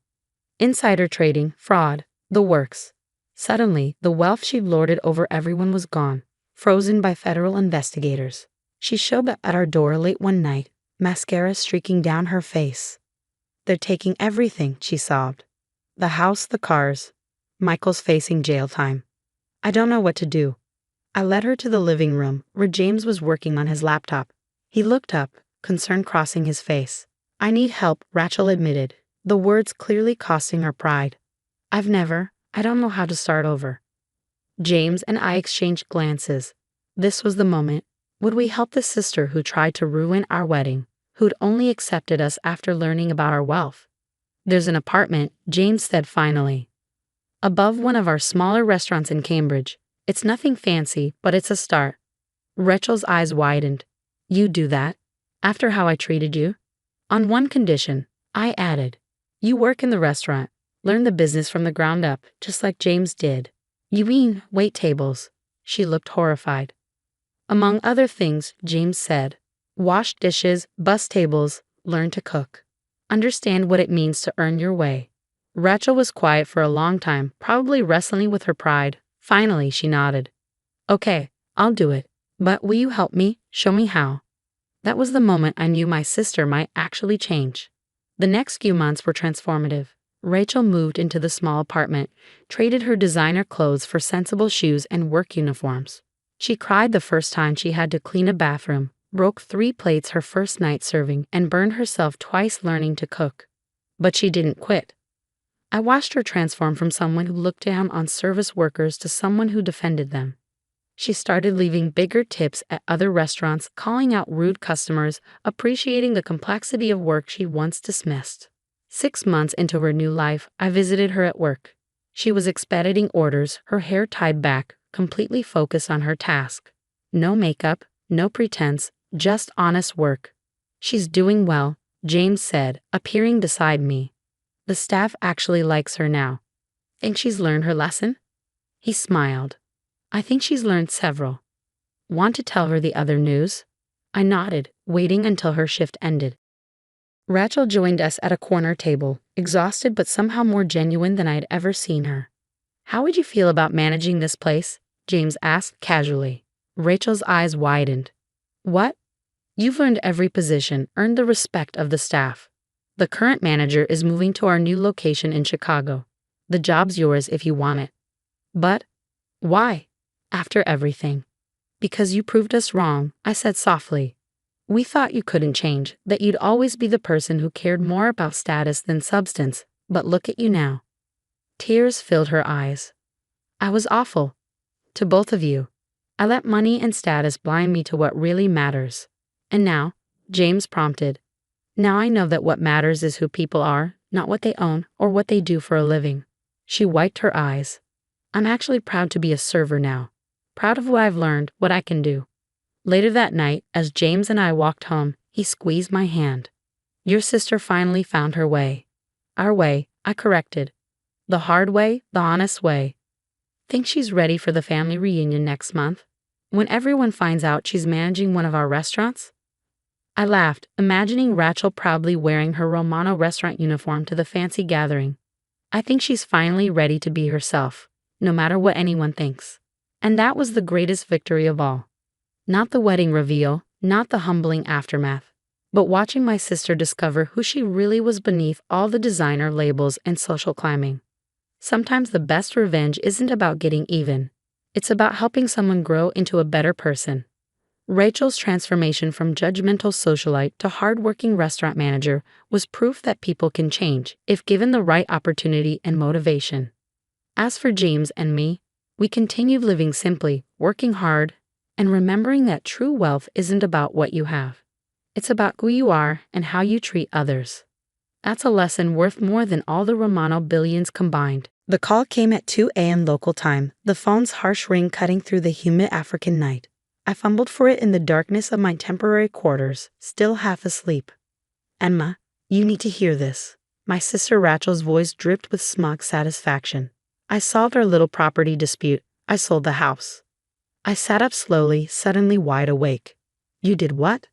Insider trading, fraud, the works. Suddenly, the wealth she'd lorded over everyone was gone, frozen by federal investigators. She showed up at our door late one night, mascara streaking down her face. They're taking everything, she sobbed. The house, the cars. Michael's facing jail time. I don't know what to do. I led her to the living room, where James was working on his laptop. He looked up, concern crossing his face. I need help, Rachel admitted, the words clearly costing her pride. I don't know how to start over. James and I exchanged glances. This was the moment. Would we help the sister who tried to ruin our wedding, who'd only accepted us after learning about our wealth? There's an apartment, James said finally, above one of our smaller restaurants in Cambridge. It's nothing fancy, but it's a start. Rachel's eyes widened. You do that? After how I treated you? On one condition, I added. You work in the restaurant, learn the business from the ground up, just like James did. You mean wait tables? She looked horrified. Among other things, James said. Wash dishes, bus tables, learn to cook. Understand what it means to earn your way. Rachel was quiet for a long time, probably wrestling with her pride. Finally, she nodded. Okay, I'll do it. But will you help me? Show me how. That was the moment I knew my sister might actually change. The next few months were transformative. Rachel moved into the small apartment, traded her designer clothes for sensible shoes and work uniforms. She cried the first time she had to clean a bathroom, broke 3 plates her first night serving, and burned herself twice learning to cook. But she didn't quit. I watched her transform from someone who looked down on service workers to someone who defended them. She started leaving bigger tips at other restaurants, calling out rude customers, appreciating the complexity of work she once dismissed. 6 months into her new life, I visited her at work. She was expediting orders, her hair tied back, completely focused on her task. No makeup, no pretense, just honest work. She's doing well, James said, appearing beside me. The staff actually likes her now. Think she's learned her lesson? He smiled. I think she's learned several. Want to tell her the other news? I nodded, waiting until her shift ended. Rachel joined us at a corner table, exhausted but somehow more genuine than I had ever seen her. How would you feel about managing this place? James asked casually. Rachel's eyes widened. What? You've earned every position, earned the respect of the staff. The current manager is moving to our new location in Chicago. The job's yours if you want it. But why? After everything. Because you proved us wrong, I said softly. We thought you couldn't change, that you'd always be the person who cared more about status than substance, but look at you now. Tears filled her eyes. I was awful. To both of you. I let money and status blind me to what really matters. And now, James prompted. Now I know that what matters is who people are, not what they own or what they do for a living. She wiped her eyes. I'm actually proud to be a server now. Proud of what I've learned, what I can do. Later that night, as James and I walked home, he squeezed my hand. Your sister finally found her way. Our way, I corrected. The hard way, the honest way. Think she's ready for the family reunion next month? When everyone finds out she's managing one of our restaurants? I laughed, imagining Rachel proudly wearing her Romano restaurant uniform to the fancy gathering. I think she's finally ready to be herself, no matter what anyone thinks. And that was the greatest victory of all. Not the wedding reveal, not the humbling aftermath, but watching my sister discover who she really was beneath all the designer labels and social climbing. Sometimes the best revenge isn't about getting even. It's about helping someone grow into a better person. Rachel's transformation from judgmental socialite to hardworking restaurant manager was proof that people can change if given the right opportunity and motivation. As for James and me, we continued living simply, working hard, and remembering that true wealth isn't about what you have. It's about who you are and how you treat others. That's a lesson worth more than all the Romano billions combined. The call came at 2 a.m. local time, the phone's harsh ring cutting through the humid African night. I fumbled for it in the darkness of my temporary quarters, still half asleep. Emma, you need to hear this. My sister Rachel's voice dripped with smug satisfaction. I solved our little property dispute. I sold the house. I sat up slowly, suddenly wide awake. You did what?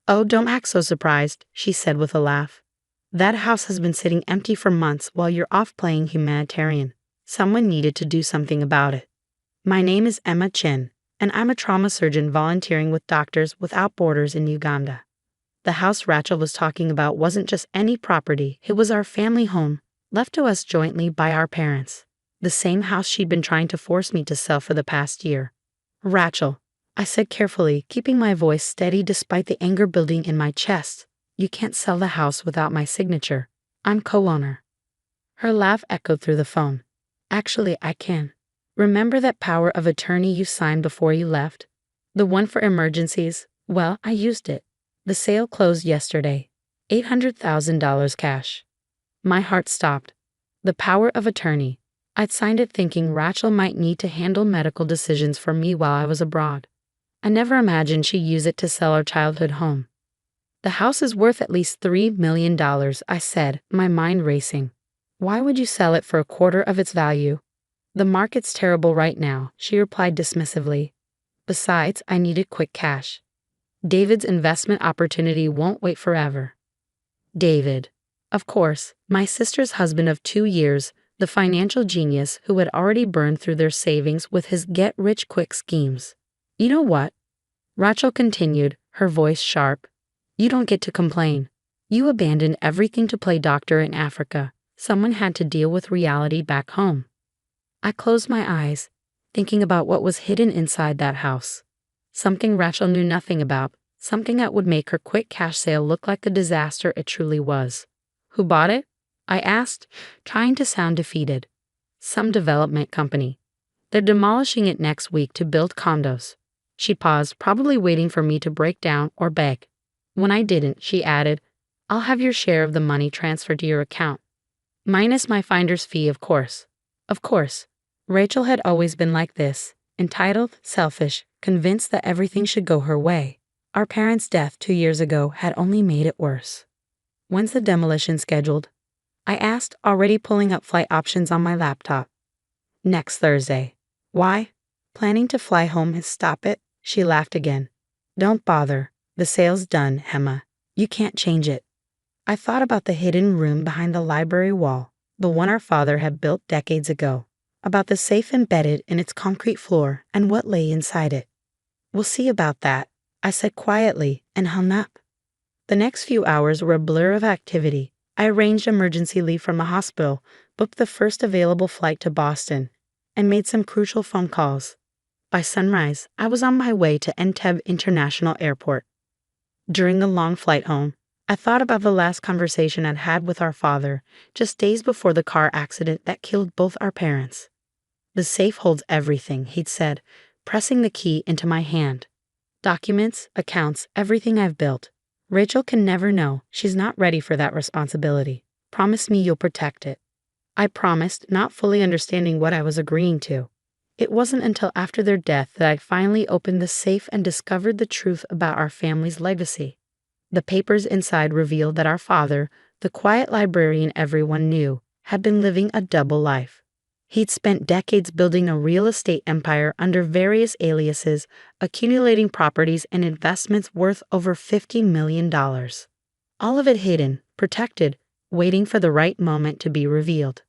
Oh, don't act so surprised, she said with a laugh. That house has been sitting empty for months while you're off playing humanitarian. Someone needed to do something about it. My name is Emma Chin, and I'm a trauma surgeon volunteering with Doctors Without Borders in Uganda. The house Rachel was talking about wasn't just any property, it was our family home, left to us jointly by our parents. The same house she'd been trying to force me to sell for the past year. Rachel, I said carefully, keeping my voice steady despite the anger building in my chest. You can't sell the house without my signature. I'm co-owner. Her laugh echoed through the phone. Actually, I can. Remember that power of attorney you signed before you left? The one for emergencies? Well, I used it. The sale closed yesterday. $800,000 cash. My heart stopped. The power of attorney. I'd signed it thinking Rachel might need to handle medical decisions for me while I was abroad. I never imagined she'd use it to sell our childhood home. The house is worth at least $3 million, I said, my mind racing. Why would you sell it for a quarter of its value? The market's terrible right now, she replied dismissively. Besides, I needed quick cash. David's investment opportunity won't wait forever. David. Of course, my sister's husband of 2 years, the financial genius who had already burned through their savings with his get-rich-quick schemes. You know what? Rachel continued, her voice sharp. You don't get to complain. You abandoned everything to play doctor in Africa. Someone had to deal with reality back home. I closed my eyes, thinking about what was hidden inside that house. Something Rachel knew nothing about, something that would make her quick cash sale look like the disaster it truly was. Who bought it? I asked, trying to sound defeated. Some development company. They're demolishing it next week to build condos. She paused, probably waiting for me to break down or beg. When I didn't, she added, I'll have your share of the money transferred to your account. Minus my finder's fee, of course. Of course. Rachel had always been like this, entitled, selfish, convinced that everything should go her way. Our parents' death 2 years ago had only made it worse. When's the demolition scheduled? I asked, already pulling up flight options on my laptop. Next Thursday. Why? Planning to fly home and stop it? She laughed again. Don't bother. The sale's done, Emma. You can't change it. I thought about the hidden room behind the library wall, the one our father had built decades ago, about the safe embedded in its concrete floor and what lay inside it. We'll see about that, I said quietly and hung up. The next few hours were a blur of activity. I arranged emergency leave from a hospital, booked the first available flight to Boston, and made some crucial phone calls. By sunrise, I was on my way to Entebbe International Airport. During the long flight home, I thought about the last conversation I'd had with our father, just days before the car accident that killed both our parents. The safe holds everything, he'd said, pressing the key into my hand. Documents, accounts, everything I've built. Rachel can never know. She's not ready for that responsibility. Promise me you'll protect it. I promised, not fully understanding what I was agreeing to. It wasn't until after their death that I finally opened the safe and discovered the truth about our family's legacy. The papers inside revealed that our father, the quiet librarian everyone knew, had been living a double life. He'd spent decades building a real estate empire under various aliases, accumulating properties and investments worth over $50 million. All of it hidden, protected, waiting for the right moment to be revealed.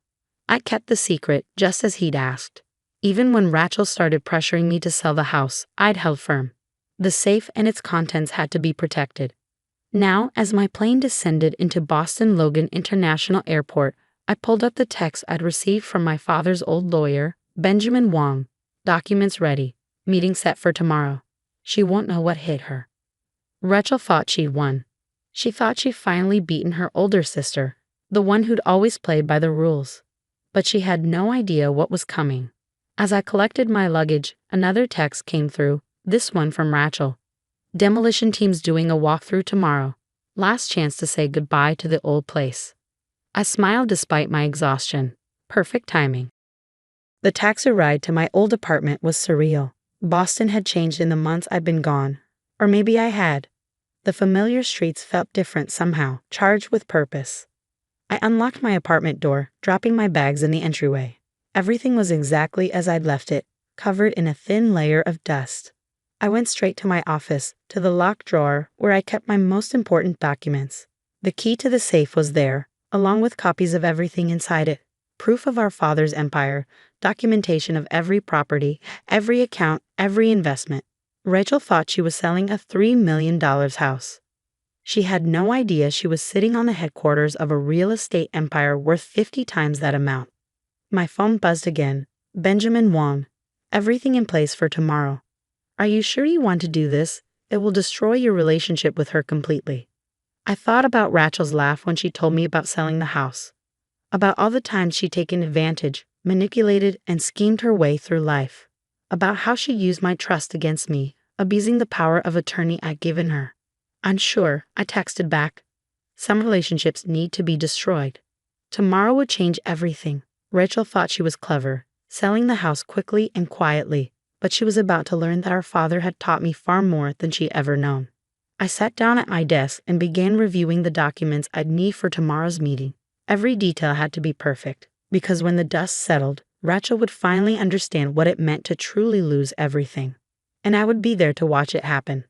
I kept the secret, just as he'd asked. Even when Rachel started pressuring me to sell the house, I'd held firm. The safe and its contents had to be protected. Now, as my plane descended into Boston Logan International Airport, I pulled up the text I'd received from my father's old lawyer, Benjamin Wong. Documents ready. Meeting set for tomorrow. She won't know what hit her. Rachel thought she'd won. She thought she'd finally beaten her older sister, the one who'd always played by the rules. But she had no idea what was coming. As I collected my luggage, another text came through, this one from Rachel. Demolition team's doing a walkthrough tomorrow. Last chance to say goodbye to the old place. I smiled despite my exhaustion. Perfect timing. The taxi ride to my old apartment was surreal. Boston had changed in the months I'd been gone. Or maybe I had. The familiar streets felt different somehow, charged with purpose. I unlocked my apartment door, dropping my bags in the entryway. Everything was exactly as I'd left it, covered in a thin layer of dust. I went straight to my office, to the locked drawer where I kept my most important documents. The key to the safe was there, along with copies of everything inside it. Proof of our father's empire, documentation of every property, every account, every investment. Rachel thought she was selling a $3 million house. She had no idea she was sitting on the headquarters of a real estate empire worth 50 times that amount. My phone buzzed again. Benjamin Wong. Everything in place for tomorrow. Are you sure you want to do this? It will destroy your relationship with her completely. I thought about Rachel's laugh when she told me about selling the house. About all the times she'd taken advantage, manipulated, and schemed her way through life. About how she used my trust against me, abusing the power of attorney I'd given her. Unsure, I texted back. Some relationships need to be destroyed. Tomorrow would change everything. Rachel thought she was clever, selling the house quickly and quietly, but she was about to learn that our father had taught me far more than she'd ever known. I sat down at my desk and began reviewing the documents I'd need for tomorrow's meeting. Every detail had to be perfect, because when the dust settled, Rachel would finally understand what it meant to truly lose everything. And I would be there to watch it happen.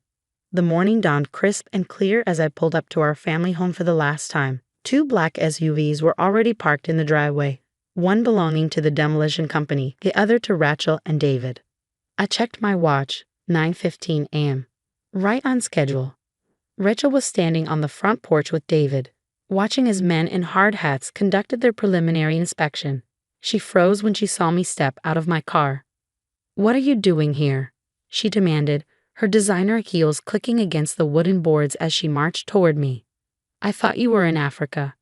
The morning dawned crisp and clear as I pulled up to our family home for the last time. 2 black SUVs were already parked in the driveway, one belonging to the demolition company, the other to Rachel and David. I checked my watch, 9:15 a.m. Right on schedule. Rachel was standing on the front porch with David, watching as men in hard hats conducted their preliminary inspection. She froze when she saw me step out of my car. "What are you doing here?" she demanded, her designer heels clicking against the wooden boards as she marched toward me. "I thought you were in Africa."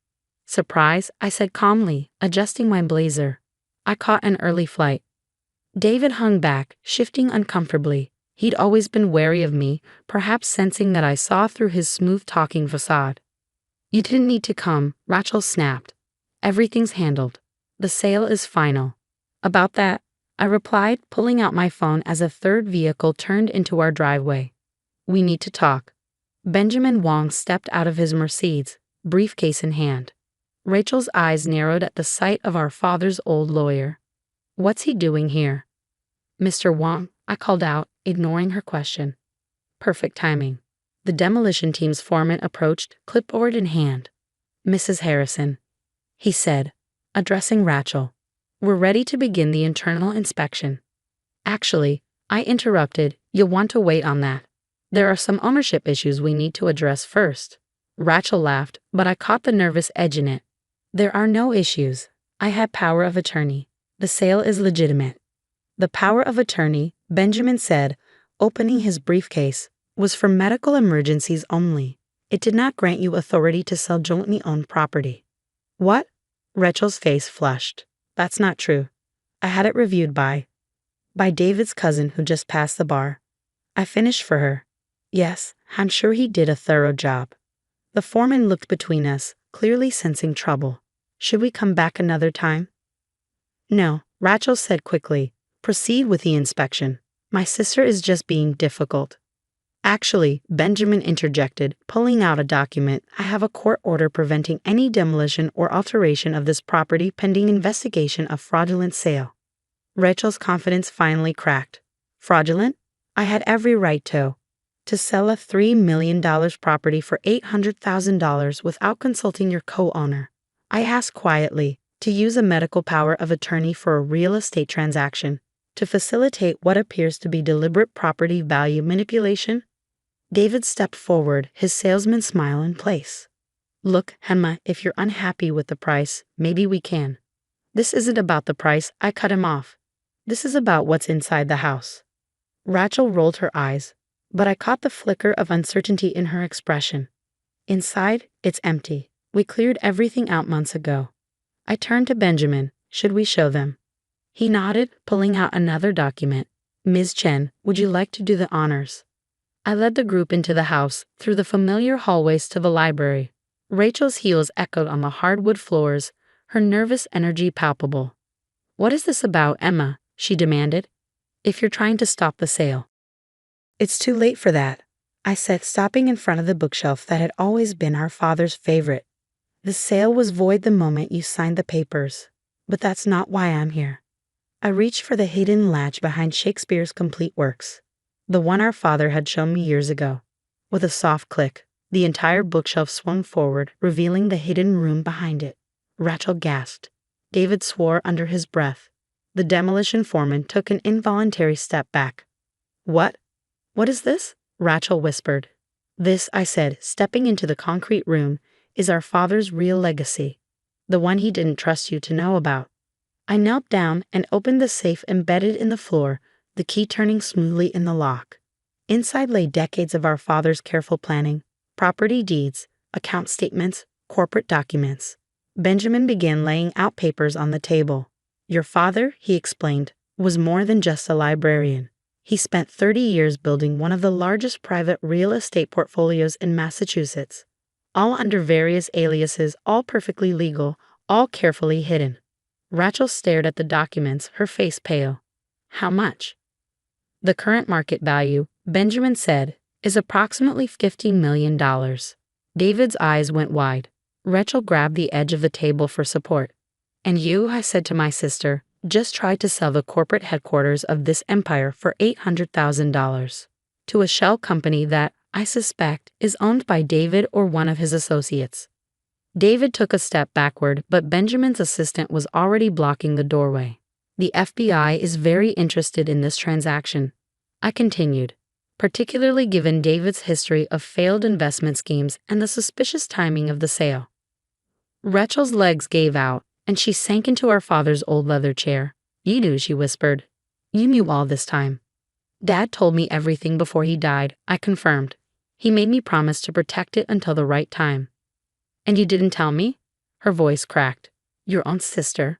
"Surprise," I said calmly, adjusting my blazer. "I caught an early flight." David hung back, shifting uncomfortably. He'd always been wary of me, perhaps sensing that I saw through his smooth-talking facade. "You didn't need to come," Rachel snapped. "Everything's handled. The sale is final." "About that," I replied, pulling out my phone as a third vehicle turned into our driveway. "We need to talk." Benjamin Wong stepped out of his Mercedes, briefcase in hand. Rachel's eyes narrowed at the sight of our father's old lawyer. "What's he doing here?" "Mr. Wong," I called out, ignoring her question. Perfect timing. The demolition team's foreman approached, clipboard in hand. "Mrs. Harrison," he said, addressing Rachel, "we're ready to begin the internal inspection." "Actually," I interrupted, "you'll want to wait on that. There are some ownership issues we need to address first." Rachel laughed, but I caught the nervous edge in it. "There are no issues. I had power of attorney. The sale is legitimate." The power of attorney, Benjamin said, opening his briefcase, was for medical emergencies only. It did not grant you authority to sell jointly owned property. "What?" Rachel's face flushed. "That's not true. I had it reviewed by David's cousin who just passed the bar." I finished for her. "Yes, I'm sure he did a thorough job." The foreman looked between us, clearly sensing trouble. "Should we come back another time?" "No," Rachel said quickly. "Proceed with the inspection. My sister is just being difficult." "Actually," Benjamin interjected, pulling out a document, "I have a court order preventing any demolition or alteration of this property pending investigation of fraudulent sale." Rachel's confidence finally cracked. "Fraudulent? I had every right to sell a $3 million property for $800,000 without consulting your co-owner." I asked quietly, "To use a medical power of attorney for a real estate transaction, to facilitate what appears to be deliberate property value manipulation?" David stepped forward, his salesman smile in place. "Look, Emma, if you're unhappy with the price, maybe we can." "This isn't about the price," I cut him off. "This is about what's inside the house." Rachel rolled her eyes, but I caught the flicker of uncertainty in her expression. "Inside, it's empty. We cleared everything out months ago." I turned to Benjamin. "Should we show them?" He nodded, pulling out another document. "Ms. Chen, would you like to do the honors?" I led the group into the house, through the familiar hallways to the library. Rachel's heels echoed on the hardwood floors, her nervous energy palpable. "What is this about, Emma?" she demanded. "If you're trying to stop the sale." "It's too late for that," I said, stopping in front of the bookshelf that had always been our father's favorite. "The sale was void the moment you signed the papers. But that's not why I'm here." I reached for the hidden latch behind Shakespeare's complete works, the one our father had shown me years ago. With a soft click, the entire bookshelf swung forward, revealing the hidden room behind it. Rachel gasped. David swore under his breath. The demolition foreman took an involuntary step back. "What? What is this?" Rachel whispered. "This," I said, stepping into the concrete room, "is our father's real legacy. The one he didn't trust you to know about." I knelt down and opened the safe embedded in the floor, the key turning smoothly in the lock. Inside lay decades of our father's careful planning, property deeds, account statements, corporate documents. Benjamin began laying out papers on the table. "Your father," he explained, "was more than just a librarian. He spent 30 years building one of the largest private real estate portfolios in Massachusetts, all under various aliases, all perfectly legal, all carefully hidden." Rachel stared at the documents, her face pale. "How much?" "The current market value," Benjamin said, is approximately $15 million. David's eyes went wide. Rachel grabbed the edge of the table for support. And you, I said to my sister, just tried to sell the corporate headquarters of this empire for $800,000 to a shell company that, I suspect, is owned by David or one of his associates. David took a step backward, but Benjamin's assistant was already blocking the doorway. The FBI is very interested in this transaction, I continued, particularly given David's history of failed investment schemes and the suspicious timing of the sale. Rachel's legs gave out, and she sank into her father's old leather chair. You knew, she whispered. You knew all this time. Dad told me everything before he died, I confirmed. He made me promise to protect it until the right time. And you didn't tell me? Her voice cracked. Your own sister.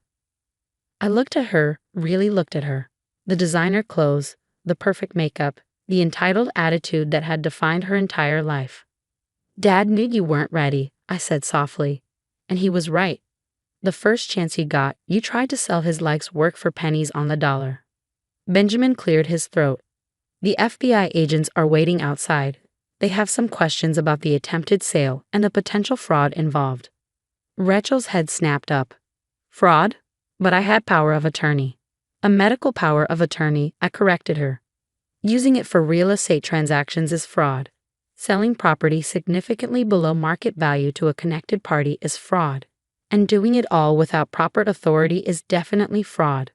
I looked at her, really looked at her. The designer clothes, the perfect makeup, the entitled attitude that had defined her entire life. Dad knew you weren't ready, I said softly. And he was right. The first chance he got, you tried to sell his life's work for pennies on the dollar. Benjamin cleared his throat. The FBI agents are waiting outside. They have some questions about the attempted sale and the potential fraud involved. Rachel's head snapped up. Fraud? But I had power of attorney. A medical power of attorney, I corrected her. Using it for real estate transactions is fraud. Selling property significantly below market value to a connected party is fraud. And doing it all without proper authority is definitely fraud.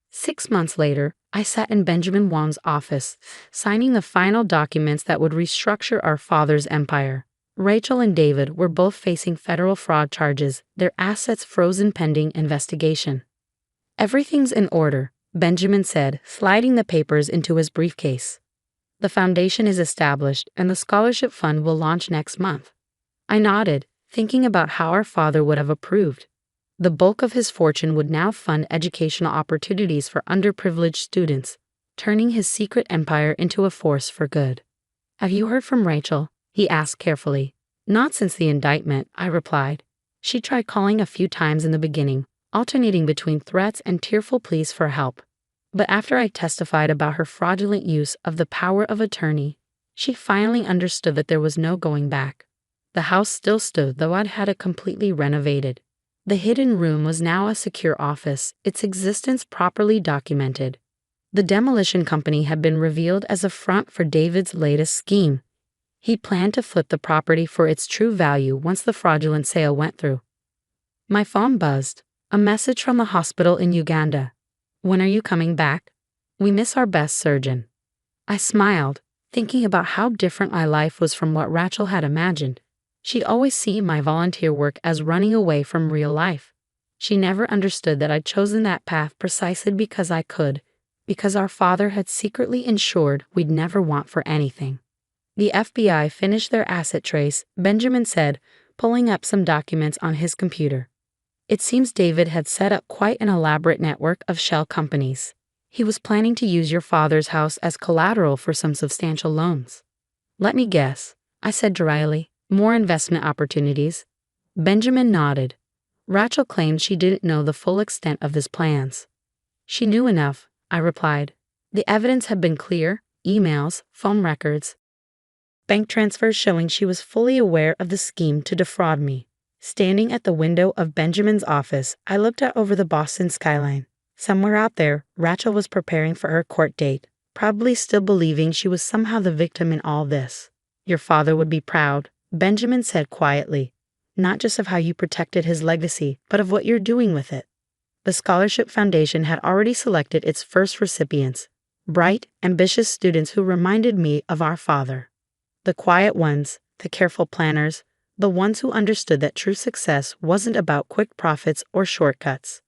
6 months later, I sat in Benjamin Wong's office, signing the final documents that would restructure our father's empire. Rachel and David were both facing federal fraud charges, their assets frozen pending investigation. Everything's in order, Benjamin said, sliding the papers into his briefcase. The foundation is established and the scholarship fund will launch next month. I nodded, thinking about how our father would have approved. The bulk of his fortune would now fund educational opportunities for underprivileged students, turning his secret empire into a force for good. Have you heard from Rachel? He asked carefully. Not since the indictment, I replied. She tried calling a few times in the beginning, alternating between threats and tearful pleas for help. But after I testified about her fraudulent use of the power of attorney, she finally understood that there was no going back. The house still stood, though I'd had it completely renovated. The hidden room was now a secure office, its existence properly documented. The demolition company had been revealed as a front for David's latest scheme. He planned to flip the property for its true value once the fraudulent sale went through. My phone buzzed. A message from the hospital in Uganda. When are you coming back? We miss our best surgeon. I smiled, thinking about how different my life was from what Rachel had imagined. She'd always seen my volunteer work as running away from real life. She never understood that I'd chosen that path precisely because I could, because our father had secretly ensured we'd never want for anything. The FBI finished their asset trace, Benjamin said, pulling up some documents on his computer. It seems David had set up quite an elaborate network of shell companies. He was planning to use your father's house as collateral for some substantial loans. Let me guess, I said dryly. More investment opportunities. Benjamin nodded. Rachel claimed she didn't know the full extent of his plans. She knew enough, I replied. The evidence had been clear, emails, phone records, bank transfers showing she was fully aware of the scheme to defraud me. Standing at the window of Benjamin's office, I looked out over the Boston skyline. Somewhere out there, Rachel was preparing for her court date, probably still believing she was somehow the victim in all this. Your father would be proud, Benjamin said quietly, not just of how you protected his legacy, but of what you're doing with it. The Scholarship Foundation had already selected its first recipients, bright, ambitious students who reminded me of our father. The quiet ones, the careful planners, the ones who understood that true success wasn't about quick profits or shortcuts.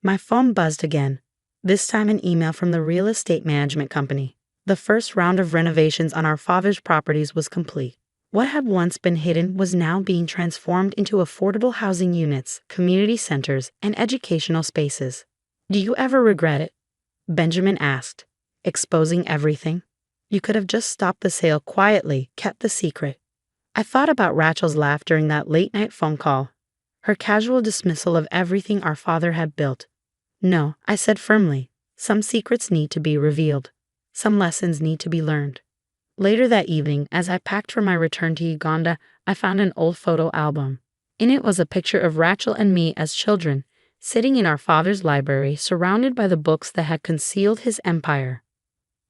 My phone buzzed again, this time an email from the real estate management company. The first round of renovations on our father's properties was complete. What had once been hidden was now being transformed into affordable housing units, community centers, and educational spaces. Do you ever regret it? Benjamin asked, exposing everything. You could have just stopped the sale quietly, kept the secret. I thought about Rachel's laugh during that late-night phone call, her casual dismissal of everything our father had built. No, I said firmly, some secrets need to be revealed. Some lessons need to be learned. Later that evening, as I packed for my return to Uganda, I found an old photo album. In it was a picture of Rachel and me as children, sitting in our father's library, surrounded by the books that had concealed his empire.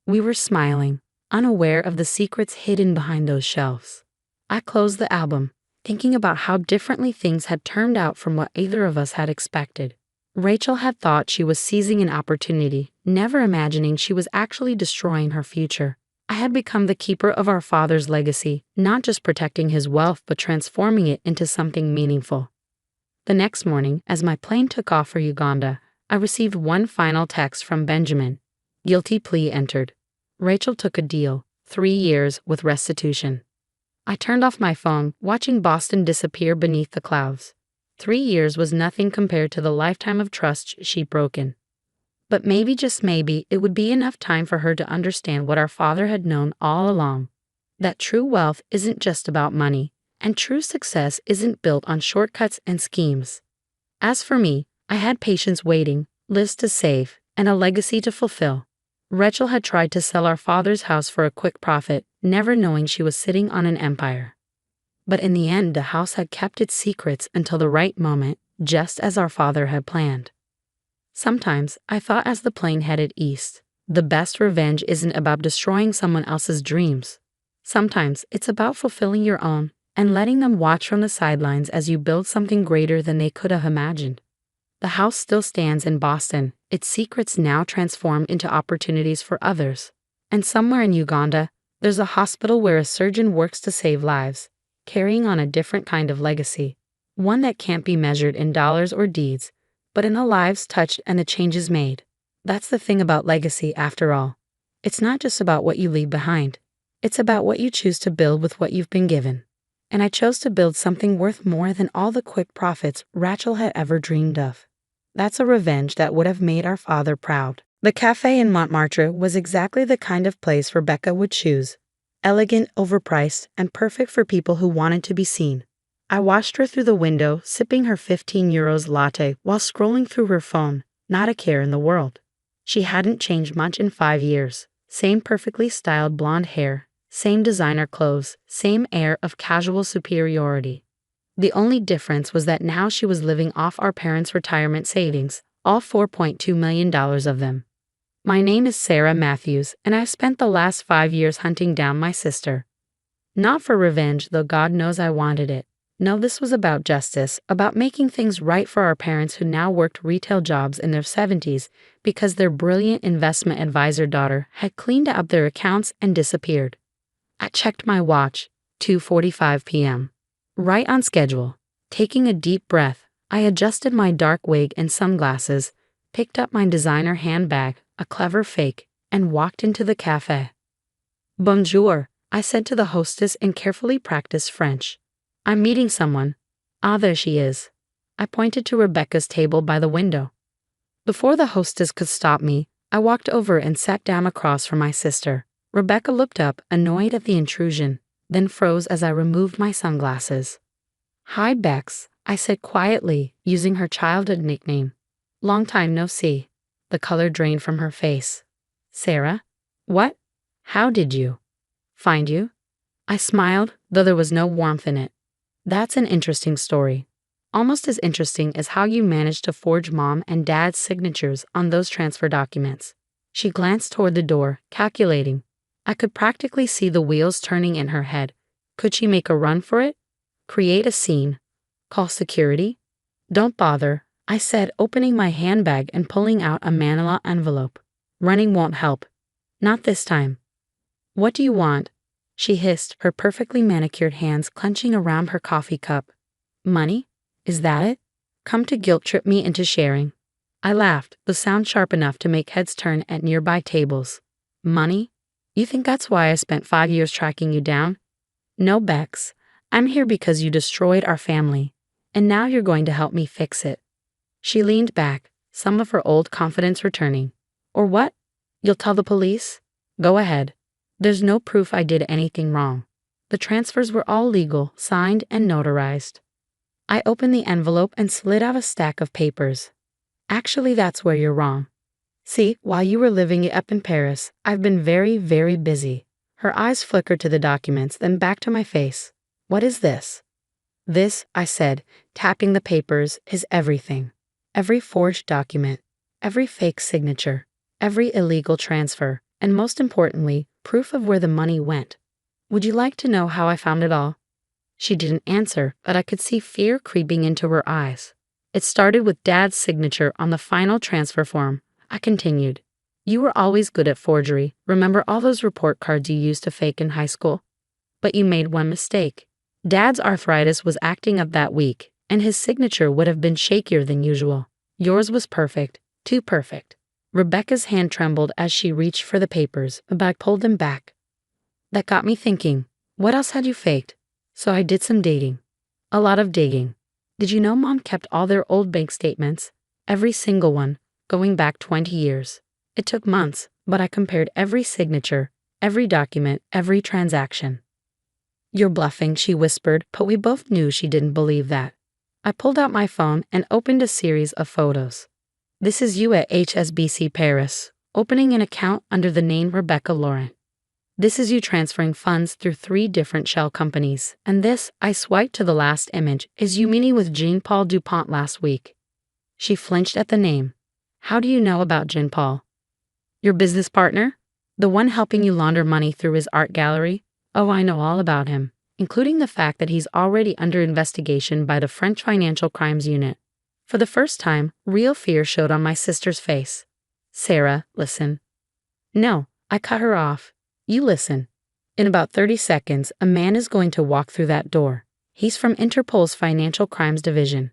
We were smiling, unaware of the secrets hidden behind those shelves. I closed the album, thinking about how differently things had turned out from what either of us had expected. Rachel had thought she was seizing an opportunity, never imagining she was actually destroying her future. I had become the keeper of our father's legacy, not just protecting his wealth but transforming it into something meaningful. The next morning, as my plane took off for Uganda, I received one final text from Benjamin. Guilty plea entered. Rachel took a deal, 3 years with restitution. I turned off my phone, watching Boston disappear beneath the clouds. 3 years was nothing compared to the lifetime of trust she'd broken. But maybe, just maybe, it would be enough time for her to understand what our father had known all along. That true wealth isn't just about money, and true success isn't built on shortcuts and schemes. As for me, I had patience waiting, lives to save, and a legacy to fulfill. Rachel had tried to sell our father's house for a quick profit, never knowing she was sitting on an empire. But in the end, the house had kept its secrets until the right moment, just as our father had planned. Sometimes, I thought as the plane headed east, the best revenge isn't about destroying someone else's dreams. Sometimes, it's about fulfilling your own and letting them watch from the sidelines as you build something greater than they could have imagined. The house still stands in Boston, its secrets now transformed into opportunities for others. And somewhere in Uganda, there's a hospital where a surgeon works to save lives, carrying on a different kind of legacy, one that can't be measured in dollars or deeds, but in the lives touched and the changes made. That's the thing about legacy, after all. It's not just about what you leave behind. It's about what you choose to build with what you've been given. And I chose to build something worth more than all the quick profits Rachel had ever dreamed of. That's a revenge that would have made our father proud. The cafe in Montmartre was exactly the kind of place Rebecca would choose. Elegant, overpriced, and perfect for people who wanted to be seen. I watched her through the window, sipping her 15 euros latte while scrolling through her phone, not a care in the world. She hadn't changed much in 5 years. Same perfectly styled blonde hair, same designer clothes, same air of casual superiority. The only difference was that now she was living off our parents' retirement savings, all $4.2 million of them. My name is Sarah Matthews, and I've spent the last 5 years hunting down my sister. Not for revenge, though God knows I wanted it. No, this was about justice, about making things right for our parents who now worked retail jobs in their 70s because their brilliant investment advisor daughter had cleaned up their accounts and disappeared. I checked my watch, 2:45 p.m. Right on schedule. Taking a deep breath, I adjusted my dark wig and sunglasses, picked up my designer handbag, a clever fake, and walked into the cafe. Bonjour, I said to the hostess in carefully practiced French. I'm meeting someone. Ah, there she is. I pointed to Rebecca's table by the window. Before the hostess could stop me, I walked over and sat down across from my sister. Rebecca looked up, annoyed at the intrusion, then froze as I removed my sunglasses. Hi, Bex, I said quietly, using her childhood nickname. Long time no see. The color drained from her face. Sarah? What? How did you find you? I smiled, though there was no warmth in it. That's an interesting story. Almost as interesting as how you managed to forge Mom and Dad's signatures on those transfer documents. She glanced toward the door, calculating. I could practically see the wheels turning in her head. Could she make a run for it? Create a scene? Call security? Don't bother, I said, opening my handbag and pulling out a manila envelope. Running won't help. Not this time. What do you want? She hissed, her perfectly manicured hands clenching around her coffee cup. Money? Is that it? Come to guilt-trip me into sharing. I laughed, the sound sharp enough to make heads turn at nearby tables. Money? You think that's why I spent 5 years tracking you down? No, Bex. I'm here because you destroyed our family, and now you're going to help me fix it. She leaned back, some of her old confidence returning. Or what? You'll tell the police? Go ahead. There's no proof I did anything wrong. The transfers were all legal, signed and notarized. I opened the envelope and slid out a stack of papers. Actually, that's where you're wrong. See, while you were living up in Paris, I've been very, very busy. Her eyes flickered to the documents, then back to my face. What is this? This, I said, tapping the papers, is everything. Every forged document, every fake signature, every illegal transfer, and most importantly, proof of where the money went. Would you like to know how I found it all? She didn't answer, but I could see fear creeping into her eyes. It started with Dad's signature on the final transfer form. I continued. You were always good at forgery. Remember all those report cards you used to fake in high school? But you made one mistake. Dad's arthritis was acting up that week, and his signature would have been shakier than usual. Yours was perfect, too perfect. Rebecca's hand trembled as she reached for the papers, but I pulled them back. That got me thinking, what else had you faked? So I did some digging. A lot of digging. Did you know Mom kept all their old bank statements? Every single one, going back 20 years. It took months, but I compared every signature, every document, every transaction. You're bluffing, she whispered, but we both knew she didn't believe that. I pulled out my phone and opened a series of photos. This is you at HSBC Paris, opening an account under the name Rebecca Laurent. This is you transferring funds through 3 different shell companies, and this, I swiped to the last image, is you meeting with Jean-Paul Dupont last week. She flinched at the name. How do you know about Jean-Paul? Your business partner? The one helping you launder money through his art gallery? Oh, I know all about him, including the fact that he's already under investigation by the French Financial Crimes Unit. For the first time, real fear showed on my sister's face. Sarah, listen. No, I cut her off. You listen. In about 30 seconds, a man is going to walk through that door. He's from Interpol's Financial Crimes Division.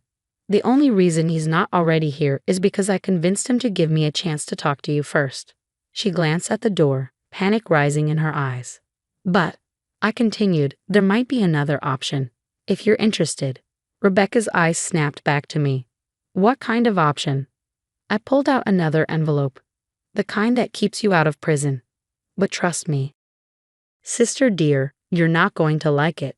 The only reason he's not already here is because I convinced him to give me a chance to talk to you first. She glanced at the door, panic rising in her eyes. But, I continued, there might be another option. If you're interested. Rebecca's eyes snapped back to me. What kind of option? I pulled out another envelope. The kind that keeps you out of prison. But trust me. Sister dear, you're not going to like it.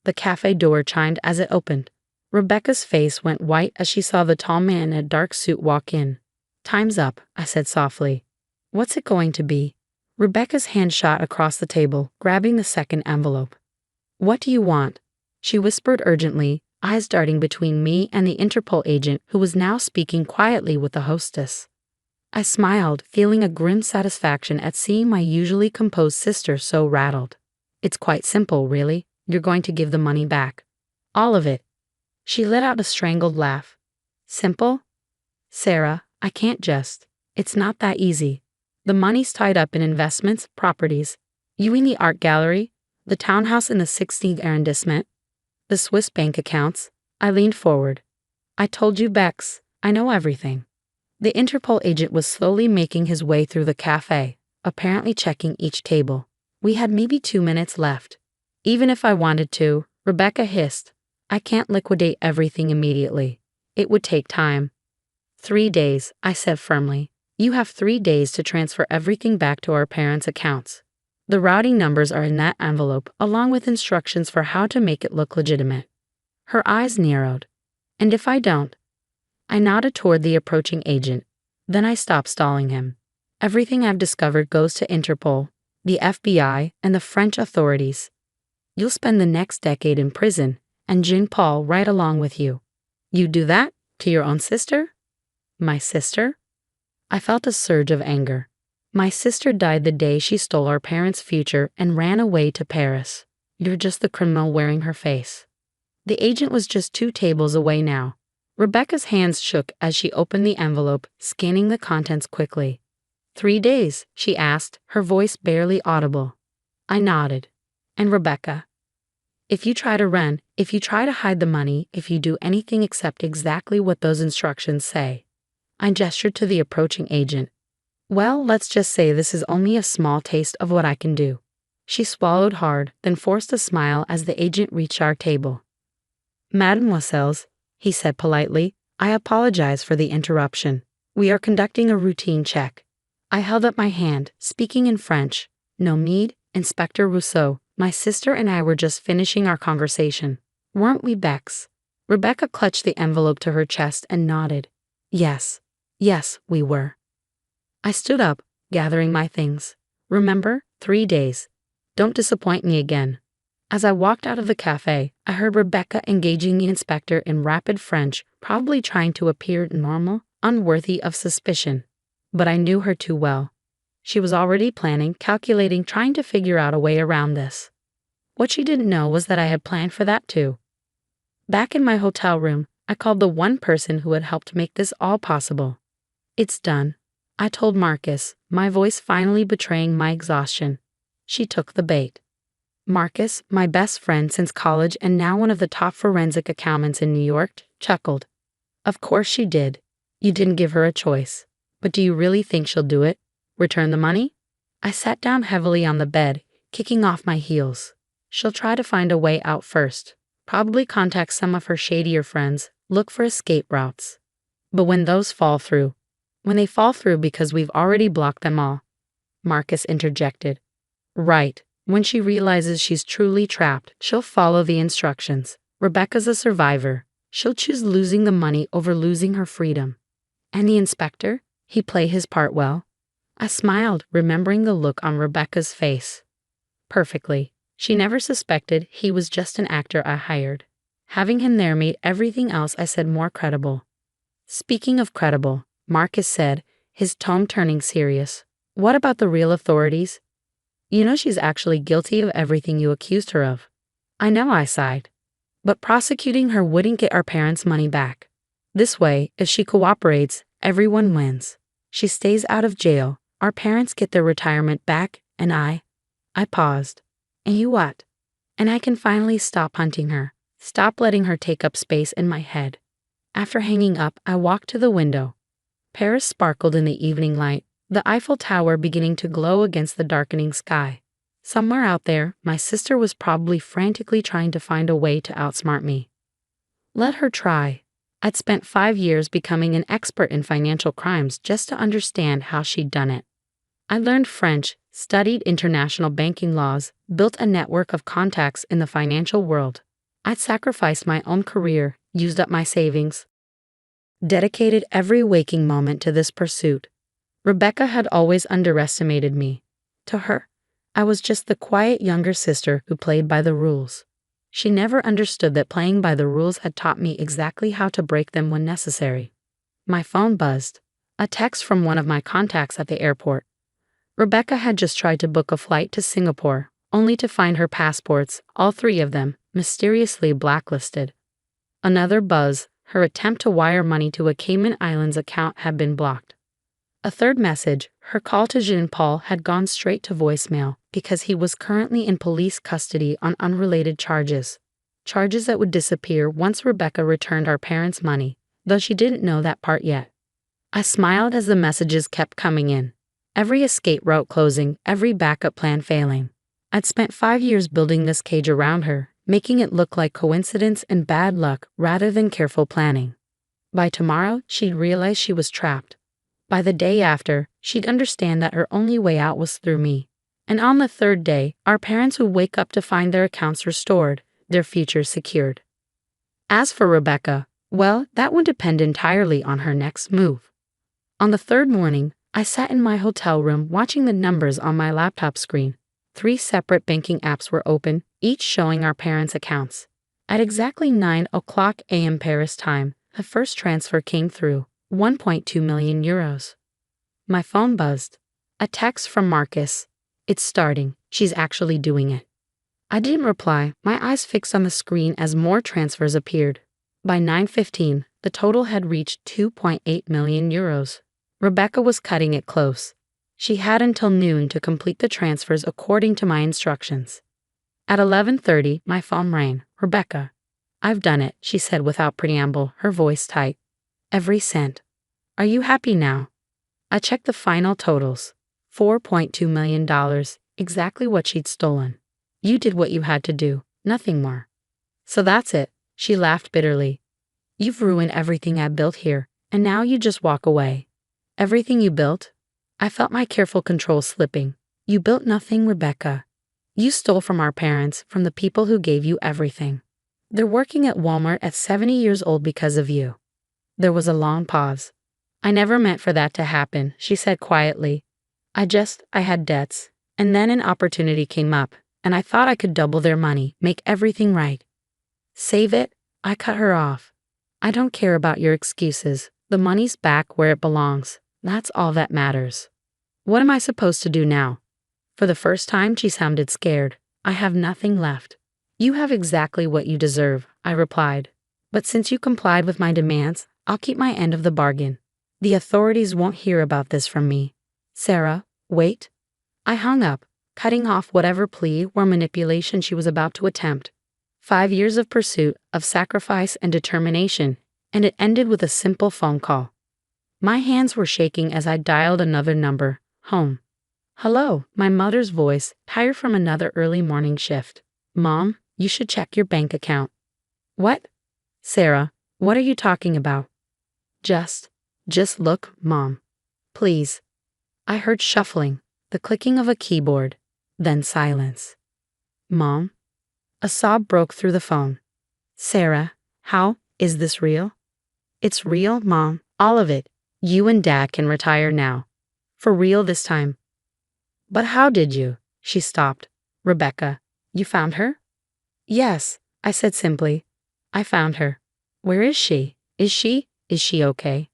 The cafe door chimed as it opened. Rebecca's face went white as she saw the tall man in a dark suit walk in. Time's up, I said softly. What's it going to be? Rebecca's hand shot across the table, grabbing the second envelope. What do you want? She whispered urgently, eyes darting between me and the Interpol agent who was now speaking quietly with the hostess. I smiled, feeling a grim satisfaction at seeing my usually composed sister so rattled. It's quite simple, really. You're going to give the money back. All of it. She let out a strangled laugh. Simple? Sarah, I can't just. It's not that easy. The money's tied up in investments, properties. You in the art gallery, the townhouse in the 16th arrondissement, the Swiss bank accounts. I leaned forward. I told you, Bex, I know everything. The Interpol agent was slowly making his way through the cafe, apparently checking each table. We had maybe 2 minutes left. Even if I wanted to, Rebecca hissed, I can't liquidate everything immediately. It would take time. 3 days, I said firmly. You have 3 days to transfer everything back to our parents' accounts. The routing numbers are in that envelope, along with instructions for how to make it look legitimate. Her eyes narrowed. And if I don't? I nodded toward the approaching agent. Then I stopped stalling him. Everything I've discovered goes to Interpol, the FBI, and the French authorities. You'll spend the next decade in prison, and Jean-Paul right along with you. You do that? To your own sister? My sister? I felt a surge of anger. My sister died the day she stole our parents' future and ran away to Paris. You're just the criminal wearing her face. The agent was just 2 tables away now. Rebecca's hands shook as she opened the envelope, scanning the contents quickly. 3 days, she asked, her voice barely audible. I nodded. And Rebecca, if you try to run, if you try to hide the money, if you do anything except exactly what those instructions say. I gestured to the approaching agent. Well, let's just say this is only a small taste of what I can do. She swallowed hard, then forced a smile as the agent reached our table. Mademoiselles, he said politely, I apologize for the interruption. We are conducting a routine check. I held up my hand, speaking in French. No need, Inspector Rousseau. My sister and I were just finishing our conversation. Weren't we, Bex? Rebecca clutched the envelope to her chest and nodded. Yes, we were. I stood up, gathering my things. Remember, 3 days. Don't disappoint me again. As I walked out of the cafe, I heard Rebecca engaging the inspector in rapid French, probably trying to appear normal, unworthy of suspicion. But I knew her too well. She was already planning, calculating, trying to figure out a way around this. What she didn't know was that I had planned for that too. Back in my hotel room, I called the one person who had helped make this all possible. It's done, I told Marcus, my voice finally betraying my exhaustion. She took the bait. Marcus, my best friend since college and now one of the top forensic accountants in New York, chuckled. Of course she did. You didn't give her a choice. But do you really think she'll do it? Return the money? I sat down heavily on the bed, kicking off my heels. She'll try to find a way out first. Probably contact some of her shadier friends, look for escape routes. But when they fall through because we've already blocked them all. Marcus interjected. Right. When she realizes she's truly trapped, she'll follow the instructions. Rebecca's a survivor. She'll choose losing the money over losing her freedom. And the inspector? He play his part well? I smiled, remembering the look on Rebecca's face. Perfectly. She never suspected he was just an actor I hired. Having him there made everything else I said more credible. Speaking of credible, Marcus said, his tone turning serious. What about the real authorities? You know she's actually guilty of everything you accused her of. I know, I sighed. But prosecuting her wouldn't get our parents' money back. This way, if she cooperates, everyone wins. She stays out of jail, our parents get their retirement back, and I paused. And you what? And I can finally stop hunting her, stop letting her take up space in my head. After hanging up, I walked to the window. Paris sparkled in the evening light, the Eiffel Tower beginning to glow against the darkening sky. Somewhere out there, my sister was probably frantically trying to find a way to outsmart me. Let her try. I'd spent 5 years becoming an expert in financial crimes just to understand how she'd done it. I learned French, studied international banking laws, built a network of contacts in the financial world. I'd sacrificed my own career, used up my savings, dedicated every waking moment to this pursuit. Rebecca had always underestimated me. To her, I was just the quiet younger sister who played by the rules. She never understood that playing by the rules had taught me exactly how to break them when necessary. My phone buzzed. A text from one of my contacts at the airport. Rebecca had just tried to book a flight to Singapore, only to find her passports, all 3 of them, mysteriously blacklisted. Another buzz, her attempt to wire money to a Cayman Islands account had been blocked. A third message, her call to Jean-Paul had gone straight to voicemail because he was currently in police custody on unrelated charges. Charges that would disappear once Rebecca returned our parents' money, though she didn't know that part yet. I smiled as the messages kept coming in. Every escape route closing, every backup plan failing. I'd spent 5 years building this cage around her, making it look like coincidence and bad luck rather than careful planning. By tomorrow, she'd realize she was trapped. By the day after, she'd understand that her only way out was through me. And on the 3rd day, our parents would wake up to find their accounts restored, their futures secured. As for Rebecca, well, that would depend entirely on her next move. On the 3rd morning, I sat in my hotel room watching the numbers on my laptop screen. 3 separate banking apps were open, each showing our parents' accounts. At exactly 9:00 a.m. Paris time, the first transfer came through. 1.2 million euros. My phone buzzed. A text from Marcus. It's starting. She's actually doing it. I didn't reply, my eyes fixed on the screen as more transfers appeared. By 9:15, the total had reached 2.8 million euros. Rebecca was cutting it close. She had until noon to complete the transfers according to my instructions. At 11:30, my phone rang. Rebecca. I've done it, she said without preamble, her voice tight. Every cent. Are you happy now? I checked the final totals. $4.2 million, exactly what she'd stolen. You did what you had to do, nothing more. So that's it, she laughed bitterly. You've ruined everything I built here, and now you just walk away. Everything you built? I felt my careful control slipping. You built nothing, Rebecca. You stole from our parents, from the people who gave you everything. They're working at Walmart at 70 years old because of you. There was a long pause. I never meant for that to happen, she said quietly. I had debts, And then an opportunity came up, and I thought I could double their money, make everything right. Save it? I cut her off. I don't care about your excuses. The money's back where it belongs. That's all that matters. What am I supposed to do now? For the first time, she sounded scared. I have nothing left. You have exactly what you deserve, I replied. But since you complied with my demands, I'll keep my end of the bargain. The authorities won't hear about this from me. Sarah, wait. I hung up, cutting off whatever plea or manipulation she was about to attempt. 5 years of pursuit, of sacrifice and determination, and it ended with a simple phone call. My hands were shaking as I dialed another number, home. Hello, my mother's voice, tired from another early morning shift. Mom, you should check your bank account. What? Sarah, what are you talking about? Just look, Mom. Please. I heard shuffling, the clicking of a keyboard, then silence. Mom? A sob broke through the phone. Sarah, how is this real? It's real, Mom, all of it. You and Dad can retire now. For real this time. But how did you? She stopped. Rebecca, you found her? Yes, I said simply. I found her. Where is she? Is she okay?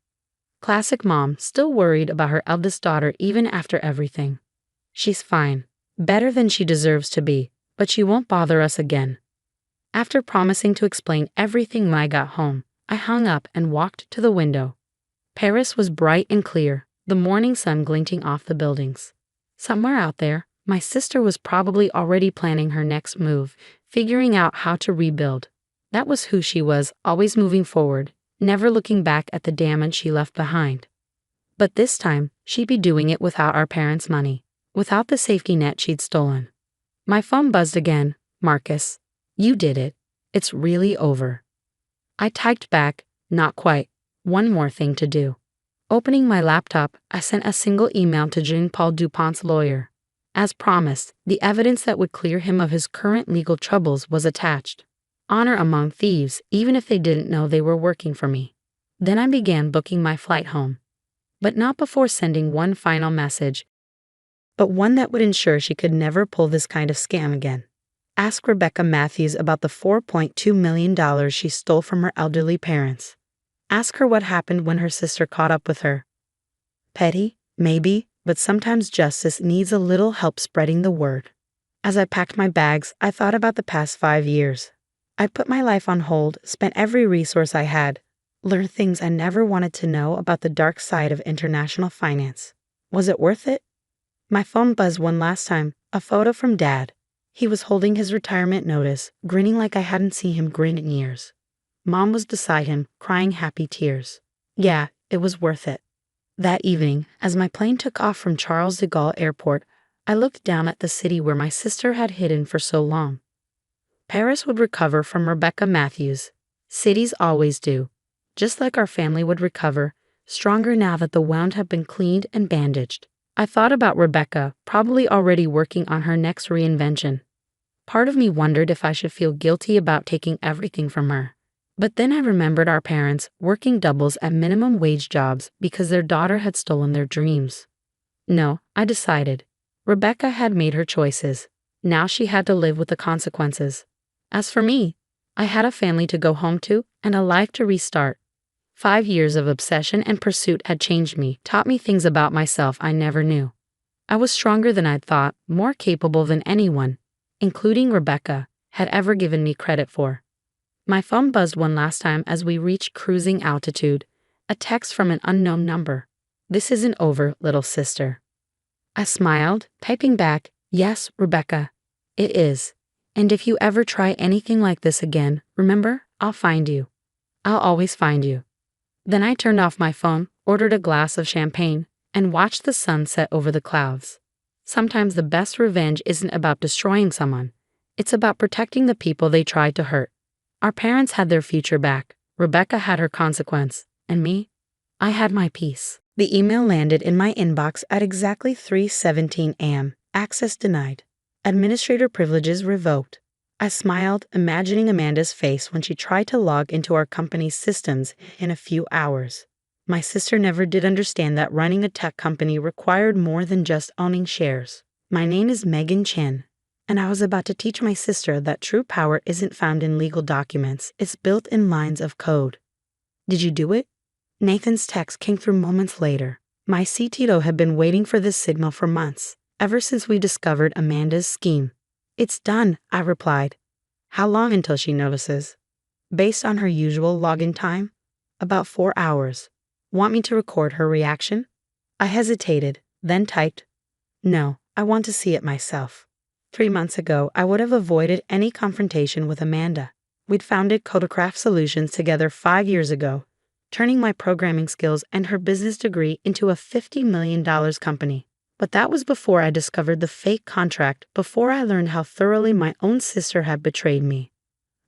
Classic mom, still worried about her eldest daughter even after everything. She's fine. Better than she deserves to be, but she won't bother us again. After promising to explain everything when I got home, I hung up and walked to the window. Paris was bright and clear, the morning sun glinting off the buildings. Somewhere out there, my sister was probably already planning her next move, figuring out how to rebuild. That was who she was, always moving forward, never looking back at the damage she left behind. But this time, she'd be doing it without our parents' money, without the safety net she'd stolen. My phone buzzed again. Marcus, you did it. It's really over. I typed back, not quite. One more thing to do. Opening my laptop, I sent a single email to Jean-Paul Dupont's lawyer. As promised, the evidence that would clear him of his current legal troubles was attached. Honor among thieves, even if they didn't know they were working for me. Then I began booking my flight home. But not before sending one final message, but one that would ensure she could never pull this kind of scam again. Ask Rebecca Matthews about the $4.2 million she stole from her elderly parents. Ask her what happened when her sister caught up with her. Petty, maybe, but sometimes justice needs a little help spreading the word. As I packed my bags, I thought about the past 5 years. I put my life on hold, spent every resource I had, learned things I never wanted to know about the dark side of international finance. Was it worth it? My phone buzzed one last time, a photo from Dad. He was holding his retirement notice, grinning like I hadn't seen him grin in years. Mom was beside him, crying happy tears. Yeah, it was worth it. That evening, as my plane took off from Charles de Gaulle Airport, I looked down at the city where my sister had hidden for so long. Paris would recover from Rebecca Matthews. Cities always do. Just like our family would recover, stronger now that the wound had been cleaned and bandaged. I thought about Rebecca, probably already working on her next reinvention. Part of me wondered if I should feel guilty about taking everything from her. But then I remembered our parents working doubles at minimum wage jobs because their daughter had stolen their dreams. No, I decided. Rebecca had made her choices. Now she had to live with the consequences. As for me, I had a family to go home to and a life to restart. 5 years of obsession and pursuit had changed me, taught me things about myself I never knew. I was stronger than I'd thought, more capable than anyone, including Rebecca, had ever given me credit for. My phone buzzed one last time as we reached cruising altitude, a text from an unknown number. This isn't over, little sister. I smiled, typing back, yes, Rebecca, it is. And if you ever try anything like this again, remember, I'll find you. I'll always find you. Then I turned off my phone, ordered a glass of champagne, and watched the sun set over the clouds. Sometimes the best revenge isn't about destroying someone. It's about protecting the people they tried to hurt. Our parents had their future back. Rebecca had her consequence. And me? I had my peace. The email landed in my inbox at exactly 3:17 a.m. Access denied. Administrator privileges revoked. I smiled, imagining Amanda's face when she tried to log into our company's systems in a few hours. My sister never did understand that running a tech company required more than just owning shares. My name is Megan Chen, and I was about to teach my sister that true power isn't found in legal documents, it's built in lines of code. Did you do it? Nathan's text came through moments later. My CTO had been waiting for this signal for months, ever since we discovered Amanda's scheme. It's done, I replied. How long until she notices? Based on her usual login time? About 4 hours. Want me to record her reaction? I hesitated, then typed, no, I want to see it myself. 3 months ago, I would have avoided any confrontation with Amanda. We'd founded Codecraft Solutions together 5 years ago, turning my programming skills and her business degree into a $50 million company. But that was before I discovered the fake contract, before I learned how thoroughly my own sister had betrayed me.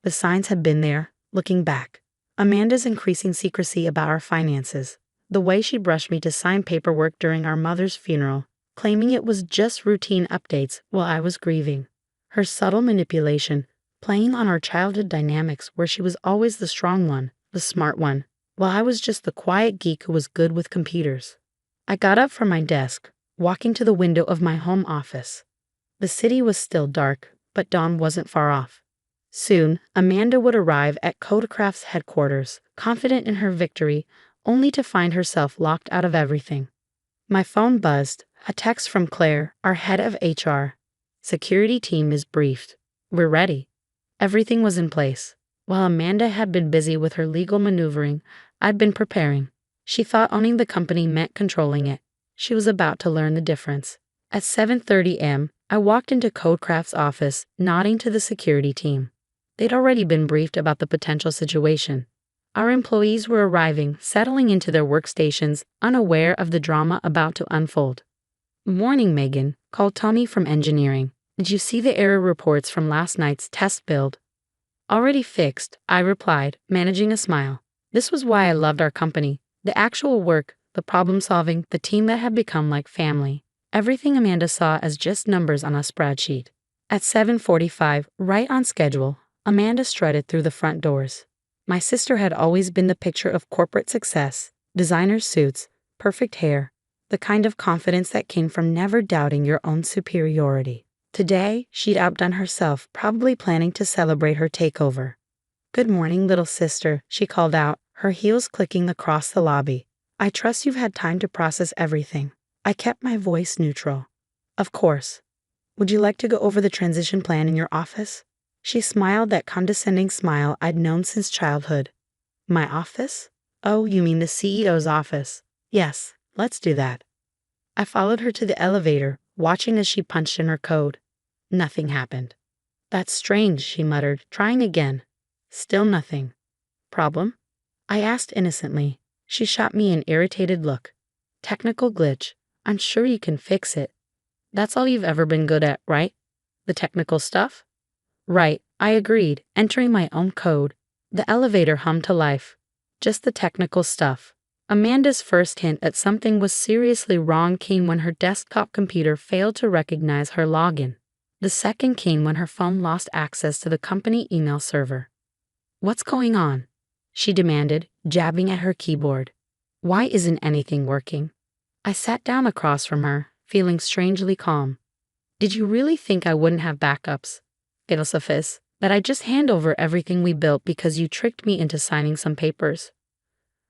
The signs had been there, looking back. Amanda's increasing secrecy about our finances, the way she brushed me to sign paperwork during our mother's funeral, claiming it was just routine updates while I was grieving. Her subtle manipulation, playing on our childhood dynamics where she was always the strong one, the smart one, while I was just the quiet geek who was good with computers. I got up from my desk, walking to the window of my home office. The city was still dark, but dawn wasn't far off. Soon, Amanda would arrive at Codecraft's headquarters, confident in her victory, only to find herself locked out of everything. My phone buzzed, a text from Claire, our head of HR. Security team is briefed. We're ready. Everything was in place. While Amanda had been busy with her legal maneuvering, I'd been preparing. She thought owning the company meant controlling it. She was about to learn the difference. At 7:30 a.m., I walked into Codecraft's office, nodding to the security team. They'd already been briefed about the potential situation. Our employees were arriving, settling into their workstations, unaware of the drama about to unfold. Morning, Megan, called Tony from engineering. Did you see the error reports from last night's test build? Already fixed, I replied, managing a smile. This was why I loved our company. The actual work, the problem solving, the team that had become like family. Everything Amanda saw as just numbers on a spreadsheet. At 7:45, right on schedule, Amanda strutted through the front doors. My sister had always been the picture of corporate success, designer suits, perfect hair, the kind of confidence that came from never doubting your own superiority. Today, she'd outdone herself, probably planning to celebrate her takeover. Good morning, little sister, she called out, her heels clicking across the lobby. I trust you've had time to process everything. I kept my voice neutral. Of course. Would you like to go over the transition plan in your office? She smiled that condescending smile I'd known since childhood. My office? Oh, you mean the CEO's office. Yes, let's do that. I followed her to the elevator, watching as she punched in her code. Nothing happened. That's strange, she muttered, trying again. Still nothing. Problem? I asked innocently. She shot me an irritated look. Technical glitch. I'm sure you can fix it. That's all you've ever been good at, right? The technical stuff? Right, I agreed, entering my own code. The elevator hummed to life. Just the technical stuff. Amanda's first hint at something was seriously wrong came when her desktop computer failed to recognize her login. The second came when her phone lost access to the company email server. What's going on? She demanded, jabbing at her keyboard. Why isn't anything working? I sat down across from her, feeling strangely calm. Did you really think I wouldn't have backups? Philosophist, that I'd just hand over everything we built because you tricked me into signing some papers?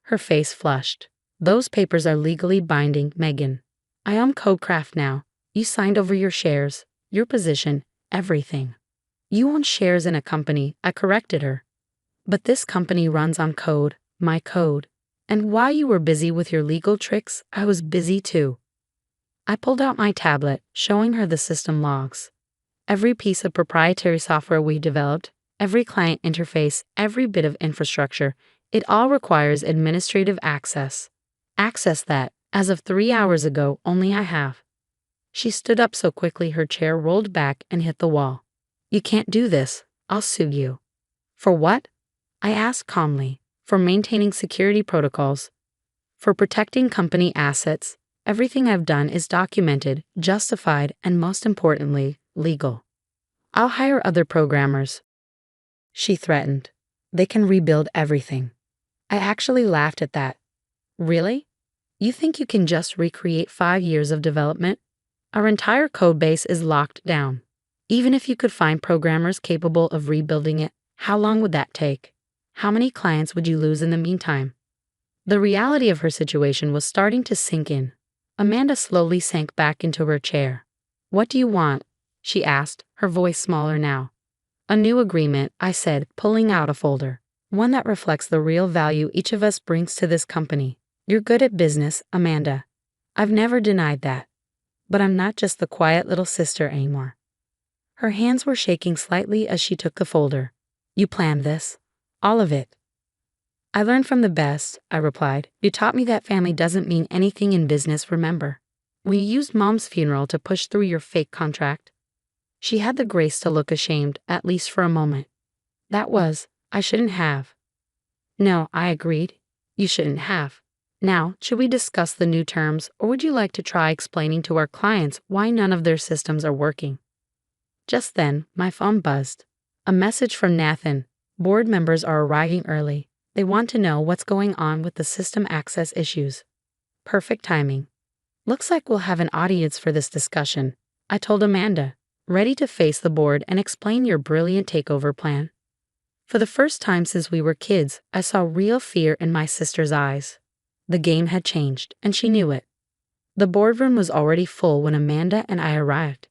Her face flushed. Those papers are legally binding, Megan. I own Codecraft now. You signed over your shares, your position, everything. You own shares in a company, I corrected her. But this company runs on code, my code. And while you were busy with your legal tricks, I was busy too. I pulled out my tablet, showing her the system logs. Every piece of proprietary software we developed, every client interface, every bit of infrastructure, it all requires administrative access. Access that, as of 3 hours ago, only I have. She stood up so quickly her chair rolled back and hit the wall. You can't do this. I'll sue you. For what? I asked calmly. For maintaining security protocols. For protecting company assets. Everything I've done is documented, justified, and most importantly, legal. I'll hire other programmers. She threatened. They can rebuild everything. I actually laughed at that. Really? You think you can just recreate 5 years of development? Our entire code base is locked down. Even if you could find programmers capable of rebuilding it, how long would that take? How many clients would you lose in the meantime? The reality of her situation was starting to sink in. Amanda slowly sank back into her chair. "What do you want?" she asked, her voice smaller now. "A new agreement," I said, pulling out a folder. "One that reflects the real value each of us brings to this company. You're good at business, Amanda. I've never denied that. But I'm not just the quiet little sister anymore." Her hands were shaking slightly as she took the folder. "You planned this? All of it?" "I learned from the best," I replied. "You taught me that family doesn't mean anything in business, remember? When you used Mom's funeral to push through your fake contract." She had the grace to look ashamed, at least for a moment. I shouldn't have." "No," I agreed. "You shouldn't have. Now, should we discuss the new terms, or would you like to try explaining to our clients why none of their systems are working?" Just then, my phone buzzed. A message from Nathan. "Board members are arriving early. They want to know what's going on with the system access issues." Perfect timing. "Looks like we'll have an audience for this discussion," I told Amanda, ready to face the board and explain your brilliant takeover plan. For the first time since we were kids, I saw real fear in my sister's eyes. The game had changed, and she knew it. The boardroom was already full when Amanda and I arrived.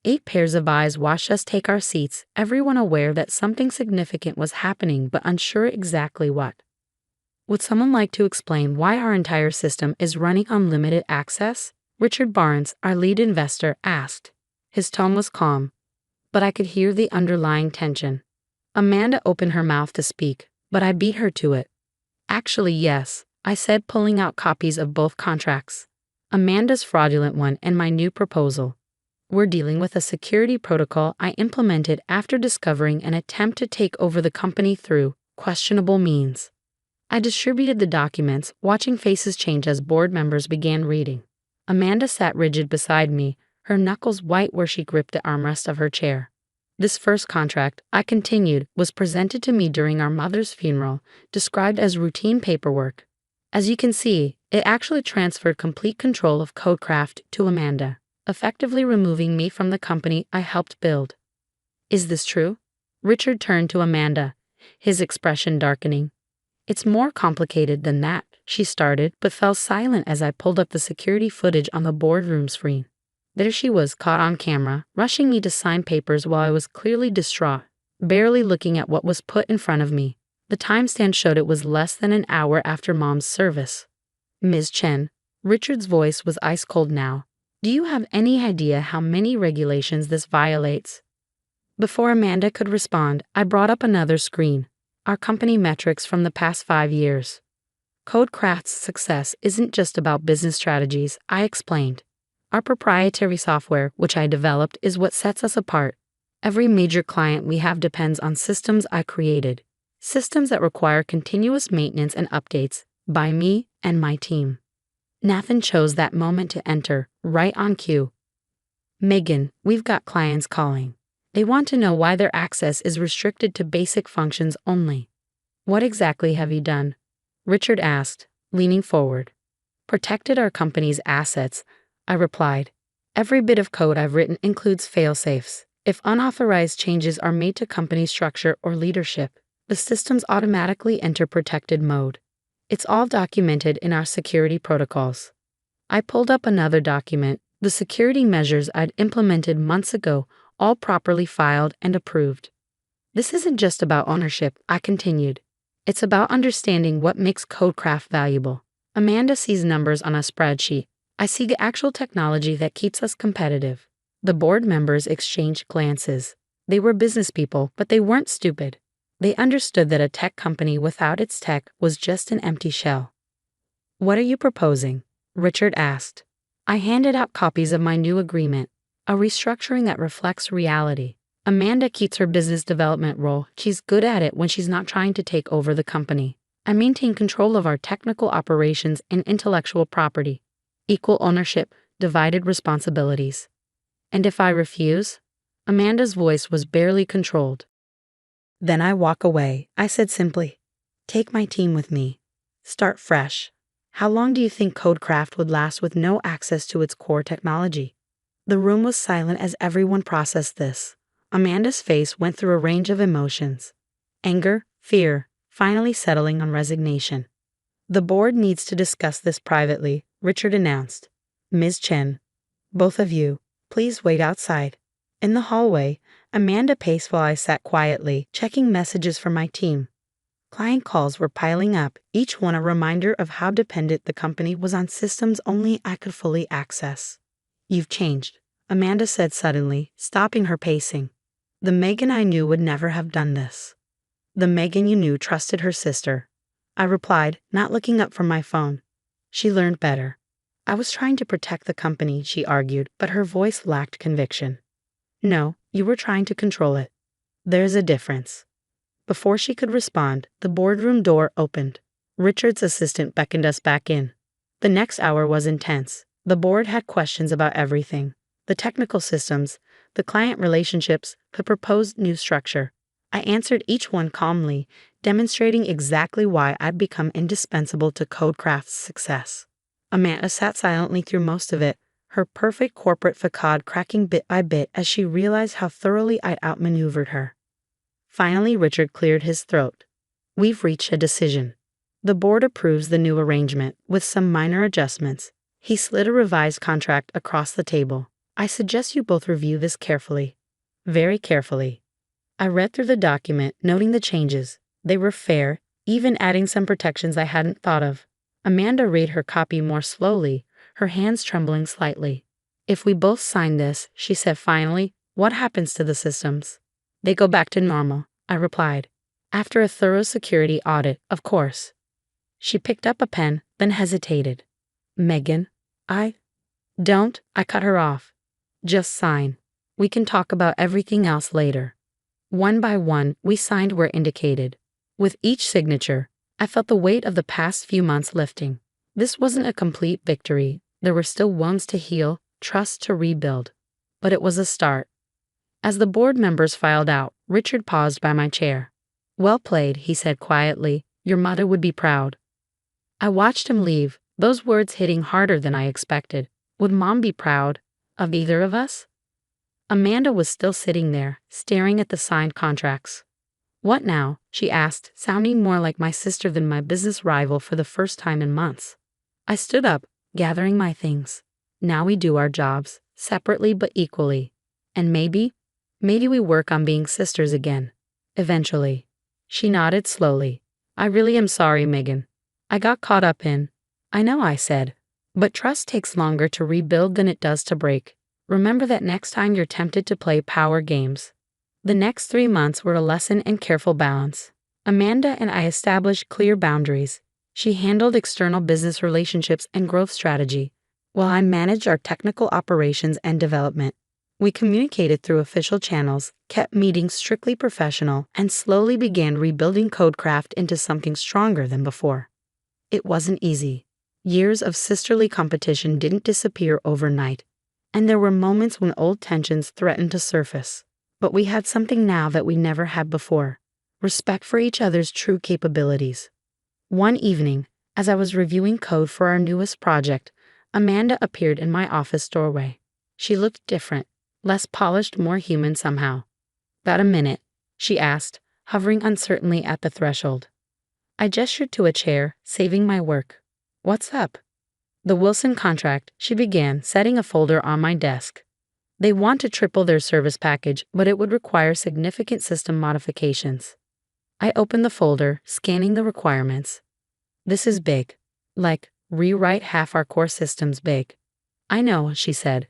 8 pairs of eyes watched us take our seats, everyone aware that something significant was happening but unsure exactly what. "Would someone like to explain why our entire system is running on limited access?" Richard Barnes, our lead investor, asked. His tone was calm, but I could hear the underlying tension. Amanda opened her mouth to speak, but I beat her to it. "Actually, yes," I said, pulling out copies of both contracts. Amanda's fraudulent one and my new proposal. "We're dealing with a security protocol I implemented after discovering an attempt to take over the company through questionable means." I distributed the documents, watching faces change as board members began reading. Amanda sat rigid beside me, her knuckles white where she gripped the armrest of her chair. "This first contract," I continued, "was presented to me during our mother's funeral, described as routine paperwork. As you can see, it actually transferred complete control of Codecraft to Amanda, effectively removing me from the company I helped build." "Is this true?" Richard turned to Amanda, his expression darkening. "It's more complicated than that," she started, but fell silent as I pulled up the security footage on the boardroom screen. There she was, caught on camera, rushing me to sign papers while I was clearly distraught, barely looking at what was put in front of me. The timestamp showed it was less than an hour after Mom's service. "Ms. Chen," Richard's voice was ice cold now, "do you have any idea how many regulations this violates?" Before Amanda could respond, I brought up another screen. Our company metrics from the past 5 years. "Codecraft's success isn't just about business strategies," I explained. "Our proprietary software, which I developed, is what sets us apart. Every major client we have depends on systems I created. Systems that require continuous maintenance and updates by me and my team." Nathan chose that moment to enter, right on cue. "Megan, we've got clients calling. They want to know why their access is restricted to basic functions only." "What exactly have you done?" Richard asked, leaning forward. "Protected our company's assets," I replied. "Every bit of code I've written includes fail-safes. If unauthorized changes are made to company structure or leadership, the systems automatically enter protected mode. It's all documented in our security protocols." I pulled up another document, the security measures I'd implemented months ago, all properly filed and approved. "This isn't just about ownership," I continued. "It's about understanding what makes Codecraft valuable." Amanda sees numbers on a spreadsheet. I see the actual technology that keeps us competitive. The board members exchanged glances. They were business people, but they weren't stupid. They understood that a tech company without its tech was just an empty shell. "What are you proposing?" Richard asked. I handed out copies of my new agreement, a restructuring that reflects reality. Amanda keeps her business development role. She's good at it when she's not trying to take over the company. I maintain control of our technical operations and intellectual property. Equal ownership, divided responsibilities. And if I refuse? Amanda's voice was barely controlled. "Then I walk away," I said simply. "Take my team with me. Start fresh. How long do you think Codecraft would last with no access to its core technology?" The room was silent as everyone processed this. Amanda's face went through a range of emotions: anger, fear, finally settling on resignation. The board needs to discuss this privately, Richard announced. Ms. Chen, both of you, please wait outside. In the hallway, Amanda paced while I sat quietly, checking messages from my team. Client calls were piling up, each one a reminder of how dependent the company was on systems only I could fully access. You've changed, Amanda said suddenly, stopping her pacing. The Megan I knew would never have done this. The Megan you knew trusted her sister. I replied, not looking up from my phone. She learned better. I was trying to protect the company, she argued, but her voice lacked conviction. No, you were trying to control it. There's a difference. Before she could respond, the boardroom door opened. Richard's assistant beckoned us back in. The next hour was intense. The board had questions about everything: the technical systems, the client relationships, the proposed new structure. I answered each one calmly, demonstrating exactly why I'd become indispensable to Codecraft's success. Amanda sat silently through most of it, her perfect corporate facade cracking bit by bit as she realized how thoroughly I'd outmaneuvered her. Finally, Richard cleared his throat. We've reached a decision. The board approves the new arrangement, with some minor adjustments. He slid a revised contract across the table. I suggest you both review this carefully. Very carefully. I read through the document, noting the changes. They were fair, even adding some protections I hadn't thought of. Amanda read her copy more slowly, her hands trembling slightly. If we both sign this, she said finally, what happens to the systems? They go back to normal, I replied. After a thorough security audit, of course. She picked up a pen, then hesitated. Megan, Don't, I cut her off. Just sign. We can talk about everything else later. One by one, we signed where indicated. With each signature, I felt the weight of the past few months lifting. This wasn't a complete victory. There were still wounds to heal, trust to rebuild. But it was a start. As the board members filed out, Richard paused by my chair. Well played, he said quietly. Your mother would be proud. I watched him leave, those words hitting harder than I expected. Would Mom be proud of either of us? Amanda was still sitting there, staring at the signed contracts. What now? She asked, sounding more like my sister than my business rival for the first time in months. I stood up, gathering my things. Now we do our jobs, separately but equally. And maybe we work on being sisters again. Eventually. She nodded slowly. I really am sorry, Megan. I got caught up in. I know, I said. But trust takes longer to rebuild than it does to break. Remember that next time you're tempted to play power games. The next 3 months were a lesson in careful balance. Amanda and I established clear boundaries. She handled external business relationships and growth strategy, while I managed our technical operations and development. We communicated through official channels, kept meetings strictly professional, and slowly began rebuilding Codecraft into something stronger than before. It wasn't easy. Years of sisterly competition didn't disappear overnight, and there were moments when old tensions threatened to surface. But we had something now that we never had before: respect for each other's true capabilities. One evening, as I was reviewing code for our newest project, Amanda appeared in my office doorway. She looked different, less polished, more human somehow. Got a minute? She asked, hovering uncertainly at the threshold. I gestured to a chair, saving my work. What's up? The Wilson contract, she began, setting a folder on my desk. They want to triple their service package, but it would require significant system modifications. I opened the folder, scanning the requirements. This is big. Like, rewrite half our core systems big. I know, she said.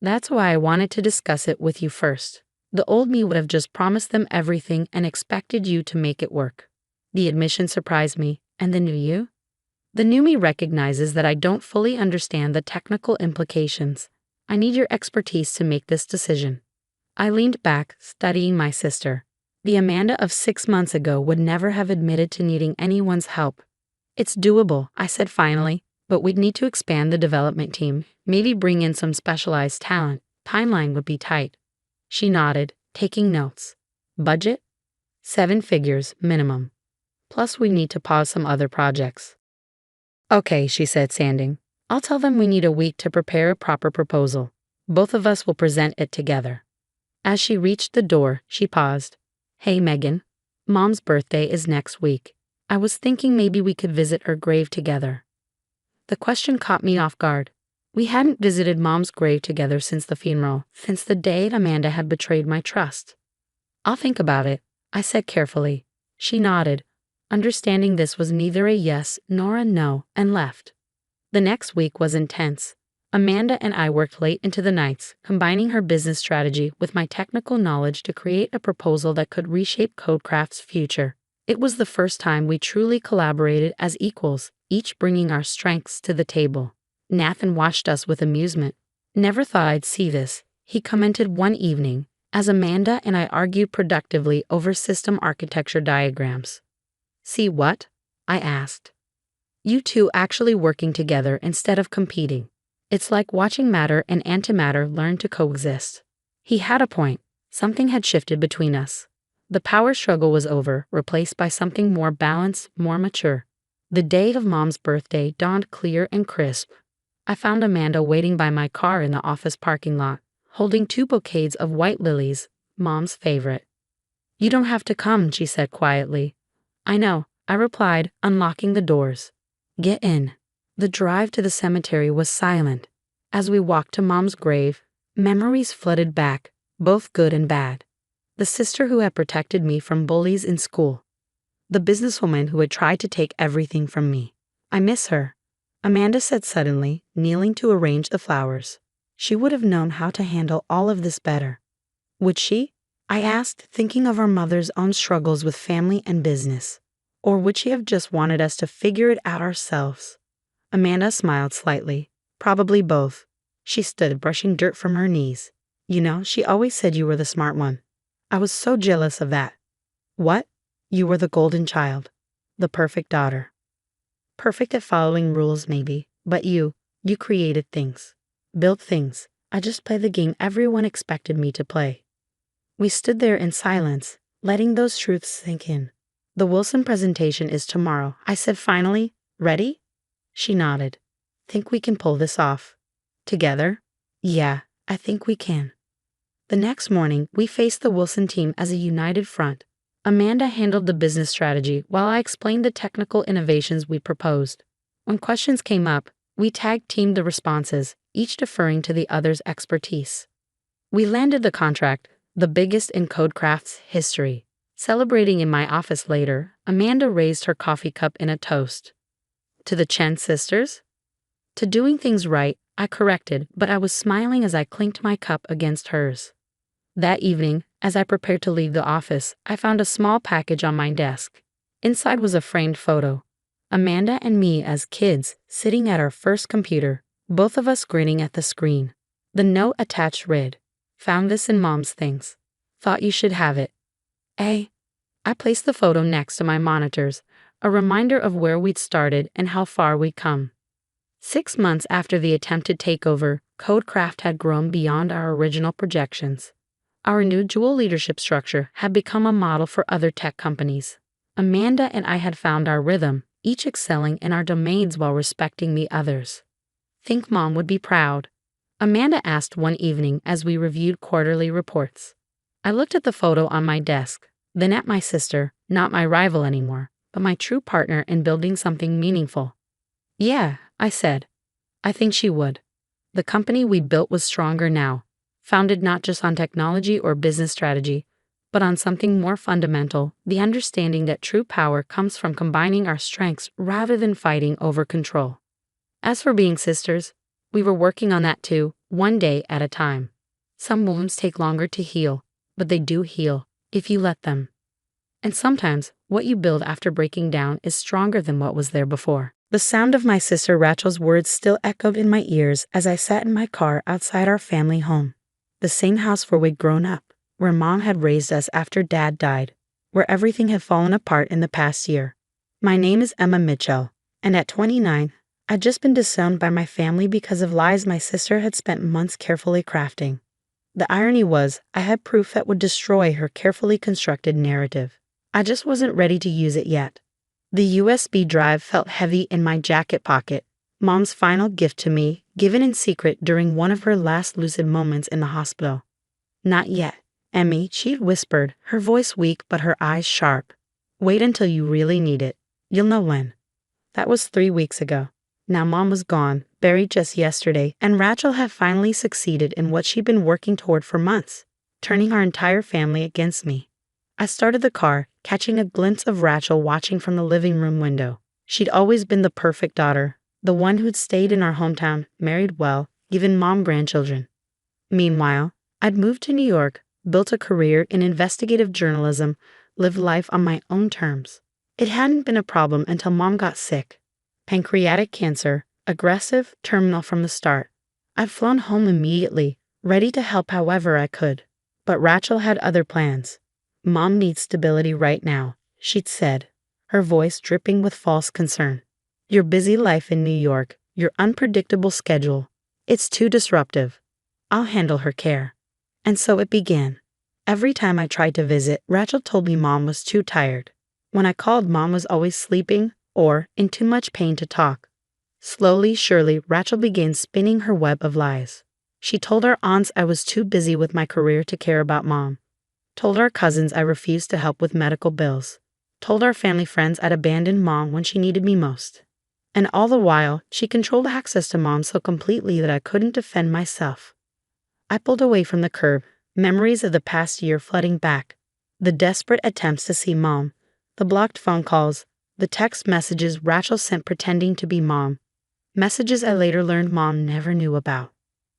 That's why I wanted to discuss it with you first. The old me would have just promised them everything and expected you to make it work. The admission surprised me, and the new you? The new me recognizes that I don't fully understand the technical implications. I need your expertise to make this decision. I leaned back, studying my sister. The Amanda of 6 months ago would never have admitted to needing anyone's help. It's doable, I said finally, but we'd need to expand the development team, maybe bring in some specialized talent. Timeline would be tight. She nodded, taking notes. Budget? 7 figures, minimum. Plus we need to pause some other projects. Okay, she said, standing. I'll tell them we need a week to prepare a proper proposal. Both of us will present it together. As she reached the door, she paused. Hey, Megan. Mom's birthday is next week. I was thinking maybe we could visit her grave together. The question caught me off guard. We hadn't visited Mom's grave together since the funeral, since the day Amanda had betrayed my trust. I'll think about it, I said carefully. She nodded, understanding this was neither a yes nor a no, and left. The next week was intense. Amanda and I worked late into the nights, combining her business strategy with my technical knowledge to create a proposal that could reshape Codecraft's future. It was the first time we truly collaborated as equals, each bringing our strengths to the table. Nathan watched us with amusement. Never thought I'd see this, he commented one evening, as Amanda and I argued productively over system architecture diagrams. See what? I asked. You two actually working together instead of competing. It's like watching matter and antimatter learn to coexist. He had a point. Something had shifted between us. The power struggle was over, replaced by something more balanced, more mature. The day of Mom's birthday dawned clear and crisp. I found Amanda waiting by my car in the office parking lot, holding 2 bouquets of white lilies, Mom's favorite. You don't have to come, she said quietly. I know, I replied, unlocking the doors. Get in. The drive to the cemetery was silent. As we walked to Mom's grave, memories flooded back, both good and bad. The sister who had protected me from bullies in school. The businesswoman who had tried to take everything from me. I miss her, Amanda said suddenly, kneeling to arrange the flowers. She would have known how to handle all of this better. Would she? I asked, thinking of our mother's own struggles with family and business. Or would she have just wanted us to figure it out ourselves? Amanda smiled slightly. Probably both. She stood, brushing dirt from her knees. You know, she always said you were the smart one. I was so jealous of that. What? You were the golden child. The perfect daughter. Perfect at following rules, maybe, but you created things. Built things. I just played the game everyone expected me to play. We stood there in silence, letting those truths sink in. The Wilson presentation is tomorrow, I said finally. Ready? She nodded. Think we can pull this off? Together? Yeah, I think we can. The next morning, we faced the Wilson team as a united front. Amanda handled the business strategy while I explained the technical innovations we proposed. When questions came up, we tag-teamed the responses, each deferring to the other's expertise. We landed the contract, the biggest in Codecraft's history. Celebrating in my office later, Amanda raised her coffee cup in a toast. To the Chen sisters? To doing things right, I corrected, but I was smiling as I clinked my cup against hers. That evening, as I prepared to leave the office, I found a small package on my desk. Inside was a framed photo. Amanda and me as kids, sitting at our first computer, both of us grinning at the screen. The note attached read, "Found this in Mom's things. Thought you should have it." I placed the photo next to my monitors, a reminder of where we'd started and how far we'd come. 6 months after the attempted takeover, Codecraft had grown beyond our original projections. Our new dual leadership structure had become a model for other tech companies. Amanda and I had found our rhythm, each excelling in our domains while respecting the others. Think Mom would be proud? Amanda asked one evening as we reviewed quarterly reports. I looked at the photo on my desk, then at my sister, not my rival anymore, but my true partner in building something meaningful. Yeah, I said. I think she would. The company we built was stronger now, founded not just on technology or business strategy, but on something more fundamental, the understanding that true power comes from combining our strengths rather than fighting over control. As for being sisters, we were working on that too, one day at a time. Some wounds take longer to heal, but they do heal, if you let them. And sometimes, what you build after breaking down is stronger than what was there before. The sound of my sister Rachel's words still echoed in my ears as I sat in my car outside our family home. The same house where we'd grown up, where Mom had raised us after Dad died, where everything had fallen apart in the past year. My name is Emma Mitchell, and at 29, I'd just been disowned by my family because of lies my sister had spent months carefully crafting. The irony was, I had proof that would destroy her carefully constructed narrative. I just wasn't ready to use it yet. The USB drive felt heavy in my jacket pocket, Mom's final gift to me, given in secret during one of her last lucid moments in the hospital. Not yet, Emmy, she whispered, her voice weak but her eyes sharp. Wait until you really need it. You'll know when. That was 3 weeks ago. Now Mom was gone, buried just yesterday, and Rachel had finally succeeded in what she'd been working toward for months, turning our entire family against me. I started the car, catching a glimpse of Rachel watching from the living room window. She'd always been the perfect daughter, the one who'd stayed in our hometown, married well, given Mom grandchildren. Meanwhile, I'd moved to New York, built a career in investigative journalism, lived life on my own terms. It hadn't been a problem until Mom got sick. Pancreatic cancer, aggressive, terminal from the start. I'd flown home immediately, ready to help however I could. But Rachel had other plans. Mom needs stability right now, she'd said, her voice dripping with false concern. Your busy life in New York, your unpredictable schedule. It's too disruptive. I'll handle her care. And so it began. Every time I tried to visit, Rachel told me Mom was too tired. When I called, Mom was always sleeping or in too much pain to talk. Slowly, surely, Rachel began spinning her web of lies. She told our aunts I was too busy with my career to care about Mom. Told our cousins I refused to help with medical bills. Told our family friends I'd abandoned Mom when she needed me most. And all the while, she controlled access to Mom so completely that I couldn't defend myself. I pulled away from the curb, memories of the past year flooding back. The desperate attempts to see Mom, the blocked phone calls, the text messages Rachel sent pretending to be Mom. Messages I later learned Mom never knew about.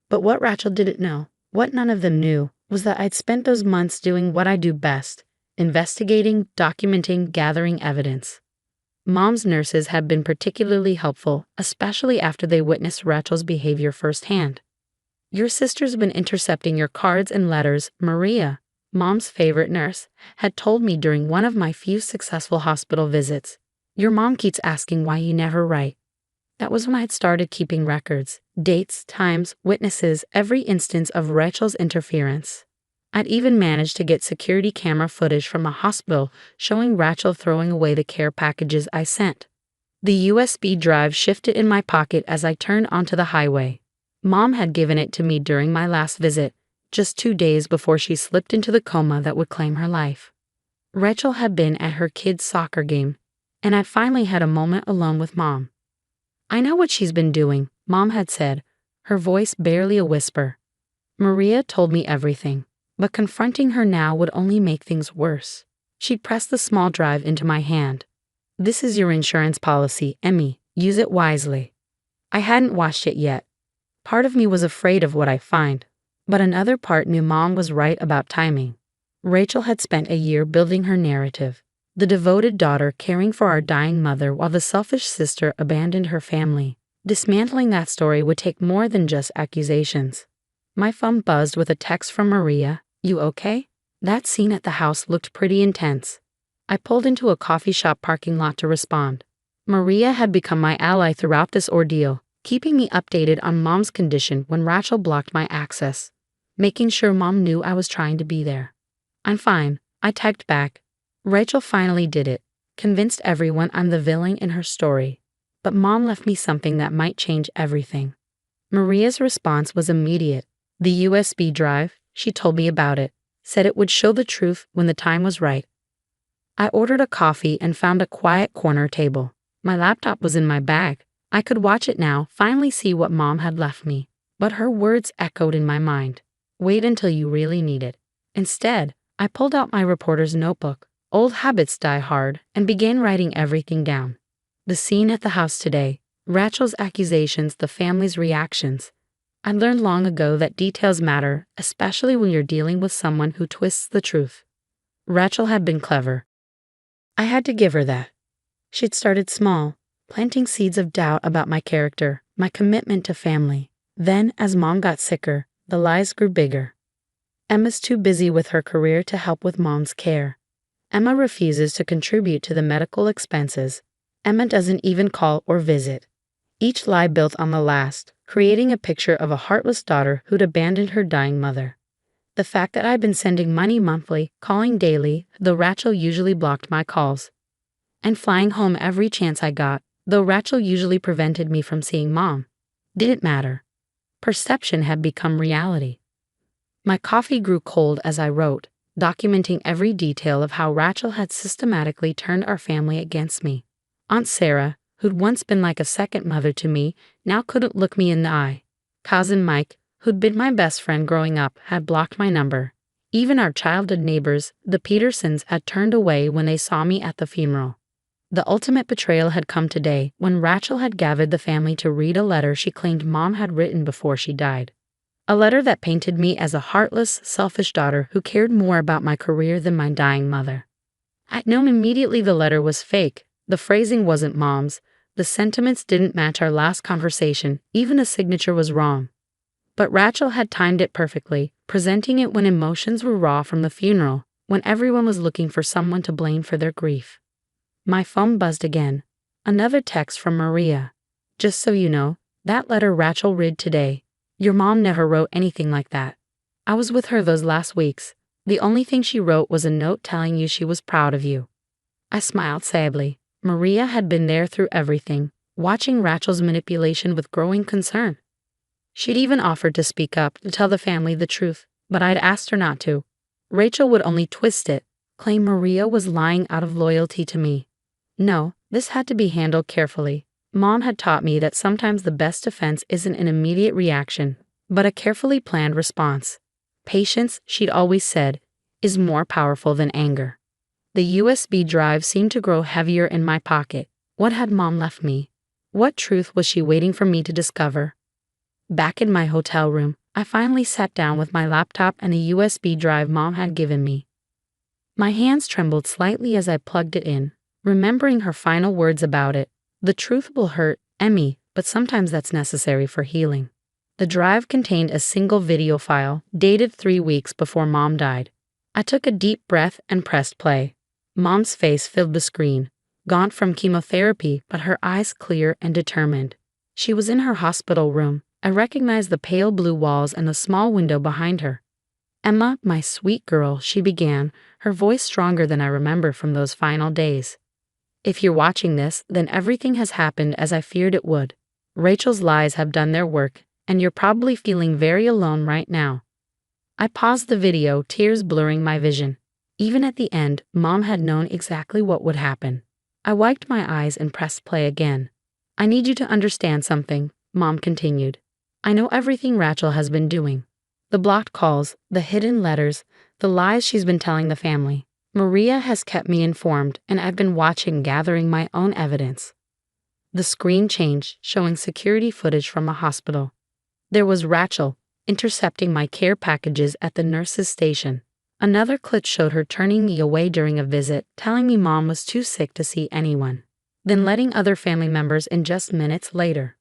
But what Rachel didn't know, what none of them knew, was that I'd spent those months doing what I do best, investigating, documenting, gathering evidence. Mom's nurses had been particularly helpful, especially after they witnessed Rachel's behavior firsthand. Your sister's been intercepting your cards and letters, Maria, Mom's favorite nurse, had told me during one of my few successful hospital visits. Your mom keeps asking why you never write. That was when I'd started keeping records, dates, times, witnesses, every instance of Rachel's interference. I'd even managed to get security camera footage from a hospital showing Rachel throwing away the care packages I sent. The USB drive shifted in my pocket as I turned onto the highway. Mom had given it to me during my last visit, just 2 days before she slipped into the coma that would claim her life. Rachel had been at her kid's soccer game, and I finally had a moment alone with Mom. I know what she's been doing, Mom had said, her voice barely a whisper. Maria told me everything, but confronting her now would only make things worse. She'd pressed the small drive into my hand. This is your insurance policy, Emmy. Use it wisely. I hadn't watched it yet. Part of me was afraid of what I'd find, but another part knew Mom was right about timing. Rachel had spent a year building her narrative. The devoted daughter caring for our dying mother while the selfish sister abandoned her family. Dismantling that story would take more than just accusations. My phone buzzed with a text from Maria. You okay? That scene at the house looked pretty intense. I pulled into a coffee shop parking lot to respond. Maria had become my ally throughout this ordeal, keeping me updated on Mom's condition when Rachel blocked my access, making sure Mom knew I was trying to be there. I'm fine, I typed back. Rachel finally did it, convinced everyone I'm the villain in her story. But Mom left me something that might change everything. Maria's response was immediate. The USB drive, she told me about it, said it would show the truth when the time was right. I ordered a coffee and found a quiet corner table. My laptop was in my bag. I could watch it now, finally see what Mom had left me. But her words echoed in my mind. Wait until you really need it. Instead, I pulled out my reporter's notebook. Old habits die hard, and began writing everything down. The scene at the house today, Rachel's accusations, the family's reactions. I learned long ago that details matter, especially when you're dealing with someone who twists the truth. Rachel had been clever. I had to give her that. She'd started small, planting seeds of doubt about my character, my commitment to family. Then, as Mom got sicker, the lies grew bigger. Emma's too busy with her career to help with Mom's care. Emma refuses to contribute to the medical expenses. Emma doesn't even call or visit. Each lie built on the last, creating a picture of a heartless daughter who'd abandoned her dying mother. The fact that I'd been sending money monthly, calling daily, though Rachel usually blocked my calls, and flying home every chance I got, Though Rachel usually prevented me from seeing Mom. Didn't matter. Perception had become reality. My coffee grew cold as I wrote, documenting every detail of how Rachel had systematically turned our family against me. Aunt Sarah, who'd once been like a second mother to me, now couldn't look me in the eye. Cousin Mike, who'd been my best friend growing up, had blocked my number. Even our childhood neighbors, the Petersons, had turned away when they saw me at the funeral. The ultimate betrayal had come today when Rachel had gathered the family to read a letter she claimed Mom had written before she died. A letter that painted me as a heartless, selfish daughter who cared more about my career than my dying mother. I'd known immediately the letter was fake. The phrasing wasn't Mom's. The sentiments didn't match our last conversation. Even the signature was wrong. But Rachel had timed it perfectly, presenting it when emotions were raw from the funeral, when everyone was looking for someone to blame for their grief. My phone buzzed again. Another text from Maria. Just so you know, that letter Rachel read today. Your mom never wrote anything like that. I was with her those last weeks. The only thing she wrote was a note telling you she was proud of you. I smiled sadly. Maria had been there through everything, watching Rachel's manipulation with growing concern. She'd even offered to speak up to tell the family the truth, but I'd asked her not to. Rachel would only twist it, claim Maria was lying out of loyalty to me. No, this had to be handled carefully. Mom had taught me that sometimes the best defense isn't an immediate reaction, but a carefully planned response. Patience, she'd always said, is more powerful than anger. The USB drive seemed to grow heavier in my pocket. What had Mom left me? What truth was she waiting for me to discover? Back in my hotel room, I finally sat down with my laptop and a USB drive Mom had given me. My hands trembled slightly as I plugged it in, remembering her final words about it. The truth will hurt, Emmy, but sometimes that's necessary for healing. The drive contained a single video file, dated 3 weeks before Mom died. I took a deep breath and pressed play. Mom's face filled the screen, gaunt from chemotherapy, but her eyes clear and determined. She was in her hospital room. I recognized the pale blue walls and the small window behind her. Emma, my sweet girl, she began, her voice stronger than I remember from those final days. If you're watching this, then everything has happened as I feared it would. Rachel's lies have done their work, and you're probably feeling very alone right now. I paused the video, tears blurring my vision. Even at the end, Mom had known exactly what would happen. I wiped my eyes and pressed play again. I need you to understand something, Mom continued. I know everything Rachel has been doing. The blocked calls, the hidden letters, the lies she's been telling the family. Maria has kept me informed, and I've been watching, gathering my own evidence. The screen changed, showing security footage from a hospital. There was Rachel, intercepting my care packages at the nurse's station. Another clip showed her turning me away during a visit, telling me Mom was too sick to see anyone, then letting other family members in just minutes later.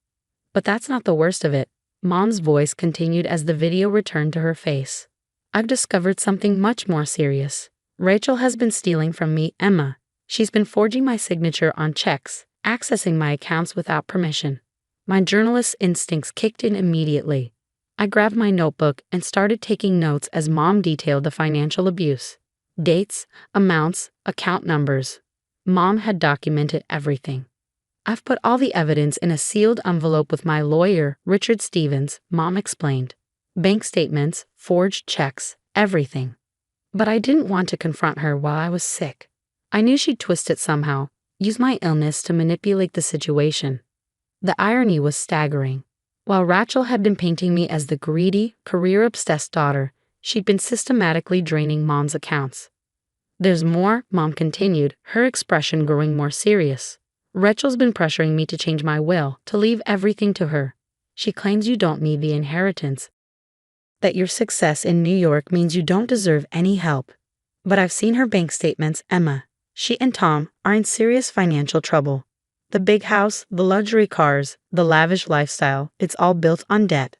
But that's not the worst of it. Mom's voice continued as the video returned to her face. I've discovered something much more serious. Rachel has been stealing from me, Emma. She's been forging my signature on checks, accessing my accounts without permission. My journalist's instincts kicked in immediately. I grabbed my notebook and started taking notes as Mom detailed the financial abuse. Dates, amounts, account numbers. Mom had documented everything. I've put all the evidence in a sealed envelope with my lawyer, Richard Stevens, Mom explained. Bank statements, forged checks, everything. But I didn't want to confront her while I was sick. I knew she'd twist it somehow, use my illness to manipulate the situation. The irony was staggering. While Rachel had been painting me as the greedy, career-obsessed daughter, she'd been systematically draining Mom's accounts. There's more, Mom continued, her expression growing more serious. Rachel's been pressuring me to change my will, to leave everything to her. She claims you don't need the inheritance, that your success in New York means you don't deserve any help. But I've seen her bank statements, Emma. She and Tom are in serious financial trouble. The big house, the luxury cars, the lavish lifestyle, it's all built on debt.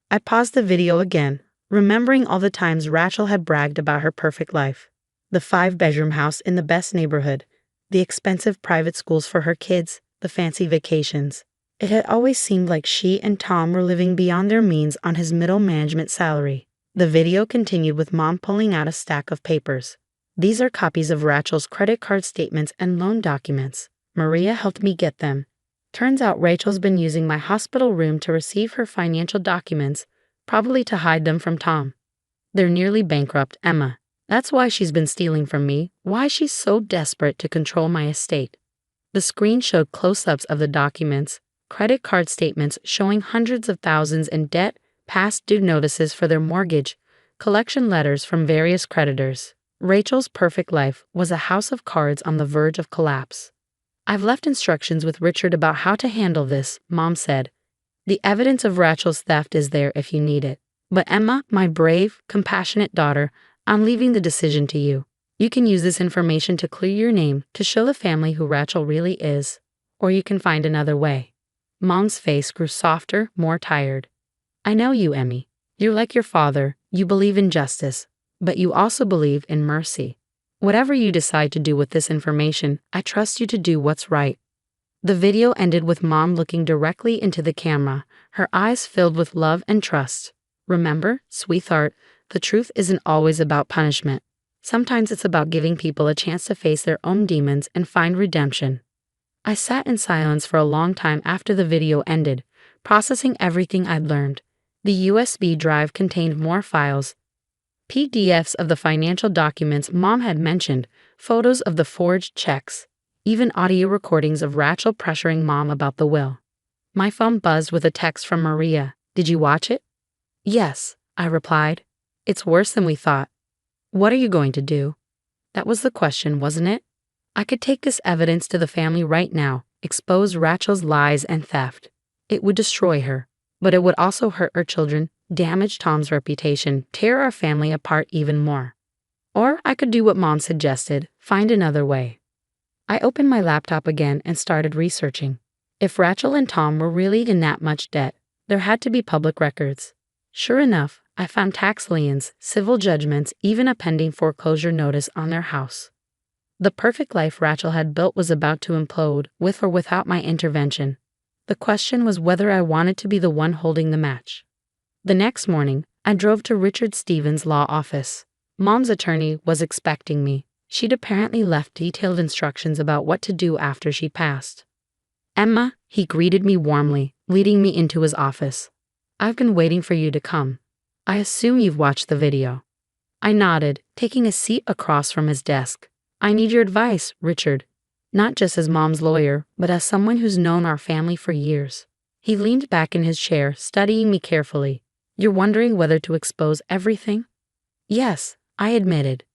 I paused the video again, remembering all the times Rachel had bragged about her perfect life. The 5-bedroom house in the best neighborhood, the expensive private schools for her kids, the fancy vacations. It had always seemed like she and Tom were living beyond their means on his middle management salary. The video continued with Mom pulling out a stack of papers. These are copies of Rachel's credit card statements and loan documents. Maria helped me get them. Turns out Rachel's been using my hospital room to receive her financial documents, probably to hide them from Tom. They're nearly bankrupt, Emma. That's why she's been stealing from me, why she's so desperate to control my estate. The screen showed close-ups of the documents, credit card statements showing hundreds of thousands in debt, past due notices for their mortgage, collection letters from various creditors. Rachel's perfect life was a house of cards on the verge of collapse. I've left instructions with Richard about how to handle this, Mom said. The evidence of Rachel's theft is there if you need it. But Emma, my brave, compassionate daughter, I'm leaving the decision to you. You can use this information to clear your name, to show the family who Rachel really is. Or you can find another way. Mom's face grew softer, more tired. I know you, Emmy. You're like your father, you believe in justice, but you also believe in mercy. Whatever you decide to do with this information, I trust you to do what's right. The video ended with Mom looking directly into the camera, her eyes filled with love and trust. Remember, sweetheart, the truth isn't always about punishment. Sometimes it's about giving people a chance to face their own demons and find redemption. I sat in silence for a long time after the video ended, processing everything I'd learned. The USB drive contained more files, PDFs of the financial documents Mom had mentioned, photos of the forged checks, even audio recordings of Rachel pressuring Mom about the will. My phone buzzed with a text from Maria. Did you watch it? Yes, I replied. It's worse than we thought. What are you going to do? That was the question, wasn't it? I could take this evidence to the family right now, expose Rachel's lies and theft. It would destroy her, but it would also hurt our children, damage Tom's reputation, tear our family apart even more. Or I could do what Mom suggested, find another way. I opened my laptop again and started researching. If Rachel and Tom were really in that much debt, there had to be public records. Sure enough, I found tax liens, civil judgments, even a pending foreclosure notice on their house. The perfect life Rachel had built was about to implode, with or without my intervention. The question was whether I wanted to be the one holding the match. The next morning, I drove to Richard Stevens' law office. Mom's attorney was expecting me. She'd apparently left detailed instructions about what to do after she passed. Emma, he greeted me warmly, leading me into his office. I've been waiting for you to come. I assume you've watched the video. I nodded, taking a seat across from his desk. I need your advice, Richard. Not just as Mom's lawyer, but as someone who's known our family for years. He leaned back in his chair, studying me carefully. You're wondering whether to expose everything? Yes, I admitted.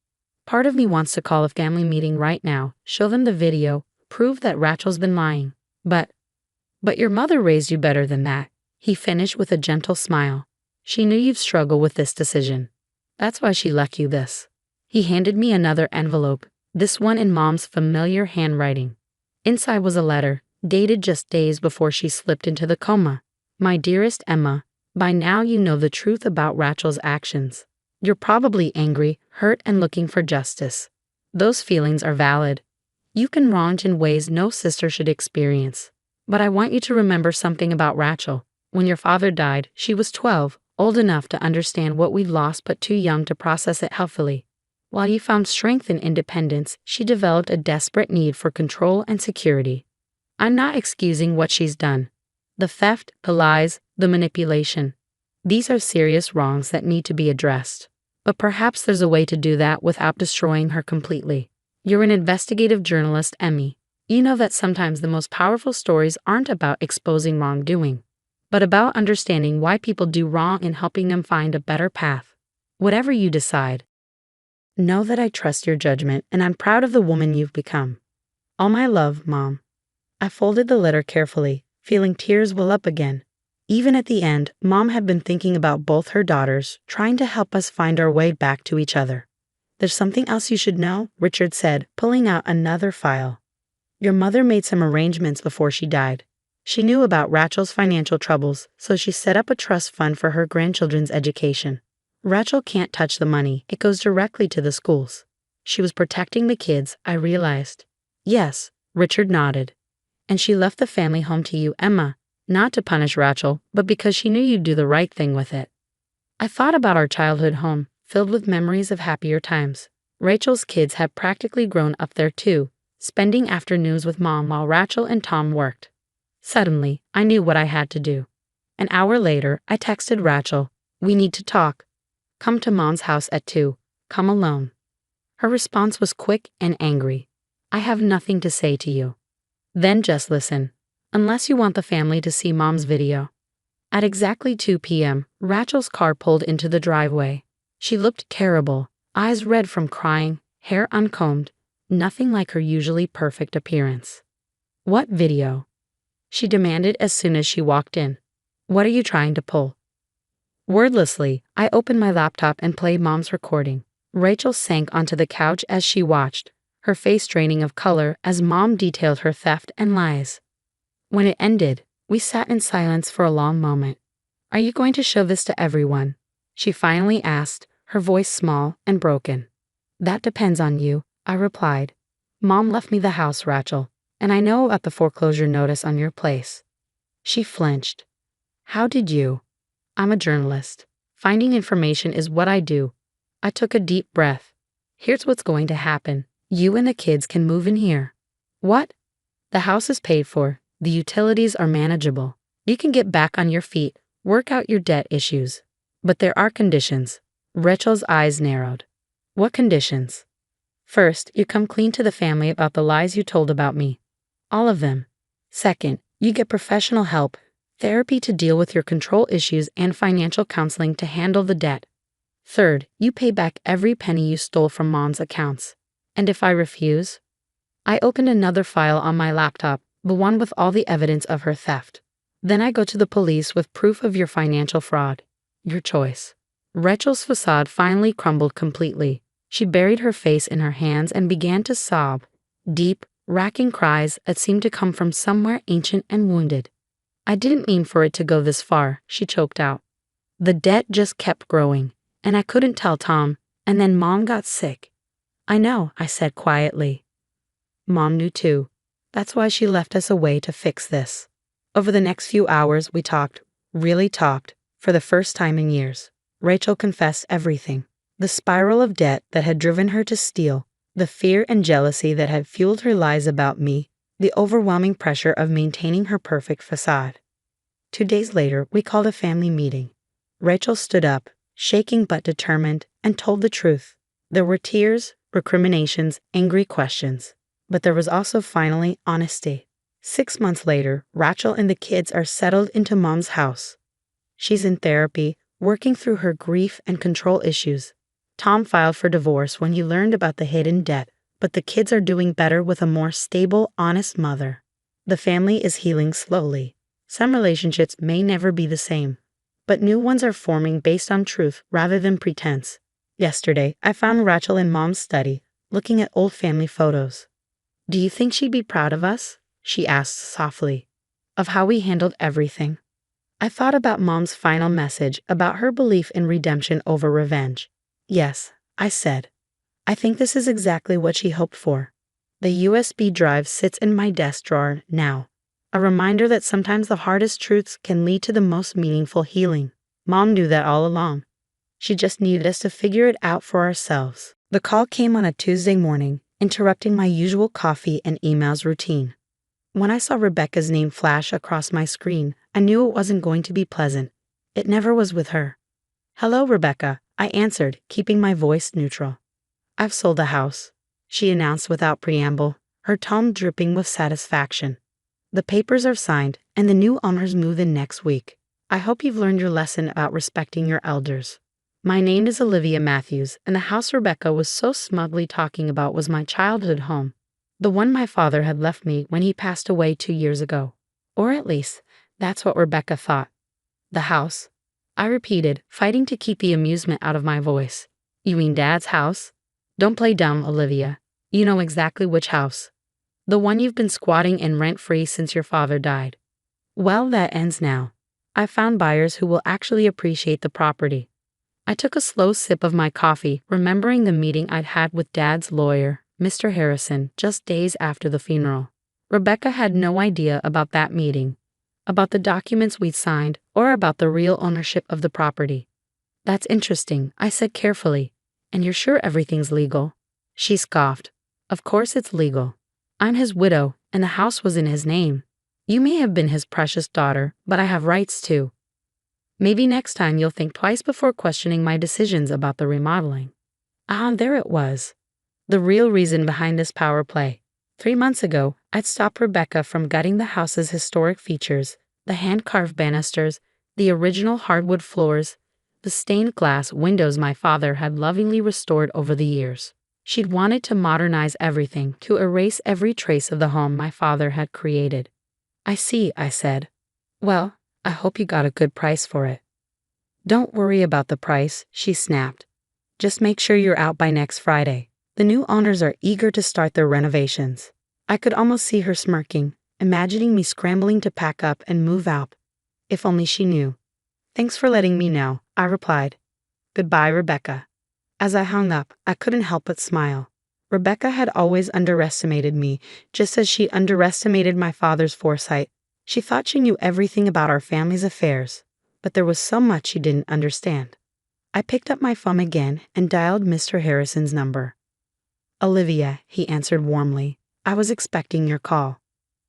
Part of me wants to call a family meeting right now, show them the video, prove that Rachel's been lying. But your mother raised you better than that, he finished with a gentle smile. She knew you'd struggle with this decision. That's why she left you this. He handed me another envelope, this one in Mom's familiar handwriting. Inside was a letter, dated just days before she slipped into the coma. My dearest Emma, by now you know the truth about Rachel's actions. You're probably angry, hurt, and looking for justice. Those feelings are valid. You can wronged in ways no sister should experience. But I want you to remember something about Rachel. When your father died, she was 12, old enough to understand what we'd lost but too young to process it healthily. While you found strength and independence, she developed a desperate need for control and security. I'm not excusing what she's done. The theft, the lies, the manipulation. These are serious wrongs that need to be addressed. But perhaps there's a way to do that without destroying her completely. You're an investigative journalist, Emmy. You know that sometimes the most powerful stories aren't about exposing wrongdoing, but about understanding why people do wrong and helping them find a better path. Whatever you decide, know that I trust your judgment and I'm proud of the woman you've become. All my love, Mom. I folded the letter carefully, feeling tears well up again. Even at the end, Mom had been thinking about both her daughters, trying to help us find our way back to each other. There's something else you should know, Richard said, pulling out another file. Your mother made some arrangements before she died. She knew about Rachel's financial troubles, so she set up a trust fund for her grandchildren's education. Rachel can't touch the money. It goes directly to the schools. She was protecting the kids, I realized. Yes, Richard nodded. And she left the family home to you, Emma, not to punish Rachel, but because she knew you'd do the right thing with it. I thought about our childhood home, filled with memories of happier times. Rachel's kids had practically grown up there too, spending afternoons with Mom while Rachel and Tom worked. Suddenly, I knew what I had to do. An hour later, I texted Rachel, "We need to talk. Come to Mom's house at 2. Come alone." Her response was quick and angry. "I have nothing to say to you." Then just listen. Unless you want the family to see Mom's video. At exactly 2 p.m., Rachel's car pulled into the driveway. She looked terrible, eyes red from crying, hair uncombed, nothing like her usually perfect appearance. "What video?" she demanded as soon as she walked in. "What are you trying to pull?" Wordlessly, I opened my laptop and played Mom's recording. Rachel sank onto the couch as she watched, her face draining of color as Mom detailed her theft and lies. When it ended, we sat in silence for a long moment. "Are you going to show this to everyone?" she finally asked, her voice small and broken. "That depends on you," I replied. "Mom left me the house, Rachel, and I know about the foreclosure notice on your place." She flinched. "How did you?" "I'm a journalist. Finding information is what I do." I took a deep breath. "Here's what's going to happen. You and the kids can move in here." "What?" "The house is paid for. The utilities are manageable. You can get back on your feet, work out your debt issues. But there are conditions." Rachel's eyes narrowed. "What conditions?" "First, you come clean to the family about the lies you told about me. All of them. Second, you get professional help, therapy to deal with your control issues and financial counseling to handle the debt. Third, you pay back every penny you stole from Mom's accounts. And if I refuse?" I opened another file on my laptop, the one with all the evidence of her theft. "Then I go to the police with proof of your financial fraud. Your choice." Rachel's facade finally crumbled completely. She buried her face in her hands and began to sob, deep, racking cries that seemed to come from somewhere ancient and wounded. "I didn't mean for it to go this far," she choked out. "The debt just kept growing, and I couldn't tell Tom, and then Mom got sick." "I know," I said quietly. "Mom knew too. That's why she left us a way to fix this." Over the next few hours, we talked, really talked, for the first time in years. Rachel confessed everything. The spiral of debt that had driven her to steal, the fear and jealousy that had fueled her lies about me, the overwhelming pressure of maintaining her perfect facade. 2 days later, we called a family meeting. Rachel stood up, shaking but determined, and told the truth. There were tears, recriminations, angry questions. But there was also finally honesty. 6 months later, Rachel and the kids are settled into Mom's house. She's in therapy, working through her grief and control issues. Tom filed for divorce when he learned about the hidden debt, but the kids are doing better with a more stable, honest mother. The family is healing slowly. Some relationships may never be the same, but new ones are forming based on truth rather than pretense. Yesterday, I found Rachel in Mom's study, looking at old family photos. "Do you think she'd be proud of us?" she asked softly. "Of how we handled everything." I thought about Mom's final message about her belief in redemption over revenge. "Yes," I said. "I think this is exactly what she hoped for." The USB drive sits in my desk drawer now, a reminder that sometimes the hardest truths can lead to the most meaningful healing. Mom knew that all along. She just needed us to figure it out for ourselves. The call came on a Tuesday morning, interrupting my usual coffee and emails routine. When I saw Rebecca's name flash across my screen, I knew it wasn't going to be pleasant. It never was with her. "Hello, Rebecca," I answered, keeping my voice neutral. "I've sold the house," she announced without preamble, her tone dripping with satisfaction. "The papers are signed, and the new owners move in next week. I hope you've learned your lesson about respecting your elders." My name is Olivia Matthews, and the house Rebecca was so smugly talking about was my childhood home. The one my father had left me when he passed away 2 years ago. Or at least, that's what Rebecca thought. "The house," I repeated, fighting to keep the amusement out of my voice. "You mean Dad's house?" "Don't play dumb, Olivia. You know exactly which house. The one you've been squatting in rent-free since your father died." "Well, that ends now. I found buyers who will actually appreciate the property." I took a slow sip of my coffee, remembering the meeting I'd had with Dad's lawyer, Mr. Harrison, just days after the funeral. Rebecca had no idea about that meeting, about the documents we'd signed, or about the real ownership of the property. "That's interesting," I said carefully. "And you're sure everything's legal?" She scoffed. "Of course it's legal. I'm his widow, and the house was in his name." You may have been his precious daughter, but I have rights too. Maybe next time you'll think twice before questioning my decisions about the remodeling. Ah, there it was. The real reason behind this power play. 3 months ago, I'd stopped Rebecca from gutting the house's historic features, the hand-carved banisters, the original hardwood floors, the stained glass windows my father had lovingly restored over the years. She'd wanted to modernize everything, to erase every trace of the home my father had created. I see, I said. Well, I hope you got a good price for it. Don't worry about the price, she snapped. Just make sure you're out by next Friday. The new owners are eager to start their renovations. I could almost see her smirking, imagining me scrambling to pack up and move out. If only she knew. Thanks for letting me know, I replied. Goodbye, Rebecca. As I hung up, I couldn't help but smile. Rebecca had always underestimated me, just as she underestimated my father's foresight. She thought she knew everything about our family's affairs, but there was so much she didn't understand. I picked up my phone again and dialed Mr. Harrison's number. Olivia, he answered warmly. I was expecting your call.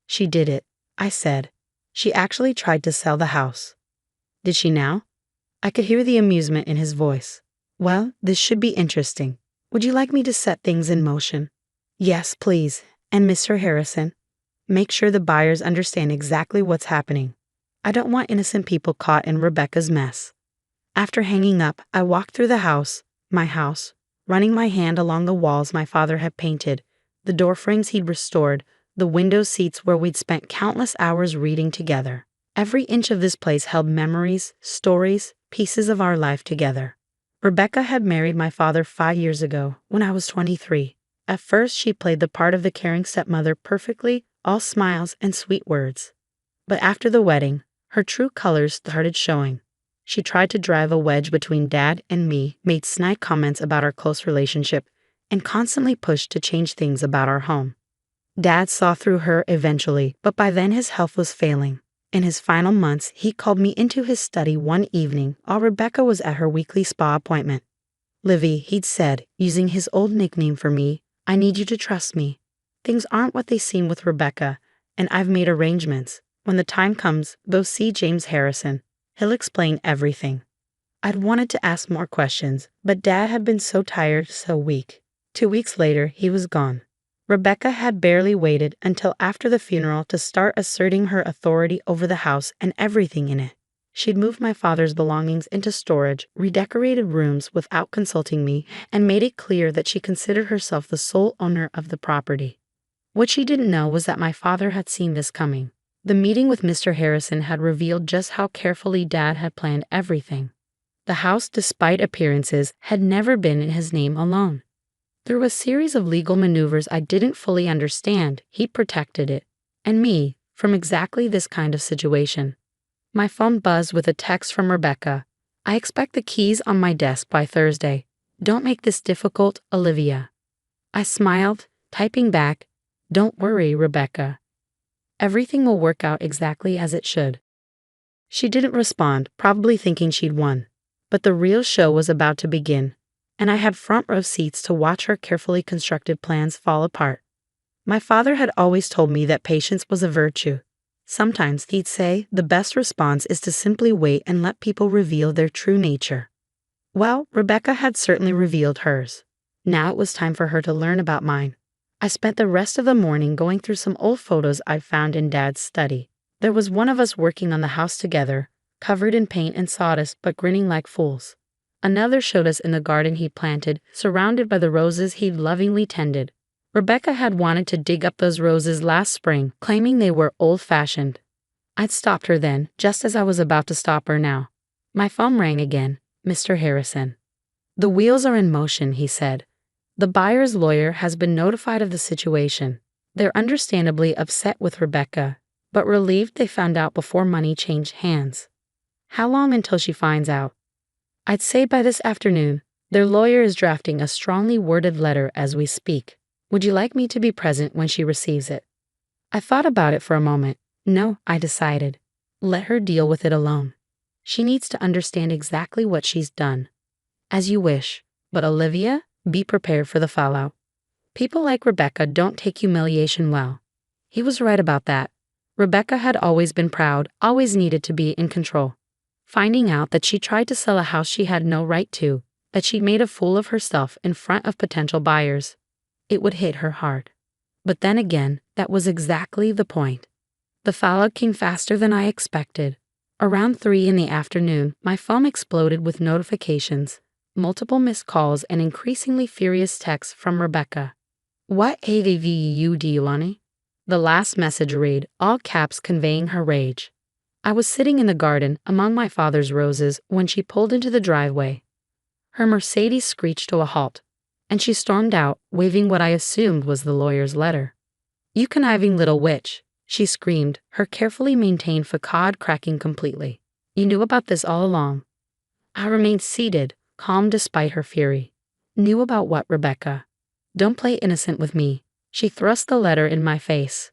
She did it, I said. She actually tried to sell the house. Did she now? I could hear the amusement in his voice. Well, this should be interesting. Would you like me to set things in motion? Yes, please. And Mr. Harrison, make sure the buyers understand exactly what's happening. I don't want innocent people caught in Rebecca's mess. After hanging up, I walked through the house, my house, running my hand along the walls my father had painted, the door frames he'd restored, the window seats where we'd spent countless hours reading together. Every inch of this place held memories, stories, pieces of our life together. Rebecca had married my father 5 years ago, when I was 23. At first, she played the part of the caring stepmother perfectly, all smiles and sweet words. But after the wedding, her true colors started showing. She tried to drive a wedge between Dad and me, made snide comments about our close relationship, and constantly pushed to change things about our home. Dad saw through her eventually, but by then his health was failing. In his final months, he called me into his study one evening while Rebecca was at her weekly spa appointment. Livy, he'd said, using his old nickname for me, I need you to trust me. Things aren't what they seem with Rebecca, and I've made arrangements. When the time comes, go see James Harrison. He'll explain everything. I'd wanted to ask more questions, but Dad had been so tired, so weak. 2 weeks later, he was gone. Rebecca had barely waited until after the funeral to start asserting her authority over the house and everything in it. She'd moved my father's belongings into storage, redecorated rooms without consulting me, and made it clear that she considered herself the sole owner of the property. What she didn't know was that my father had seen this coming. The meeting with Mr. Harrison had revealed just how carefully Dad had planned everything. The house, despite appearances, had never been in his name alone. Through a series of legal maneuvers I didn't fully understand, he protected it, and me, from exactly this kind of situation. My phone buzzed with a text from Rebecca. I expect the keys on my desk by Thursday. Don't make this difficult, Olivia. I smiled, typing back, Don't worry, Rebecca. Everything will work out exactly as it should. She didn't respond, probably thinking she'd won. But the real show was about to begin, and I had front row seats to watch her carefully constructed plans fall apart. My father had always told me that patience was a virtue. Sometimes, he'd say, the best response is to simply wait and let people reveal their true nature. Well, Rebecca had certainly revealed hers. Now it was time for her to learn about mine. I spent the rest of the morning going through some old photos I'd found in Dad's study. There was one of us working on the house together, covered in paint and sawdust but grinning like fools. Another showed us in the garden he'd planted, surrounded by the roses he'd lovingly tended. Rebecca had wanted to dig up those roses last spring, claiming they were old-fashioned. I'd stopped her then, just as I was about to stop her now. My phone rang again. Mr. Harrison. The wheels are in motion, he said. The buyer's lawyer has been notified of the situation. They're understandably upset with Rebecca, but relieved they found out before money changed hands. How long until she finds out? I'd say by this afternoon. Their lawyer is drafting a strongly worded letter as we speak. Would you like me to be present when she receives it? I thought about it for a moment. No, I decided. Let her deal with it alone. She needs to understand exactly what she's done. As you wish, but Olivia, be prepared for the fallout. People like Rebecca don't take humiliation well. He was right about that. Rebecca had always been proud, always needed to be in control. Finding out that she tried to sell a house she had no right to, that she'd made a fool of herself in front of potential buyers, it would hit her hard. But then again, that was exactly the point. The fallout came faster than I expected. Around 3 in the afternoon, my phone exploded with notifications, multiple missed calls, and increasingly furious texts from Rebecca. "What AVU do you want?" The last message read, all caps, conveying her rage. I was sitting in the garden among my father's roses when she pulled into the driveway. Her Mercedes screeched to a halt, and she stormed out, waving what I assumed was the lawyer's letter. "You conniving little witch," she screamed, her carefully maintained facade cracking completely. "You knew about this all along." I remained seated, calm despite her fury. Knew about what, Rebecca? Don't play innocent with me. She thrust the letter in my face.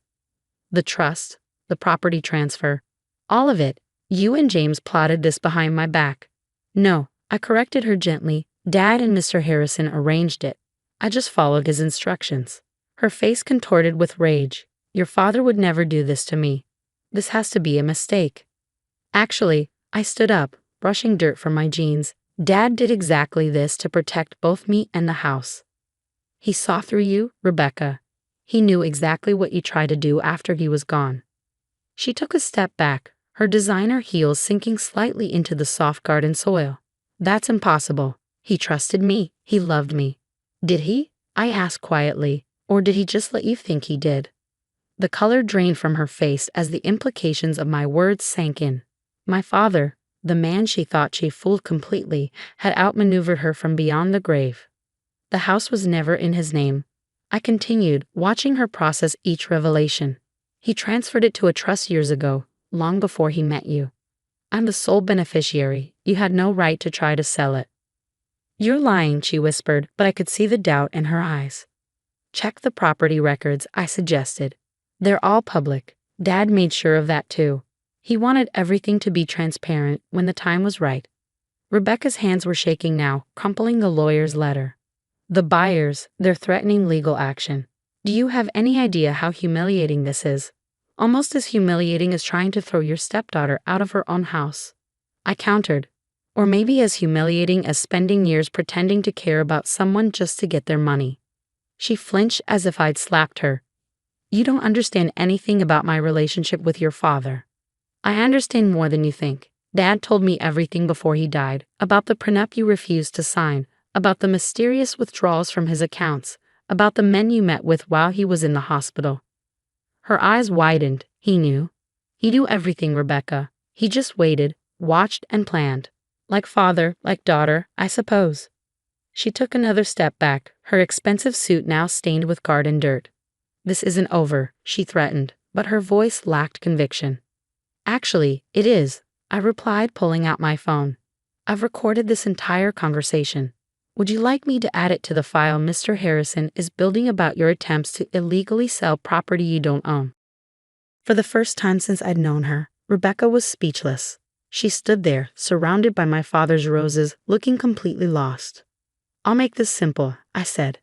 "The trust, the property transfer, all of it. You and James plotted this behind my back." "No," I corrected her gently. "Dad and Mr. Harrison arranged it. I just followed his instructions." Her face contorted with rage. "Your father would never do this to me. This has to be a mistake." Actually, I stood up, brushing dirt from my jeans. "Dad did exactly this to protect both me and the house. He saw through you, Rebecca. He knew exactly what you tried to do after he was gone." She took a step back, her designer heels sinking slightly into the soft garden soil. "That's impossible. He trusted me. He loved me." "Did he?" I asked quietly. "Or did he just let you think he did?" The color drained from her face as the implications of my words sank in. My father, the man she thought she fooled completely, had outmaneuvered her from beyond the grave. The house was never in his name. I continued, watching her process each revelation. "He transferred it to a trust years ago, long before he met you. I'm the sole beneficiary. You had no right to try to sell it." "You're lying," she whispered, but I could see the doubt in her eyes. "Check the property records," I suggested. "They're all public. Dad made sure of that too. He wanted everything to be transparent when the time was right." Rebecca's hands were shaking now, crumpling the lawyer's letter. "The buyers, they're threatening legal action. Do you have any idea how humiliating this is? Almost as humiliating as trying to throw your stepdaughter out of her own house." I countered. "Or maybe as humiliating as spending years pretending to care about someone just to get their money." She flinched as if I'd slapped her. "You don't understand anything about my relationship with your father." "I understand more than you think. Dad told me everything before he died, about the prenup you refused to sign, about the mysterious withdrawals from his accounts, about the men you met with while he was in the hospital." Her eyes widened. "He knew. He knew everything, Rebecca. He just waited, watched, and planned. Like father, like daughter, I suppose." She took another step back, her expensive suit now stained with garden dirt. "This isn't over," she threatened, but her voice lacked conviction. "Actually, it is," I replied, pulling out my phone. "I've recorded this entire conversation. Would you like me to add it to the file Mr. Harrison is building about your attempts to illegally sell property you don't own?" For the first time since I'd known her, Rebecca was speechless. She stood there, surrounded by my father's roses, looking completely lost. "I'll make this simple," I said.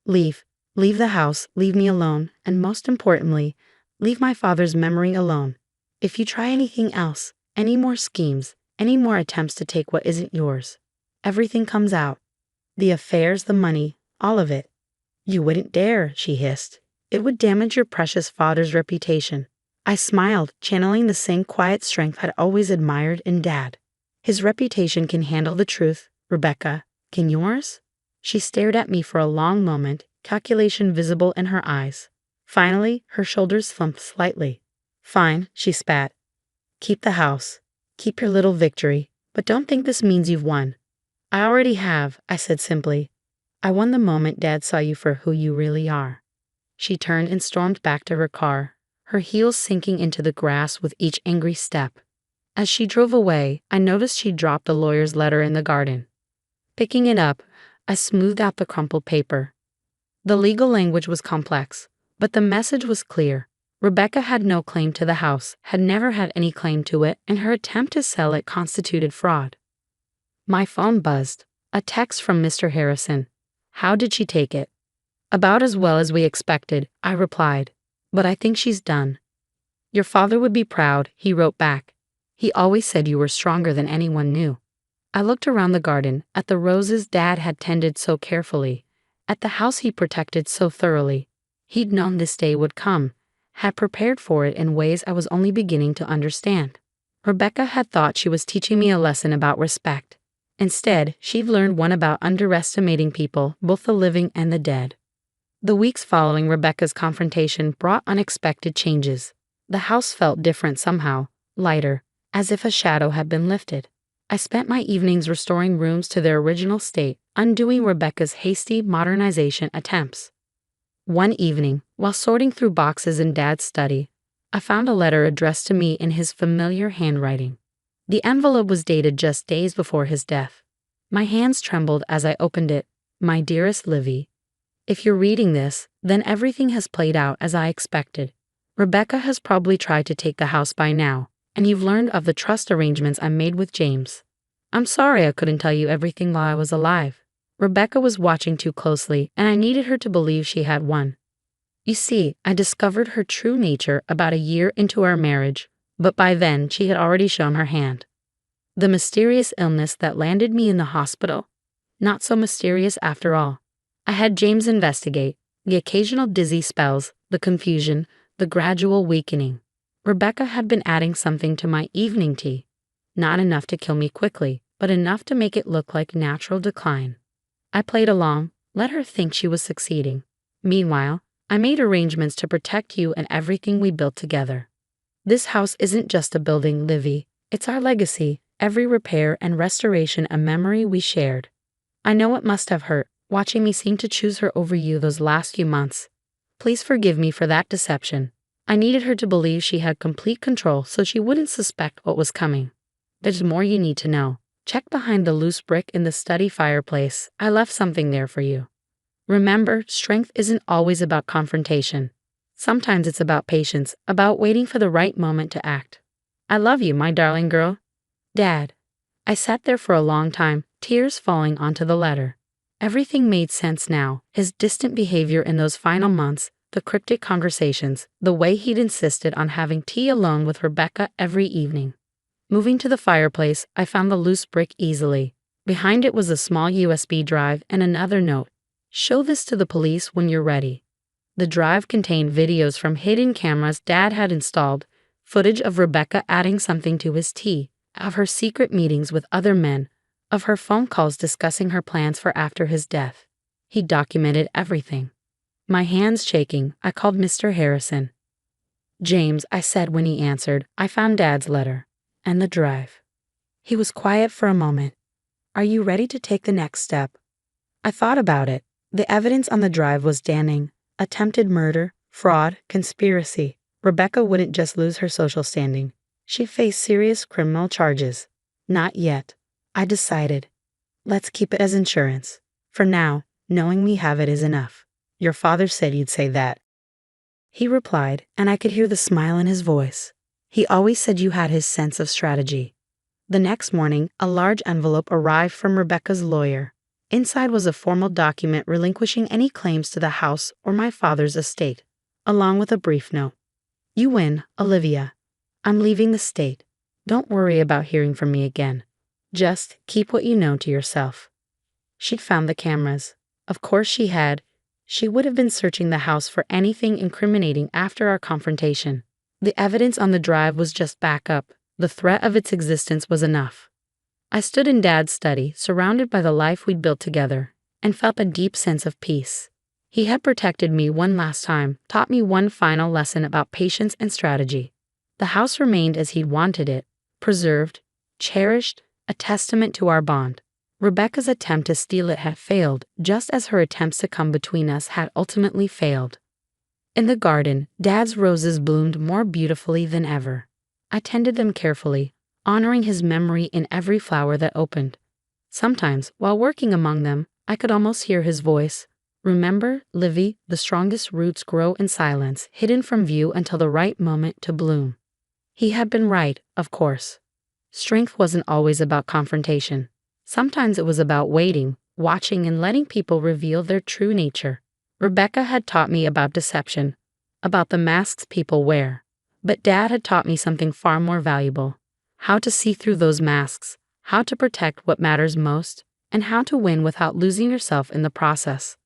Leave the house, leave me alone, and most importantly, leave my father's memory alone. If you try anything else, any more schemes, any more attempts to take what isn't yours, everything comes out. The affairs, the money, all of it." "You wouldn't dare," she hissed. "It would damage your precious father's reputation." I smiled, channeling the same quiet strength I'd always admired in Dad. "His reputation can handle the truth, Rebecca. Can yours?" She stared at me for a long moment, calculation visible in her eyes. Finally, her shoulders slumped slightly. "Fine," she spat. "Keep the house. Keep your little victory, but don't think this means you've won." "I already have," I said simply. "I won the moment Dad saw you for who you really are." She turned and stormed back to her car, her heels sinking into the grass with each angry step. As she drove away, I noticed she dropped the lawyer's letter in the garden. Picking it up, I smoothed out the crumpled paper. The legal language was complex, but the message was clear. Rebecca had no claim to the house, had never had any claim to it, and her attempt to sell it constituted fraud. My phone buzzed. A text from Mr. Harrison. "How did she take it?" "About as well as we expected," I replied. "But I think she's done." Your father would be proud, he wrote back. He always said you were stronger than anyone knew. I looked around the garden, at the roses Dad had tended so carefully, at the house he protected so thoroughly. He'd known this day would come, had prepared for it in ways I was only beginning to understand. Rebecca had thought she was teaching me a lesson about respect. Instead, she'd learned one about underestimating people, both the living and the dead. The weeks following Rebecca's confrontation brought unexpected changes. The house felt different somehow, lighter, as if a shadow had been lifted. I spent my evenings restoring rooms to their original state, undoing Rebecca's hasty modernization attempts. One evening, while sorting through boxes in Dad's study, I found a letter addressed to me in his familiar handwriting. The envelope was dated just days before his death. My hands trembled as I opened it. My dearest Livy, if you're reading this, then everything has played out as I expected. Rebecca has probably tried to take the house by now, and you've learned of the trust arrangements I made with James. I'm sorry I couldn't tell you everything while I was alive. Rebecca was watching too closely, and I needed her to believe she had won. You see, I discovered her true nature about a year into our marriage, but by then she had already shown her hand. The mysterious illness that landed me in the hospital? Not so mysterious after all. I had James investigate the occasional dizzy spells, the confusion, the gradual weakening. Rebecca had been adding something to my evening tea. Not enough to kill me quickly, but enough to make it look like natural decline. I played along, let her think she was succeeding. Meanwhile, I made arrangements to protect you and everything we built together. This house isn't just a building, Livy. It's our legacy, every repair and restoration a memory we shared. I know it must have hurt, watching me seem to choose her over you those last few months. Please forgive me for that deception. I needed her to believe she had complete control so she wouldn't suspect what was coming. There's more you need to know. Check behind the loose brick in the study fireplace. I left something there for you. Remember, strength isn't always about confrontation. Sometimes it's about patience, about waiting for the right moment to act. I love you, my darling girl. Dad. I sat there for a long time, tears falling onto the letter. Everything made sense now, his distant behavior in those final months, the cryptic conversations, the way he'd insisted on having tea alone with Rebecca every evening. Moving to the fireplace, I found the loose brick easily. Behind it was a small USB drive and another note. Show this to the police when you're ready. The drive contained videos from hidden cameras Dad had installed, footage of Rebecca adding something to his tea, of her secret meetings with other men, of her phone calls discussing her plans for after his death. He documented everything. My hands shaking, I called Mr. Harrison. James, I said when he answered, I found Dad's letter. And the drive. He was quiet for a moment. Are you ready to take the next step? I thought about it. The evidence on the drive was damning. Attempted murder, fraud, conspiracy. Rebecca wouldn't just lose her social standing. She faced serious criminal charges. Not yet. I decided. Let's keep it as insurance. For now, knowing we have it is enough. Your father said you'd say that. He replied, and I could hear the smile in his voice. He always said you had his sense of strategy. The next morning, a large envelope arrived from Rebecca's lawyer. Inside was a formal document relinquishing any claims to the house or my father's estate, along with a brief note. You win, Olivia. I'm leaving the state. Don't worry about hearing from me again. Just keep what you know to yourself. She'd found the cameras. Of course she had. She would have been searching the house for anything incriminating after our confrontation. The evidence on the drive was just backup. The threat of its existence was enough. I stood in Dad's study, surrounded by the life we'd built together, and felt a deep sense of peace. He had protected me one last time, taught me one final lesson about patience and strategy. The house remained as he'd wanted it, preserved, cherished, a testament to our bond. Rebecca's attempt to steal it had failed, just as her attempts to come between us had ultimately failed. In the garden, Dad's roses bloomed more beautifully than ever. I tended them carefully, honoring his memory in every flower that opened. Sometimes, while working among them, I could almost hear his voice. Remember, Livy, the strongest roots grow in silence, hidden from view until the right moment to bloom. He had been right, of course. Strength wasn't always about confrontation. Sometimes it was about waiting, watching, and letting people reveal their true nature. Rebecca had taught me about deception, about the masks people wear. But Dad had taught me something far more valuable: how to see through those masks, how to protect what matters most, and how to win without losing yourself in the process.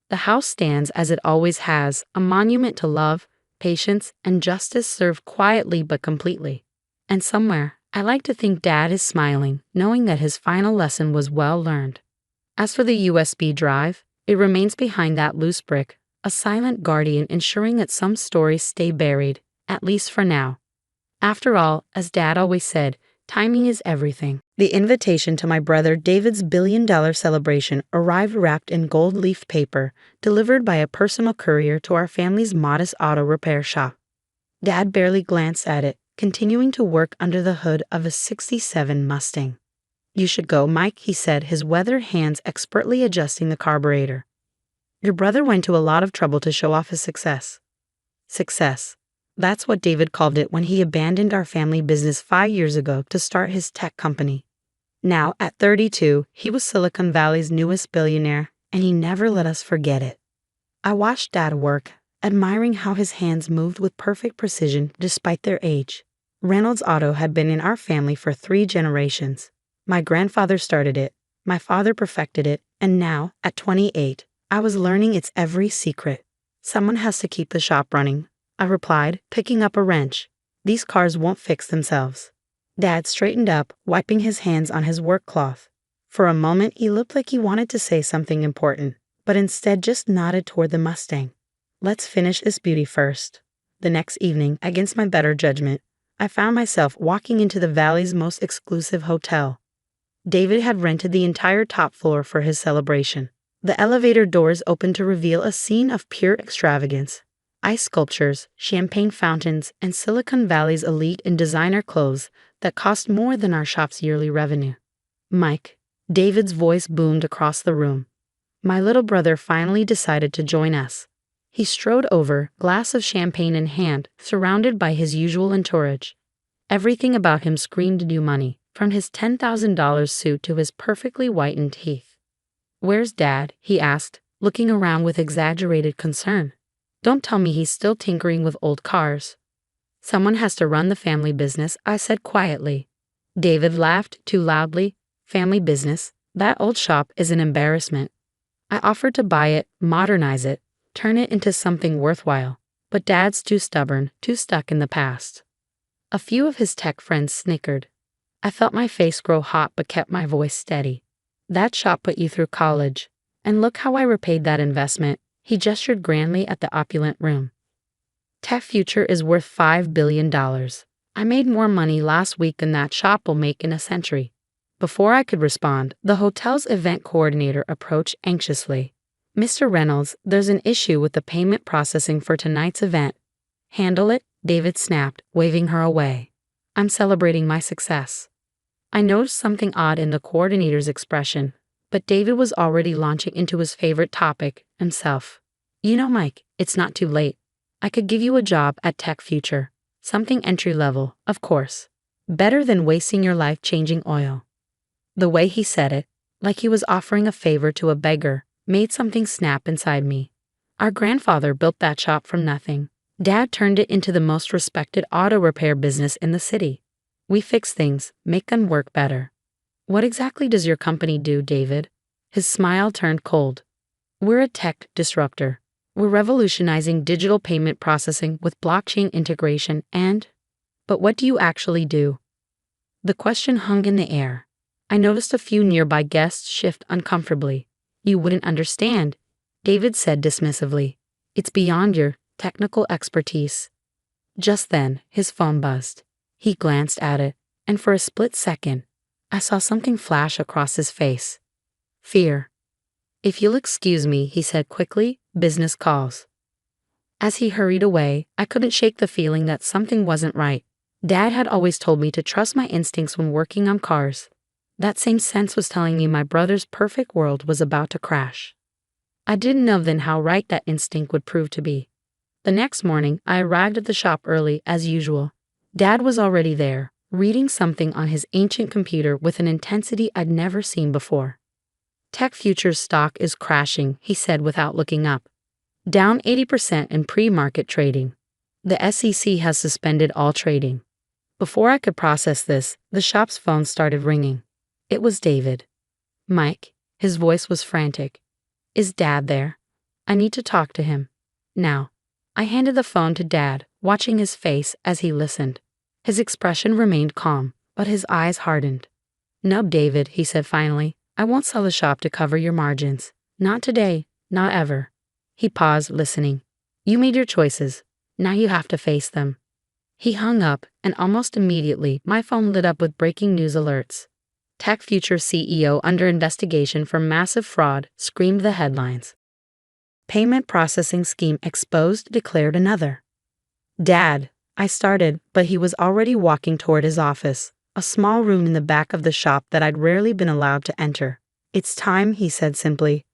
The house stands as it always has, a monument to love, patience, and justice served quietly but completely. And somewhere, I like to think Dad is smiling, knowing that his final lesson was well learned. As for the USB drive, it remains behind that loose brick, a silent guardian ensuring that some stories stay buried, at least for now. After all, as Dad always said, timing is everything. The invitation to my brother David's billion-dollar celebration arrived wrapped in gold-leaf paper, delivered by a personal courier to our family's modest auto repair shop. Dad barely glanced at it, continuing to work under the hood of a '67 Mustang. "You should go, Mike," he said, his weathered hands expertly adjusting the carburetor. "Your brother went to a lot of trouble to show off his success." Success. That's what David called it when he abandoned our family business 5 years ago to start his tech company. Now, at 32, he was Silicon Valley's newest billionaire, and he never let us forget it. I watched Dad work, admiring how his hands moved with perfect precision despite their age. Reynolds Auto had been in our family for 3 generations. My grandfather started it, my father perfected it, and now, at 28, I was learning its every secret. "Someone has to keep the shop running," I replied, picking up a wrench. "These cars won't fix themselves." Dad straightened up, wiping his hands on his work cloth. For a moment, he looked like he wanted to say something important, but instead just nodded toward the Mustang. "Let's finish this beauty first." The next evening, against my better judgment, I found myself walking into the Valley's most exclusive hotel. David had rented the entire top floor for his celebration. The elevator doors opened to reveal a scene of pure extravagance. Ice sculptures, champagne fountains, and Silicon Valley's elite in designer clothes that cost more than our shop's yearly revenue. "Mike," David's voice boomed across the room. My little brother finally decided to join us. He strode over, glass of champagne in hand, surrounded by his usual entourage. Everything about him screamed new money, from his $10,000 suit to his perfectly whitened teeth. "Where's Dad?" he asked, looking around with exaggerated concern. "Don't tell me he's still tinkering with old cars." "Someone has to run the family business," I said quietly. David laughed too loudly. "Family business? That old shop is an embarrassment." I offered to buy it, modernize it, turn it into something worthwhile, but Dad's too stubborn, too stuck in the past. A few of his tech friends snickered. I felt my face grow hot but kept my voice steady. "That shop put you through college, and look how I repaid that investment." He gestured grandly at the opulent room. "Tech Future is worth $5 billion. I made more money last week than that shop will make in a century." Before I could respond, the hotel's event coordinator approached anxiously. "Mr. Reynolds, there's an issue with the payment processing for tonight's event." "Handle it," David snapped, waving her away. "I'm celebrating my success." I noticed something odd in the coordinator's expression, but David was already launching into his favorite topic, himself. "You know, Mike, it's not too late. I could give you a job at Tech Future. Something entry-level, of course. Better than wasting your life changing oil." The way he said it, like he was offering a favor to a beggar, made something snap inside me. Our grandfather built that shop from nothing. Dad turned it into the most respected auto repair business in the city. We fix things, make them work better. "What exactly does your company do, David?" His smile turned cold. "We're a tech disruptor. We're revolutionizing digital payment processing with blockchain integration and—" "But what do you actually do?" The question hung in the air. I noticed a few nearby guests shift uncomfortably. "You wouldn't understand," David said dismissively. "It's beyond your technical expertise." Just then, his phone buzzed. He glanced at it, and for a split second, I saw something flash across his face. Fear. "If you'll excuse me," he said quickly, "business calls." As he hurried away, I couldn't shake the feeling that something wasn't right. Dad had always told me to trust my instincts when working on cars. That same sense was telling me my brother's perfect world was about to crash. I didn't know then how right that instinct would prove to be. The next morning, I arrived at the shop early, as usual. Dad was already there, reading something on his ancient computer with an intensity I'd never seen before. "Tech Future's stock is crashing," he said without looking up. "Down 80% in pre-market trading." The SEC has suspended all trading. Before I could process this, the shop's phone started ringing. It was David. Mike. His voice was frantic. Is Dad there? I need to talk to him. Now. I handed the phone to Dad, watching his face as he listened. His expression remained calm, but his eyes hardened. No, David, he said finally. I won't sell the shop to cover your margins. Not today, not ever. He paused, listening. You made your choices. Now you have to face them. He hung up, and almost immediately, my phone lit up with breaking news alerts. Tech Future CEO under investigation for massive fraud, screamed the headlines. Payment processing scheme exposed, declared another. Dad, I started, but he was already walking toward his office, a small room in the back of the shop that I'd rarely been allowed to enter. It's time, he said simply.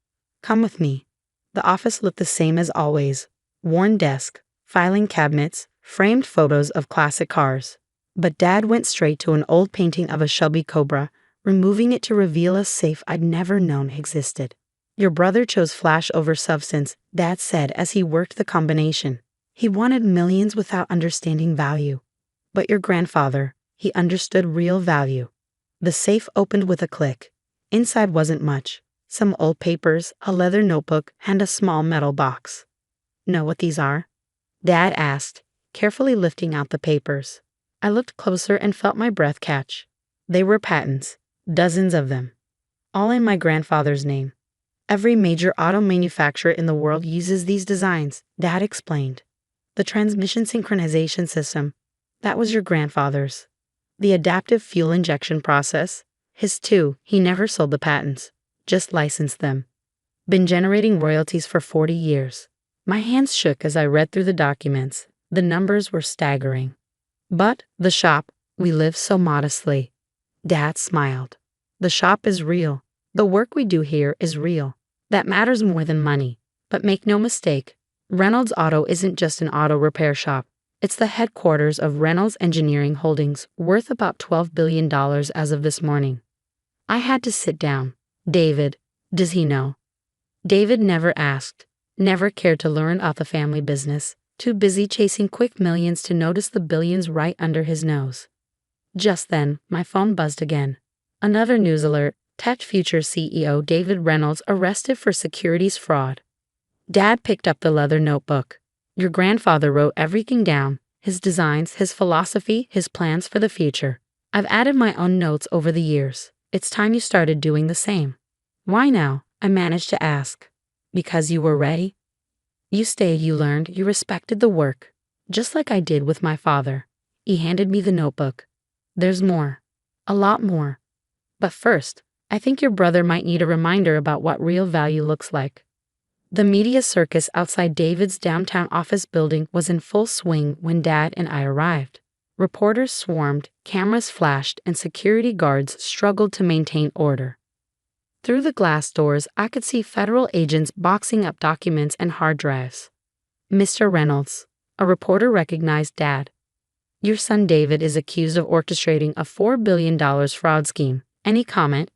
Come with me. The office looked the same as always. Worn desk, filing cabinets, framed photos of classic cars. But Dad went straight to an old painting of a Shelby Cobra, removing it to reveal a safe I'd never known existed. Your brother chose flash over substance, Dad said as he worked the combination. He wanted millions without understanding value. But your grandfather, he understood real value. The safe opened with a click. Inside wasn't much. Some old papers, a leather notebook, and a small metal box. Know what these are? Dad asked, carefully lifting out the papers. I looked closer and felt my breath catch. They were patents, dozens of them. All in my grandfather's name. Every major auto manufacturer in the world uses these designs, Dad explained. The transmission synchronization system, that was your grandfather's. The adaptive fuel injection process, his too. He never sold the patents, just licensed them. Been generating royalties for 40 years. My hands shook as I read through the documents. The numbers were staggering. But the shop, we live so modestly. Dad smiled. The shop is real. The work we do here is real. That matters more than money. But make no mistake, Reynolds Auto isn't just an auto repair shop. It's the headquarters of Reynolds Engineering Holdings, worth about $12 billion as of this morning. I had to sit down. David, does he know? David never asked, never cared to learn about the family business, too busy chasing quick millions to notice the billions right under his nose. Just then, my phone buzzed again. Another news alert, Tech Future CEO David Reynolds arrested for securities fraud. Dad picked up the leather notebook. Your grandfather wrote everything down, his designs, his philosophy, his plans for the future. I've added my own notes over the years. It's time you started doing the same. Why now? I managed to ask. Because you were ready? You stayed, you learned, you respected the work. Just like I did with my father. He handed me the notebook. There's more. A lot more. But first, I think your brother might need a reminder about what real value looks like. The media circus outside David's downtown office building was in full swing when Dad and I arrived. Reporters swarmed, cameras flashed, and security guards struggled to maintain order. Through the glass doors, I could see federal agents boxing up documents and hard drives. Mr. Reynolds, a reporter recognized Dad. Your son David is accused of orchestrating a $4 billion fraud scheme. Any comment?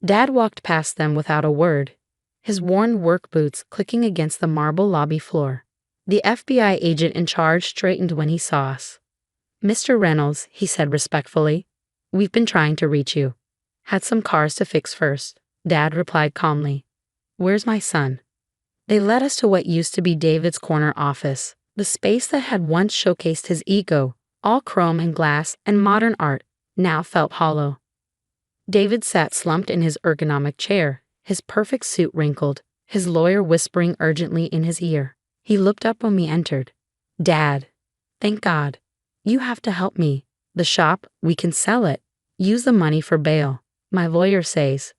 Dad walked past them without a word, his worn work boots clicking against the marble lobby floor. The FBI agent in charge straightened when he saw us. Mr. Reynolds, he said respectfully, we've been trying to reach you. Had some cars to fix first, Dad replied calmly. Where's my son? They led us to what used to be David's corner office, the space that had once showcased his ego, all chrome and glass and modern art, now felt hollow. David sat slumped in his ergonomic chair, his perfect suit wrinkled, his lawyer whispering urgently in his ear. He looked up when we entered. Dad, thank God. You have to help me. The shop, we can sell it. Use the money for bail. My lawyer says.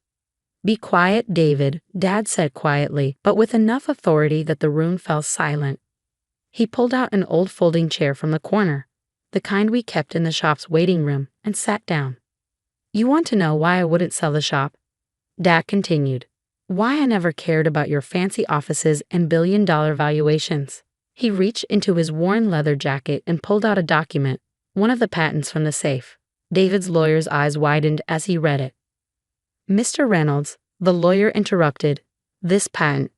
Be quiet, David, Dad said quietly, but with enough authority that the room fell silent. He pulled out an old folding chair from the corner, the kind we kept in the shop's waiting room, and sat down. You want to know why I wouldn't sell the shop? Dad continued. Why I never cared about your fancy offices and billion-dollar valuations. He reached into his worn leather jacket and pulled out a document, one of the patents from the safe. David's lawyer's eyes widened as he read it. Mr. Reynolds, the lawyer interrupted, this patent.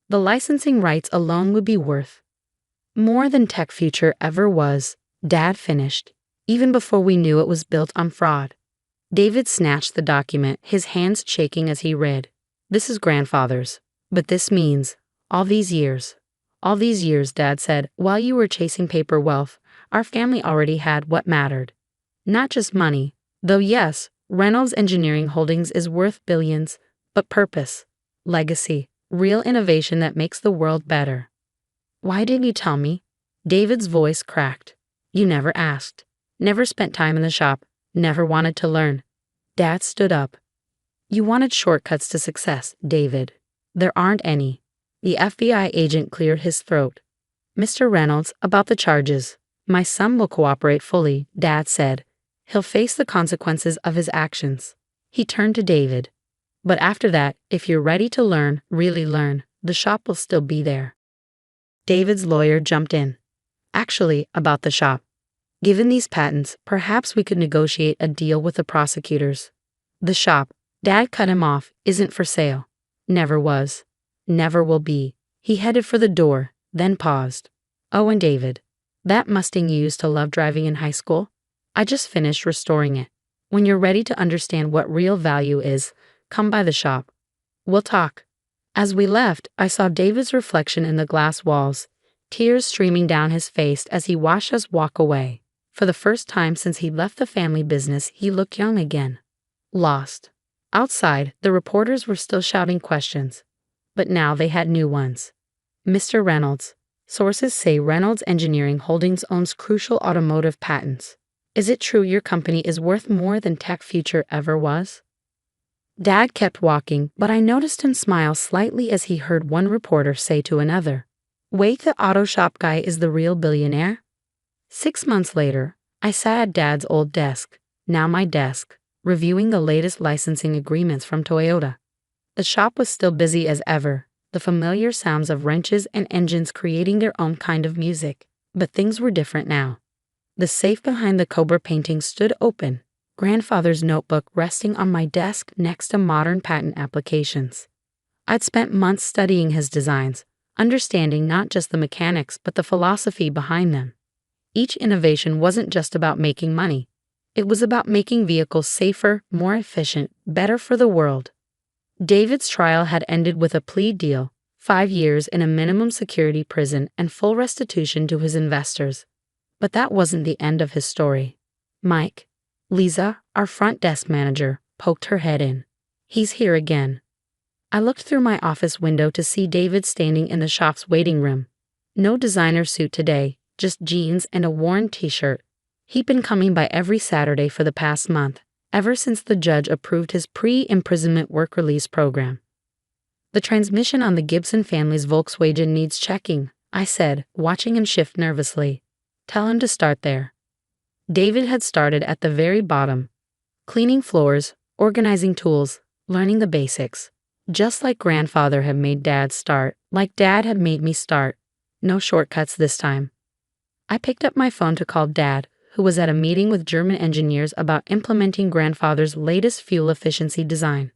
The licensing rights alone would be worth More than tech future ever was, Dad finished, even before we knew it was built on fraud. David snatched the document, his hands shaking as he read. This is grandfather's. But this means, all these years, Dad said, while you were chasing paper wealth, our family already had what mattered. Not just money, though yes, Reynolds Engineering Holdings is worth billions, but purpose, legacy, real innovation that makes the world better. Why didn't you tell me? David's voice cracked. You never asked. Never spent time in the shop. Never wanted to learn. Dad stood up. You wanted shortcuts to success, David. There aren't any. The FBI agent cleared his throat. Mr. Reynolds, about the charges. My son will cooperate fully, Dad said. He'll face the consequences of his actions. He turned to David. But after that, if you're ready to learn, really learn, the shop will still be there. David's lawyer jumped in. Actually, about the shop. Given these patents, perhaps we could negotiate a deal with the prosecutors. The shop, Dad cut him off, isn't for sale. Never was. Never will be. He headed for the door, then paused. Oh, and David. That Mustang you used to love driving in high school? I just finished restoring it. When you're ready to understand what real value is, come by the shop. We'll talk. As we left, I saw David's reflection in the glass walls, tears streaming down his face as he watched us walk away. For the first time since he left the family business, he looked young again. Lost. Outside, the reporters were still shouting questions, but now they had new ones. Mr. Reynolds. Sources say Reynolds Engineering Holdings owns crucial automotive patents. Is it true your company is worth more than tech future ever was? Dad kept walking, but I noticed him smile slightly as he heard one reporter say to another, Wait, the auto shop guy is the real billionaire? 6 months later, I sat at Dad's old desk, now my desk, reviewing the latest licensing agreements from Toyota. The shop was still busy as ever, the familiar sounds of wrenches and engines creating their own kind of music, but things were different now. The safe behind the Cobra painting stood open, grandfather's notebook resting on my desk next to modern patent applications. I'd spent months studying his designs, understanding not just the mechanics but the philosophy behind them. Each innovation wasn't just about making money. It was about making vehicles safer, more efficient, better for the world. David's trial had ended with a plea deal, 5 years in a minimum security prison and full restitution to his investors. But that wasn't the end of his story. Mike, Lisa, our front desk manager, poked her head in. He's here again. I looked through my office window to see David standing in the shop's waiting room. No designer suit today, just jeans and a worn t-shirt. He'd been coming by every Saturday for the past month, ever since the judge approved his pre-imprisonment work release program. The transmission on the Gibson family's Volkswagen needs checking, I said, watching him shift nervously. Tell him to start there. David had started at the very bottom, cleaning floors, organizing tools, learning the basics. Just like grandfather had made Dad start, like Dad had made me start. No shortcuts this time. I picked up my phone to call Dad, who was at a meeting with German engineers about implementing grandfather's latest fuel efficiency design.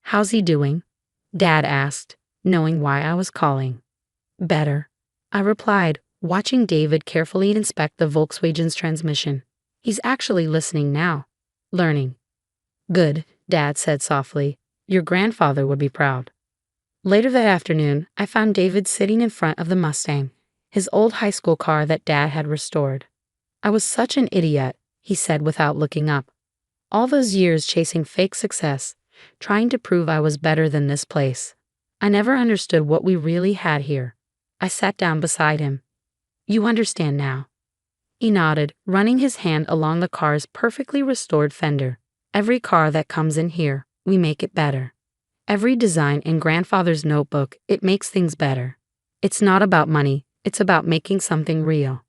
How's he doing? Dad asked, knowing why I was calling. Better, I replied, watching David carefully inspect the Volkswagen's transmission. He's actually listening now. Learning. Good, Dad said softly. Your grandfather would be proud. Later that afternoon, I found David sitting in front of the Mustang, his old high school car that Dad had restored. I was such an idiot, he said without looking up. All those years chasing fake success, trying to prove I was better than this place. I never understood what we really had here. I sat down beside him. You understand now. He nodded, running his hand along the car's perfectly restored fender. Every car that comes in here, we make it better. Every design in grandfather's notebook, it makes things better. It's not about money, it's about making something real.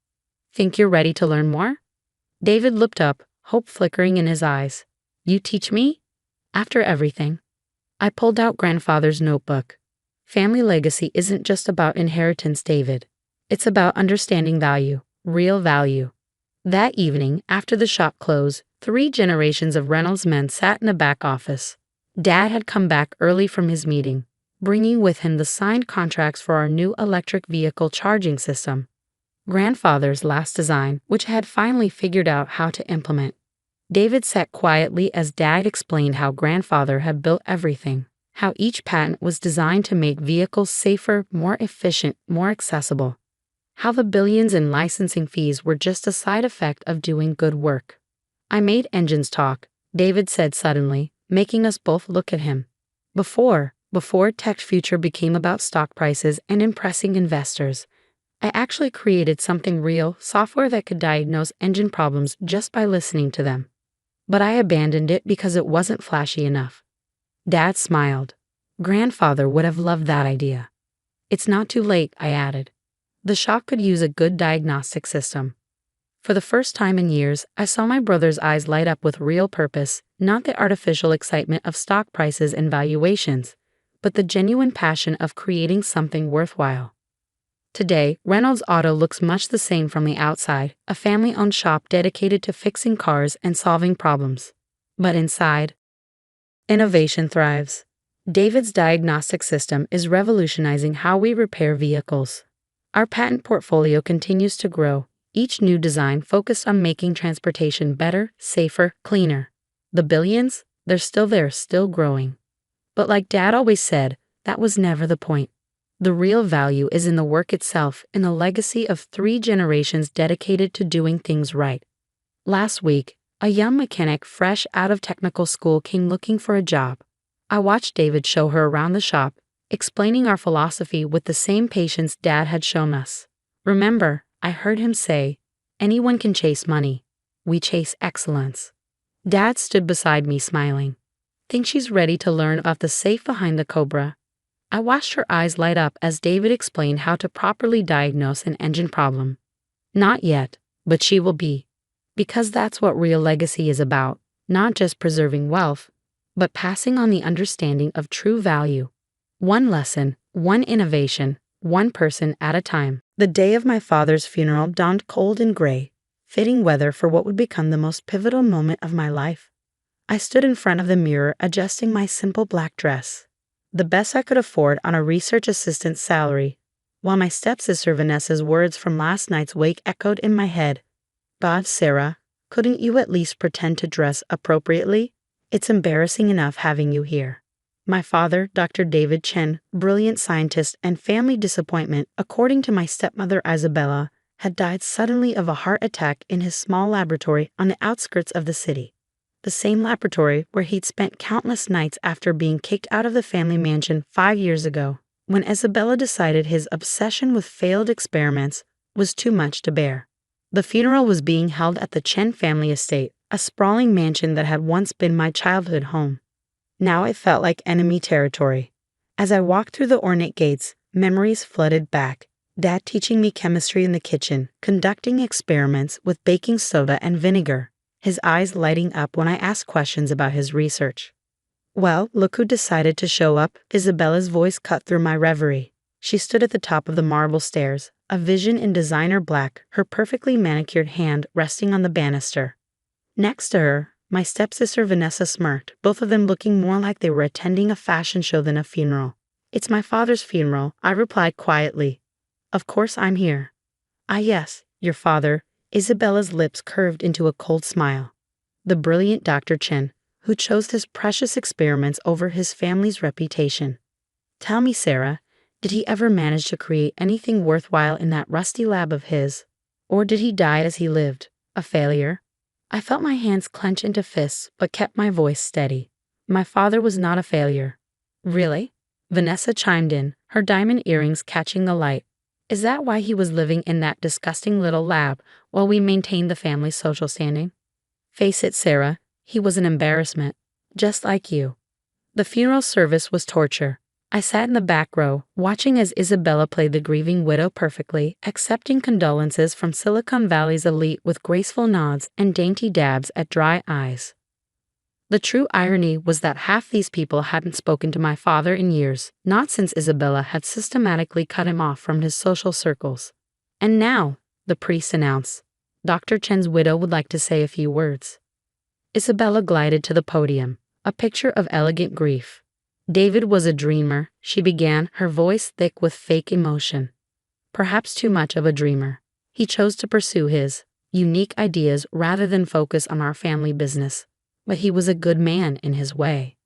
Think you're ready to learn more? David looked up, hope flickering in his eyes. You teach me? After everything. I pulled out grandfather's notebook. Family legacy isn't just about inheritance, David. It's about understanding value, real value. That evening, after the shop closed, 3 generations of Reynolds men sat in the back office. Dad had come back early from his meeting, bringing with him the signed contracts for our new electric vehicle charging system. grandfather's last design, which had finally figured out how to implement. David sat quietly as Dad explained how grandfather had built everything, how each patent was designed to make vehicles safer, more efficient, more accessible, how the billions in licensing fees were just a side effect of doing good work. I made engines talk, David said suddenly, making us both look at him. Before Tech Future became about stock prices and impressing investors, I actually created something real, software that could diagnose engine problems just by listening to them. But I abandoned it because it wasn't flashy enough. Dad smiled. Grandfather would have loved that idea. It's not too late, I added. The shop could use a good diagnostic system. For the first time in years, I saw my brother's eyes light up with real purpose, not the artificial excitement of stock prices and valuations, but the genuine passion of creating something worthwhile. Today, Reynolds Auto looks much the same from the outside, a family-owned shop dedicated to fixing cars and solving problems. But inside, innovation thrives. David's diagnostic system is revolutionizing how we repair vehicles. Our patent portfolio continues to grow, each new design focused on making transportation better, safer, cleaner. The billions, they're still there, still growing. But like Dad always said, that was never the point. The real value is in the work itself, in the legacy of 3 generations dedicated to doing things right. Last week, a young mechanic fresh out of technical school came looking for a job. I watched David show her around the shop, explaining our philosophy with the same patience Dad had shown us. Remember, I heard him say, anyone can chase money. We chase excellence. Dad stood beside me smiling. Think she's ready to learn about the safe behind the Cobra? I watched her eyes light up as David explained how to properly diagnose an engine problem. Not yet, but she will be. Because that's what real legacy is about, not just preserving wealth, but passing on the understanding of true value. One lesson, one innovation, one person at a time. The day of my father's funeral dawned cold and gray, fitting weather for what would become the most pivotal moment of my life. I stood in front of the mirror adjusting my simple black dress, the best I could afford on a research assistant's salary, while my stepsister Vanessa's words from last night's wake echoed in my head. God, Sarah, couldn't you at least pretend to dress appropriately? It's embarrassing enough having you here. My father, Dr. David Chen, brilliant scientist and family disappointment, according to my stepmother Isabella, had died suddenly of a heart attack in his small laboratory on the outskirts of the city. The same laboratory where he'd spent countless nights after being kicked out of the family mansion 5 years ago, when Isabella decided his obsession with failed experiments was too much to bear. The funeral was being held at the Chen family estate, a sprawling mansion that had once been my childhood home. Now it felt like enemy territory. As I walked through the ornate gates, memories flooded back. Dad teaching me chemistry in the kitchen, conducting experiments with baking soda and vinegar, his eyes lighting up when I asked questions about his research. Well, look who decided to show up, Isabella's voice cut through my reverie. She stood at the top of the marble stairs, a vision in designer black, her perfectly manicured hand resting on the banister. Next to her, my stepsister Vanessa smirked, both of them looking more like they were attending a fashion show than a funeral. It's my father's funeral, I replied quietly. Of course I'm here. Ah yes, your father. Isabella's lips curved into a cold smile. The brilliant Dr. Chen, who chose his precious experiments over his family's reputation. Tell me, Sarah, did he ever manage to create anything worthwhile in that rusty lab of his? Or did he die as he lived, a failure? I felt my hands clench into fists, but kept my voice steady. My father was not a failure. Really? Vanessa chimed in, her diamond earrings catching the light. Is that why he was living in that disgusting little lab while we maintained the family's social standing? Face it, Sarah, he was an embarrassment, just like you. The funeral service was torture. I sat in the back row, watching as Isabella played the grieving widow perfectly, accepting condolences from Silicon Valley's elite with graceful nods and dainty dabs at dry eyes. The true irony was that half these people hadn't spoken to my father in years, not since Isabella had systematically cut him off from his social circles. And now, the priest announced, Dr. Chen's widow would like to say a few words. Isabella glided to the podium, a picture of elegant grief. David was a dreamer, she began, her voice thick with fake emotion. Perhaps too much of a dreamer. He chose to pursue his unique ideas rather than focus on our family business. But he was a good man in his way.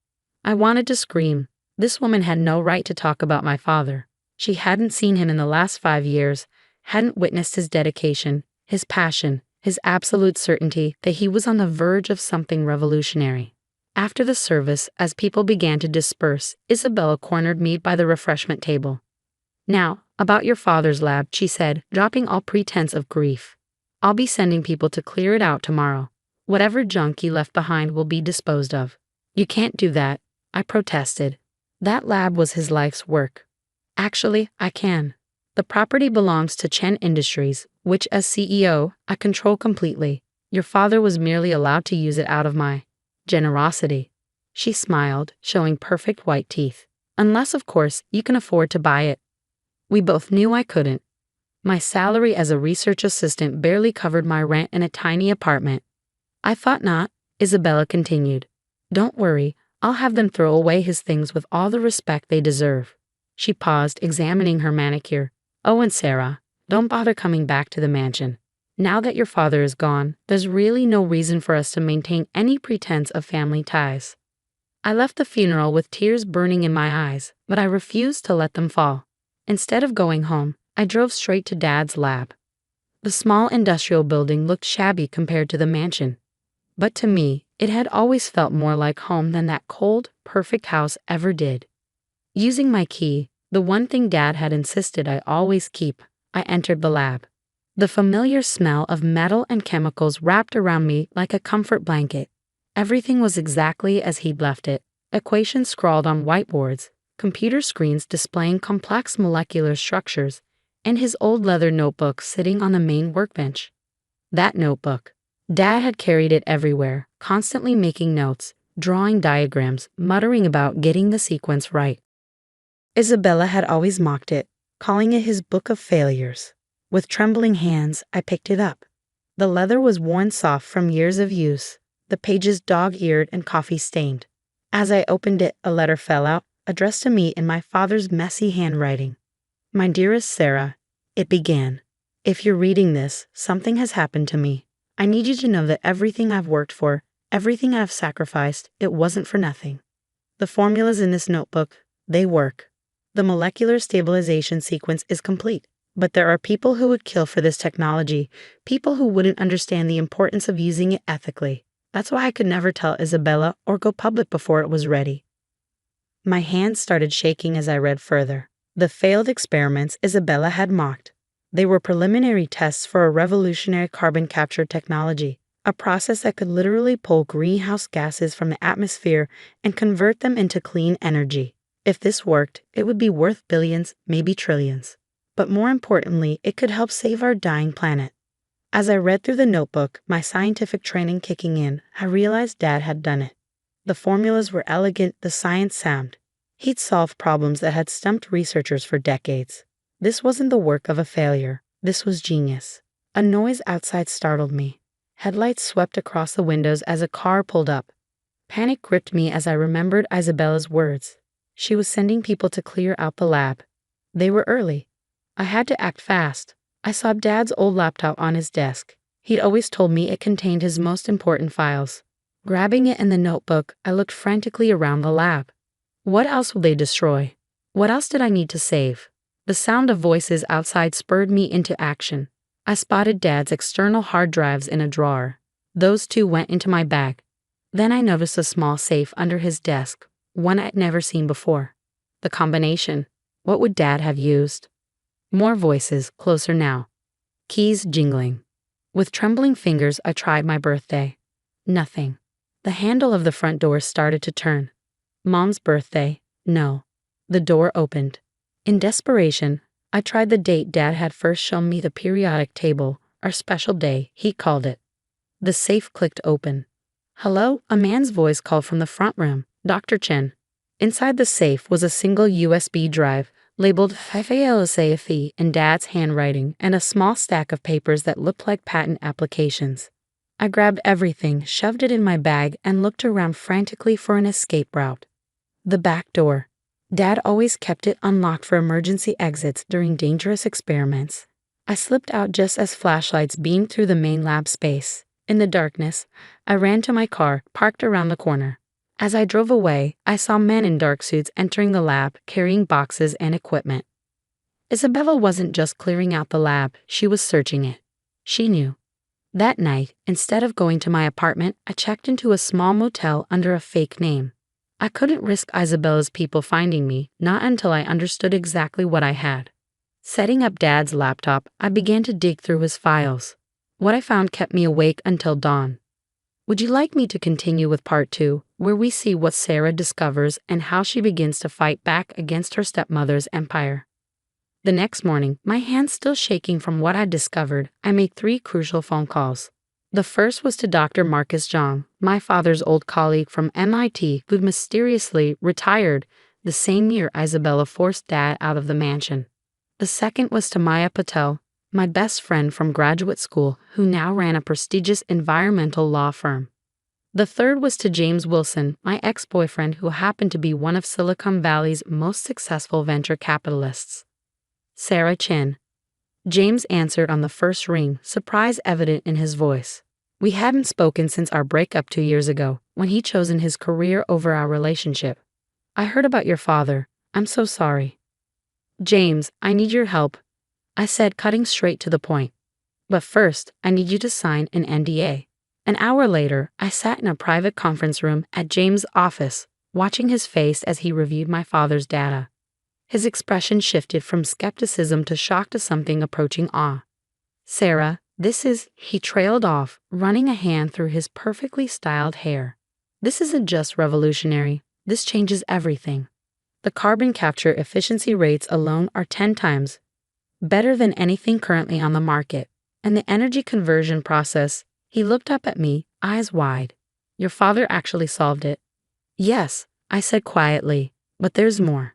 I wanted to scream. This woman had no right to talk about my father. She hadn't seen him in the last 5 years, hadn't witnessed his dedication, his passion, his absolute certainty that he was on the verge of something revolutionary. After the service, as people began to disperse, Isabella cornered me by the refreshment table. "Now, about your father's lab," she said, dropping all pretense of grief. "I'll be sending people to clear it out tomorrow. Whatever junk you left behind will be disposed of." "You can't do that," I protested. "That lab was his life's work." "Actually, I can. The property belongs to Chen Industries, which as CEO, I control completely. Your father was merely allowed to use it out of my generosity." She smiled, showing perfect white teeth. "Unless, of course, you can afford to buy it." We both knew I couldn't. My salary as a research assistant barely covered my rent in a tiny apartment. "I thought not," Isabella continued. "Don't worry, I'll have them throw away his things with all the respect they deserve." She paused, examining her manicure. "Oh, and Sarah, don't bother coming back to the mansion. Now that your father is gone, there's really no reason for us to maintain any pretense of family ties." I left the funeral with tears burning in my eyes, but I refused to let them fall. Instead of going home, I drove straight to Dad's lab. The small industrial building looked shabby compared to the mansion. But to me, it had always felt more like home than that cold, perfect house ever did. Using my key, the one thing Dad had insisted I always keep, I entered the lab. The familiar smell of metal and chemicals wrapped around me like a comfort blanket. Everything was exactly as he'd left it. Equations scrawled on whiteboards, computer screens displaying complex molecular structures, and his old leather notebook sitting on the main workbench. That notebook. Dad had carried it everywhere, constantly making notes, drawing diagrams, muttering about getting the sequence right. Isabella had always mocked it, calling it his book of failures. With trembling hands, I picked it up. The leather was worn soft from years of use, the pages dog-eared and coffee-stained. As I opened it, a letter fell out, addressed to me in my father's messy handwriting. "My dearest Sarah," it began. "If you're reading this, something has happened to me. I need you to know that everything I've worked for, everything I've sacrificed, it wasn't for nothing. The formulas in this notebook, they work. The molecular stabilization sequence is complete. But there are people who would kill for this technology, people who wouldn't understand the importance of using it ethically. That's why I could never tell Isabella or go public before it was ready." My hands started shaking as I read further. The failed experiments Isabella had mocked. They were preliminary tests for a revolutionary carbon capture technology, a process that could literally pull greenhouse gases from the atmosphere and convert them into clean energy. If this worked, it would be worth billions, maybe trillions. But more importantly, it could help save our dying planet. As I read through the notebook, my scientific training kicking in, I realized Dad had done it. The formulas were elegant, the science sound. He'd solved problems that had stumped researchers for decades. This wasn't the work of a failure. This was genius. A noise outside startled me. Headlights swept across the windows as a car pulled up. Panic gripped me as I remembered Isabella's words. She was sending people to clear out the lab. They were early. I had to act fast. I saw Dad's old laptop on his desk. He'd always told me it contained his most important files. Grabbing it and the notebook, I looked frantically around the lab. What else would they destroy? What else did I need to save? The sound of voices outside spurred me into action. I spotted Dad's external hard drives in a drawer. Those two went into my bag. Then I noticed a small safe under his desk, one I'd never seen before. The combination. What would Dad have used? More voices, closer now. Keys jingling. With trembling fingers, I tried my birthday. Nothing. The handle of the front door started to turn. Mom's birthday? No. The door opened. In desperation, I tried the date Dad had first shown me, the periodic table, our special day, he called it. The safe clicked open. "Hello?" a man's voice called from the front room. "Dr. Chen." Inside the safe was a single USB drive, labeled FALSAFE in Dad's handwriting, and a small stack of papers that looked like patent applications. I grabbed everything, shoved it in my bag, and looked around frantically for an escape route. The back door. Dad always kept it unlocked for emergency exits during dangerous experiments. I slipped out just as flashlights beamed through the main lab space. In the darkness, I ran to my car, parked around the corner. As I drove away, I saw men in dark suits entering the lab, carrying boxes and equipment. Isabella wasn't just clearing out the lab, she was searching it. She knew. That night, instead of going to my apartment, I checked into a small motel under a fake name. I couldn't risk Isabella's people finding me, not until I understood exactly what I had. Setting up Dad's laptop, I began to dig through his files. What I found kept me awake until dawn. Would you like me to continue with part 2, where we see what Sarah discovers and how she begins to fight back against her stepmother's empire? The next morning, my hands still shaking from what I'd discovered, I made 3 crucial phone calls. The first was to Dr. Marcus John, my father's old colleague from MIT who'd mysteriously retired the same year Isabella forced Dad out of the mansion. The second was to Maya Patel, my best friend from graduate school who now ran a prestigious environmental law firm. The third was to James Wilson, my ex-boyfriend who happened to be one of Silicon Valley's most successful venture capitalists. Sarah Chin. James answered on the first ring, surprise evident in his voice. We hadn't spoken since our breakup 2 years ago, when he'd chosen his career over our relationship. I heard about your father. I'm so sorry. James, I need your help, I said, cutting straight to the point. But first, I need you to sign an NDA. An hour later, I sat in a private conference room at James' office, watching his face as he reviewed my father's data. His expression shifted from skepticism to shock to something approaching awe. Sarah, he trailed off, running a hand through his perfectly styled hair. This isn't just revolutionary, this changes everything. The carbon capture efficiency rates alone are 10 times better than anything currently on the market. And the energy conversion process, he looked up at me, eyes wide. Your father actually solved it. Yes, I said quietly, but there's more.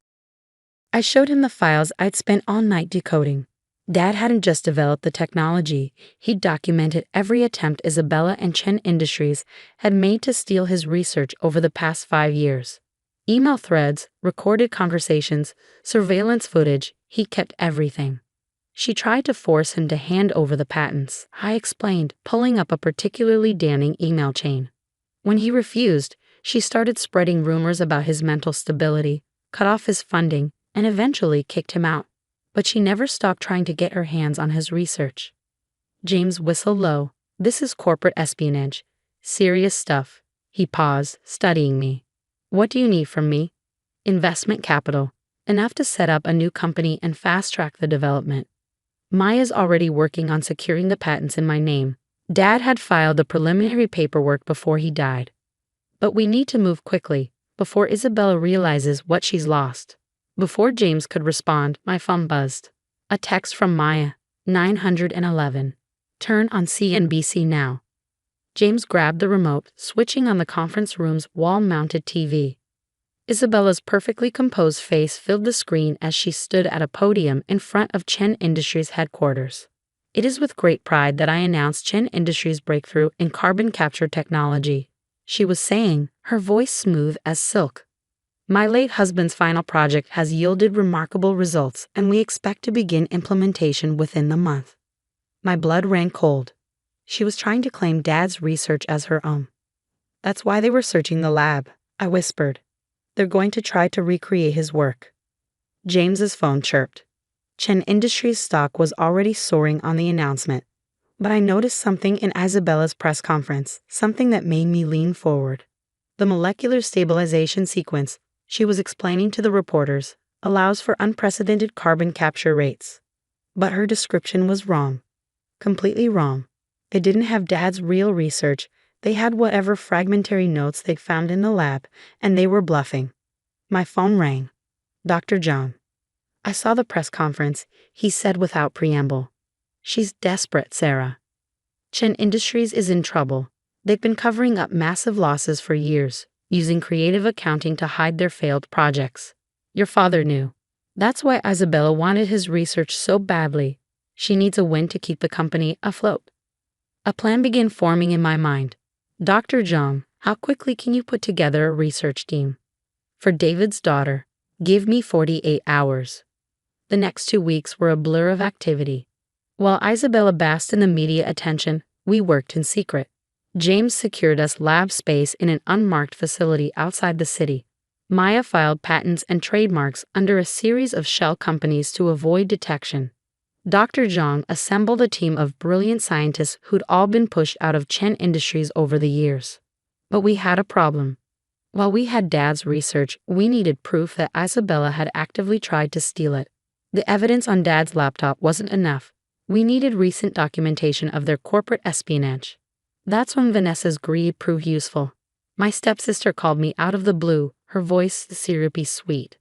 I showed him the files I'd spent all night decoding. Dad hadn't just developed the technology, he'd documented every attempt Isabella and Chen Industries had made to steal his research over the past 5 years. Email threads, recorded conversations, surveillance footage, he kept everything. She tried to force him to hand over the patents, I explained, pulling up a particularly damning email chain. When he refused, she started spreading rumors about his mental stability, cut off his funding, and eventually kicked him out. But she never stopped trying to get her hands on his research. James whistled low. This is corporate espionage. Serious stuff. He paused, studying me. What do you need from me? Investment capital. Enough to set up a new company and fast-track the development. Maya's already working on securing the patents in my name. Dad had filed the preliminary paperwork before he died. But we need to move quickly, before Isabella realizes what she's lost. Before James could respond, my phone buzzed. A text from Maya, 911. Turn on CNBC now. James grabbed the remote, switching on the conference room's wall-mounted TV. Isabella's perfectly composed face filled the screen as she stood at a podium in front of Chen Industries headquarters. It is with great pride that I announce Chen Industries' breakthrough in carbon capture technology, she was saying, her voice smooth as silk. My late husband's final project has yielded remarkable results, and we expect to begin implementation within the month. My blood ran cold. She was trying to claim Dad's research as her own. That's why they were searching the lab, I whispered. They're going to try to recreate his work. James's phone chirped. Chen Industries' stock was already soaring on the announcement, but I noticed something in Isabella's press conference, something that made me lean forward. The molecular stabilization sequence, she was explaining to the reporters, allows for unprecedented carbon capture rates. But her description was wrong. Completely wrong. It didn't have Dad's real research. They had whatever fragmentary notes they found in the lab, and they were bluffing. My phone rang. Dr. John. I saw the press conference, he said without preamble. She's desperate, Sarah. Chen Industries is in trouble. They've been covering up massive losses for years, using creative accounting to hide their failed projects. Your father knew. That's why Isabella wanted his research so badly. She needs a win to keep the company afloat. A plan began forming in my mind. Dr. John, how quickly can you put together a research team? For David's daughter, give me 48 hours. The next 2 weeks were a blur of activity. While Isabella basked in the media attention, we worked in secret. James secured us lab space in an unmarked facility outside the city. Maya filed patents and trademarks under a series of shell companies to avoid detection. Dr. Zhang assembled a team of brilliant scientists who'd all been pushed out of Chen Industries over the years. But we had a problem. While we had Dad's research, we needed proof that Isabella had actively tried to steal it. The evidence on Dad's laptop wasn't enough. We needed recent documentation of their corporate espionage. That's when Vanessa's greed proved useful. My stepsister called me out of the blue, her voice syrupy sweet.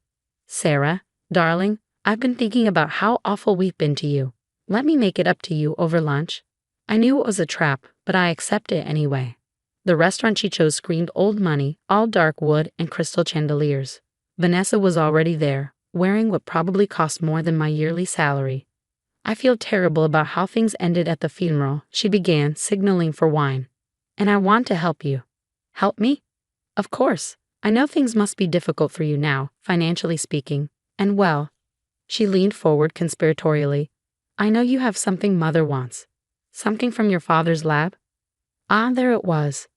"Sarah, darling, I've been thinking about how awful we've been to you. Let me make it up to you over lunch." I knew it was a trap, but I accepted it anyway. The restaurant she chose screamed old money, all dark wood and crystal chandeliers. Vanessa was already there, wearing what probably cost more than my yearly salary. "I feel terrible about how things ended at the funeral," she began, signaling for wine. "And I want to help you." "Help me?" "Of course. I know things must be difficult for you now, financially speaking. And well," she leaned forward conspiratorially, "I know you have something Mother wants. Something from your father's lab?" Ah, there it was.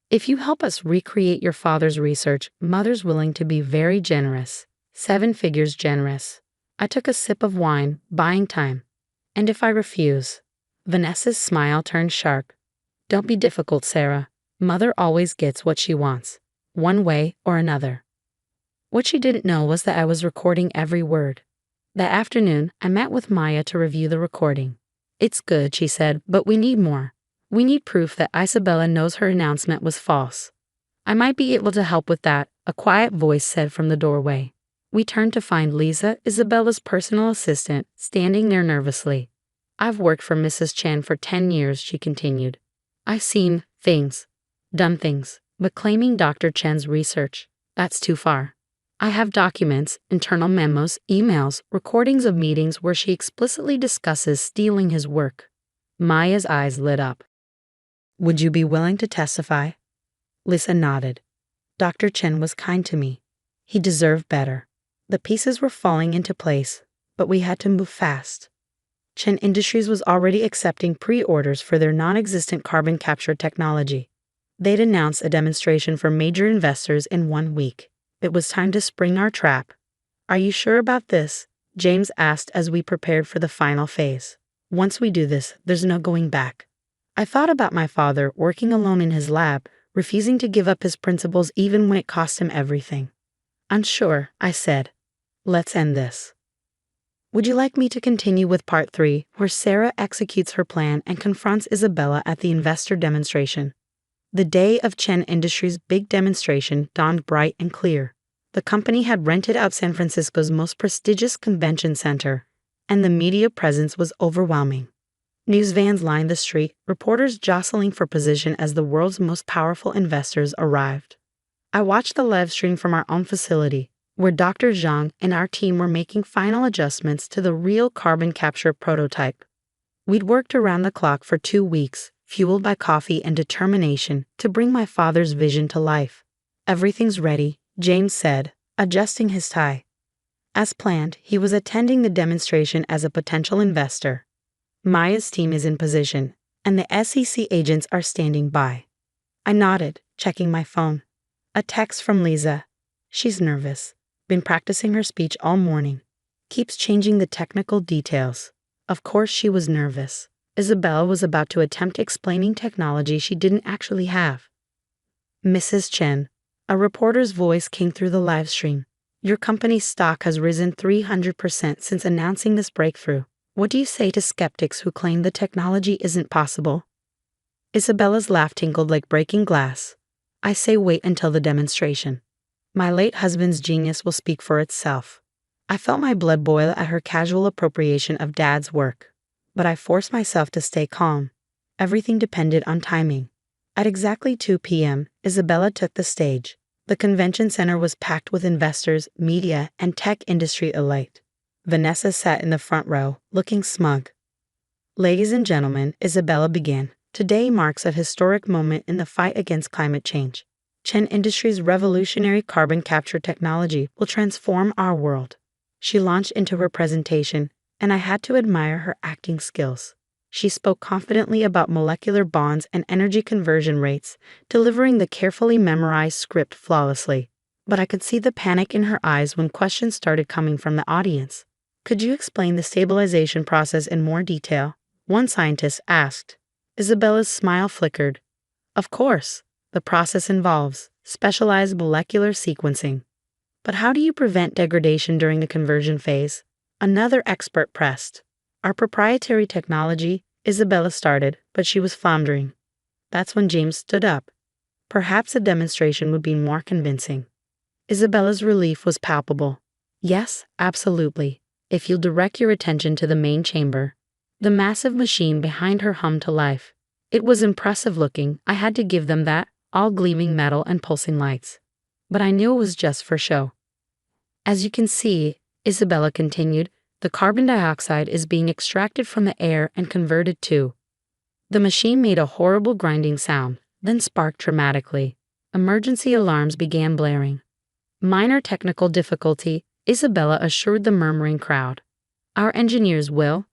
"If you help us recreate your father's research, Mother's willing to be very generous. 7 figures generous." I took a sip of wine, buying time. "And if I refuse?" Vanessa's smile turned sharp. "Don't be difficult, Sarah. Mother always gets what she wants, one way or another." What she didn't know was that I was recording every word. That afternoon, I met with Maya to review the recording. "It's good," she said, "but we need more. We need proof that Isabella knows her announcement was false." "I might be able to help with that," a quiet voice said from the doorway. We turned to find Lisa, Isabella's personal assistant, standing there nervously. "I've worked for Mrs. Chen for 10 years, she continued. "I've seen things, done things, but claiming Dr. Chen's research, that's too far. I have documents, internal memos, emails, recordings of meetings where she explicitly discusses stealing his work." Maya's eyes lit up. "Would you be willing to testify?" Lisa nodded. "Dr. Chen was kind to me. He deserved better." The pieces were falling into place, but we had to move fast. Chen Industries was already accepting pre-orders for their non-existent carbon capture technology. They'd announced a demonstration for major investors in 1 week. It was time to spring our trap. "Are you sure about this?" James asked as we prepared for the final phase. "Once we do this, there's no going back." I thought about my father working alone in his lab, refusing to give up his principles even when it cost him everything. "Unsure," I said. "Let's end this." Would you like me to continue with part 3, where Sarah executes her plan and confronts Isabella at the investor demonstration? The day of Chen Industries' big demonstration dawned bright and clear. The company had rented out San Francisco's most prestigious convention center, and the media presence was overwhelming. News vans lined the street, reporters jostling for position as the world's most powerful investors arrived. I watched the live stream from our own facility, where Dr. Zhang and our team were making final adjustments to the real carbon capture prototype. We'd worked around the clock for 2 weeks, fueled by coffee and determination to bring my father's vision to life. "Everything's ready," James said, adjusting his tie. As planned, he was attending the demonstration as a potential investor. Maya's team is in position, and the SEC agents are standing by. I nodded, checking my phone. A text from Lisa. She's nervous. Been practicing her speech all morning. Keeps changing the technical details. Of course she was nervous. Isabella was about to attempt explaining technology she didn't actually have. "Mrs. Chen," a reporter's voice came through the live stream. "Your company's stock has risen 300% since announcing this breakthrough. What do you say to skeptics who claim the technology isn't possible?" Isabella's laugh tinkled like breaking glass. "I say wait until the demonstration. My late husband's genius will speak for itself." I felt my blood boil at her casual appropriation of Dad's work, but I forced myself to stay calm. Everything depended on timing. At exactly 2 p.m., Isabella took the stage. The convention center was packed with investors, media, and tech industry elite. Vanessa sat in the front row, looking smug. "Ladies and gentlemen," Isabella began, "today marks a historic moment in the fight against climate change. Chen Industries' revolutionary carbon capture technology will transform our world." She launched into her presentation, and I had to admire her acting skills. She spoke confidently about molecular bonds and energy conversion rates, delivering the carefully memorized script flawlessly. But I could see the panic in her eyes when questions started coming from the audience. Could you explain the stabilization process in more detail? One scientist asked. Isabella's smile flickered. Of course, the process involves specialized molecular sequencing. But how do you prevent degradation during the conversion phase? Another expert pressed. Our proprietary technology, Isabella started, but she was floundering. That's when James stood up. Perhaps a demonstration would be more convincing. Isabella's relief was palpable. Yes, absolutely. If you'll direct your attention to the main chamber. The massive machine behind her hummed to life. It was impressive looking, I had to give them that, all gleaming metal and pulsing lights. But I knew it was just for show. As you can see, Isabella continued, the carbon dioxide is being extracted from the air and converted to. The machine made a horrible grinding sound, then sparked dramatically. Emergency alarms began blaring. Minor technical difficulty, Isabella assured the murmuring crowd. Our engineers will.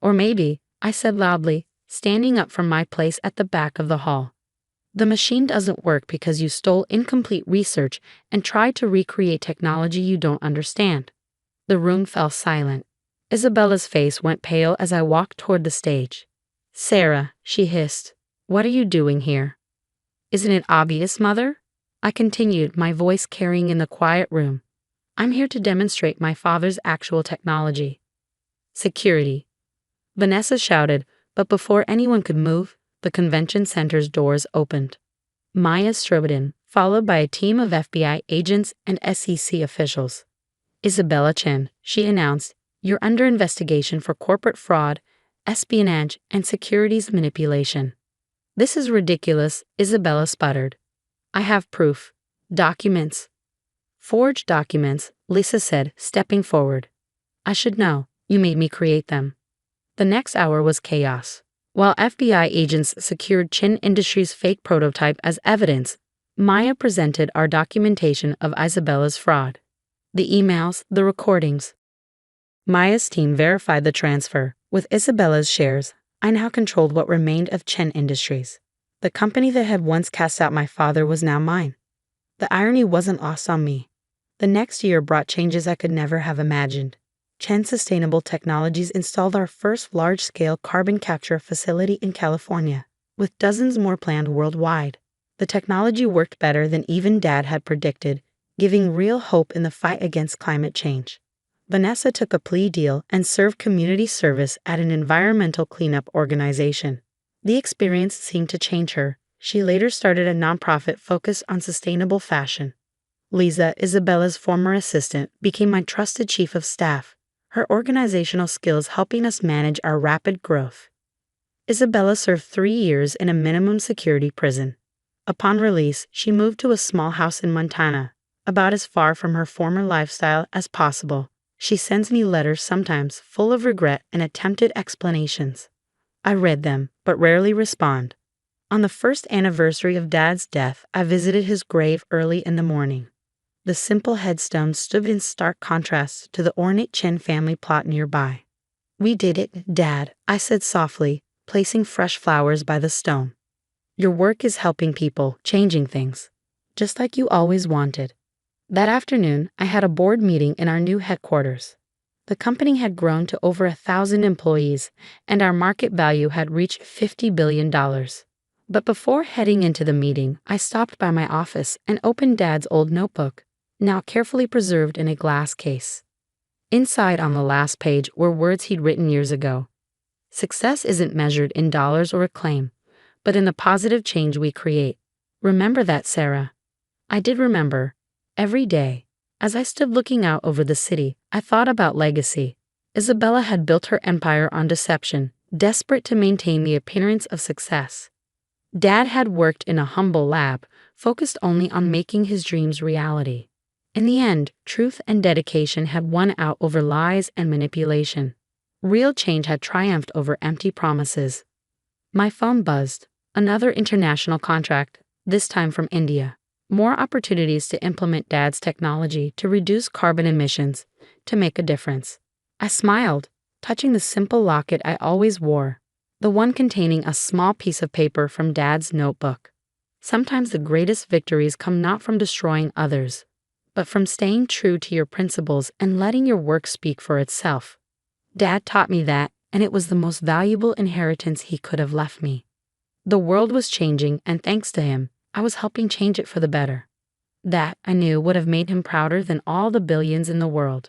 Or maybe, I said loudly, standing up from my place at the back of the hall. The machine doesn't work because you stole incomplete research and tried to recreate technology you don't understand. The room fell silent. Isabella's face went pale as I walked toward the stage. Sarah, she hissed, what are you doing here? Isn't it obvious, Mother? I continued, my voice carrying in the quiet room. I'm here to demonstrate my father's actual technology. Security. Vanessa shouted, but before anyone could move, the convention center's doors opened. Maya strode in, followed by a team of FBI agents and SEC officials. Isabella Chen, she announced, you're under investigation for corporate fraud, espionage, and securities manipulation. This is ridiculous, Isabella sputtered. I have proof. Documents. Forged documents, Lisa said, stepping forward. I should know, you made me create them. The next hour was chaos. While FBI agents secured Chin Industries' fake prototype as evidence, Maya presented our documentation of Isabella's fraud. The emails, the recordings. Maya's team verified the transfer. With Isabella's shares, I now controlled what remained of Chen Industries. The company that had once cast out my father was now mine. The irony wasn't lost on me. The next year brought changes I could never have imagined. Chen Sustainable Technologies installed our first large-scale carbon capture facility in California, with dozens more planned worldwide. The technology worked better than even Dad had predicted, giving real hope in the fight against climate change. Vanessa took a plea deal and served community service at an environmental cleanup organization. The experience seemed to change her. She later started a nonprofit focused on sustainable fashion. Lisa, Isabella's former assistant, became my trusted chief of staff, her organizational skills helping us manage our rapid growth. Isabella served 3 years in a minimum security prison. Upon release, she moved to a small house in Montana, about as far from her former lifestyle as possible. She sends me letters sometimes full of regret and attempted explanations. I read them, but rarely respond. On the first anniversary of Dad's death, I visited his grave early in the morning. The simple headstone stood in stark contrast to the ornate Chen family plot nearby. We did it, Dad, I said softly, placing fresh flowers by the stone. Your work is helping people, changing things, just like you always wanted. That afternoon, I had a board meeting in our new headquarters. The company had grown to over 1,000 employees, and our market value had reached $50 billion. But before heading into the meeting, I stopped by my office and opened Dad's old notebook, now carefully preserved in a glass case. Inside on the last page were words he'd written years ago. Success isn't measured in dollars or acclaim, but in the positive change we create. Remember that, Sarah. I did remember. Every day, as I stood looking out over the city, I thought about legacy. Isabella had built her empire on deception, desperate to maintain the appearance of success. Dad had worked in a humble lab, focused only on making his dreams reality. In the end, truth and dedication had won out over lies and manipulation. Real change had triumphed over empty promises. My phone buzzed. Another international contract, this time from India. More opportunities to implement Dad's technology to reduce carbon emissions, to make a difference. I smiled. touching the simple locket I always wore, the one containing a small piece of paper from Dad's notebook. Sometimes the greatest victories come not from destroying others, but from staying true to your principles and letting your work speak for itself. Dad taught me that, and it was the most valuable inheritance he could have left me. The world was changing, and thanks to him, I was helping change it for the better. That, I knew, would have made him prouder than all the billions in the world.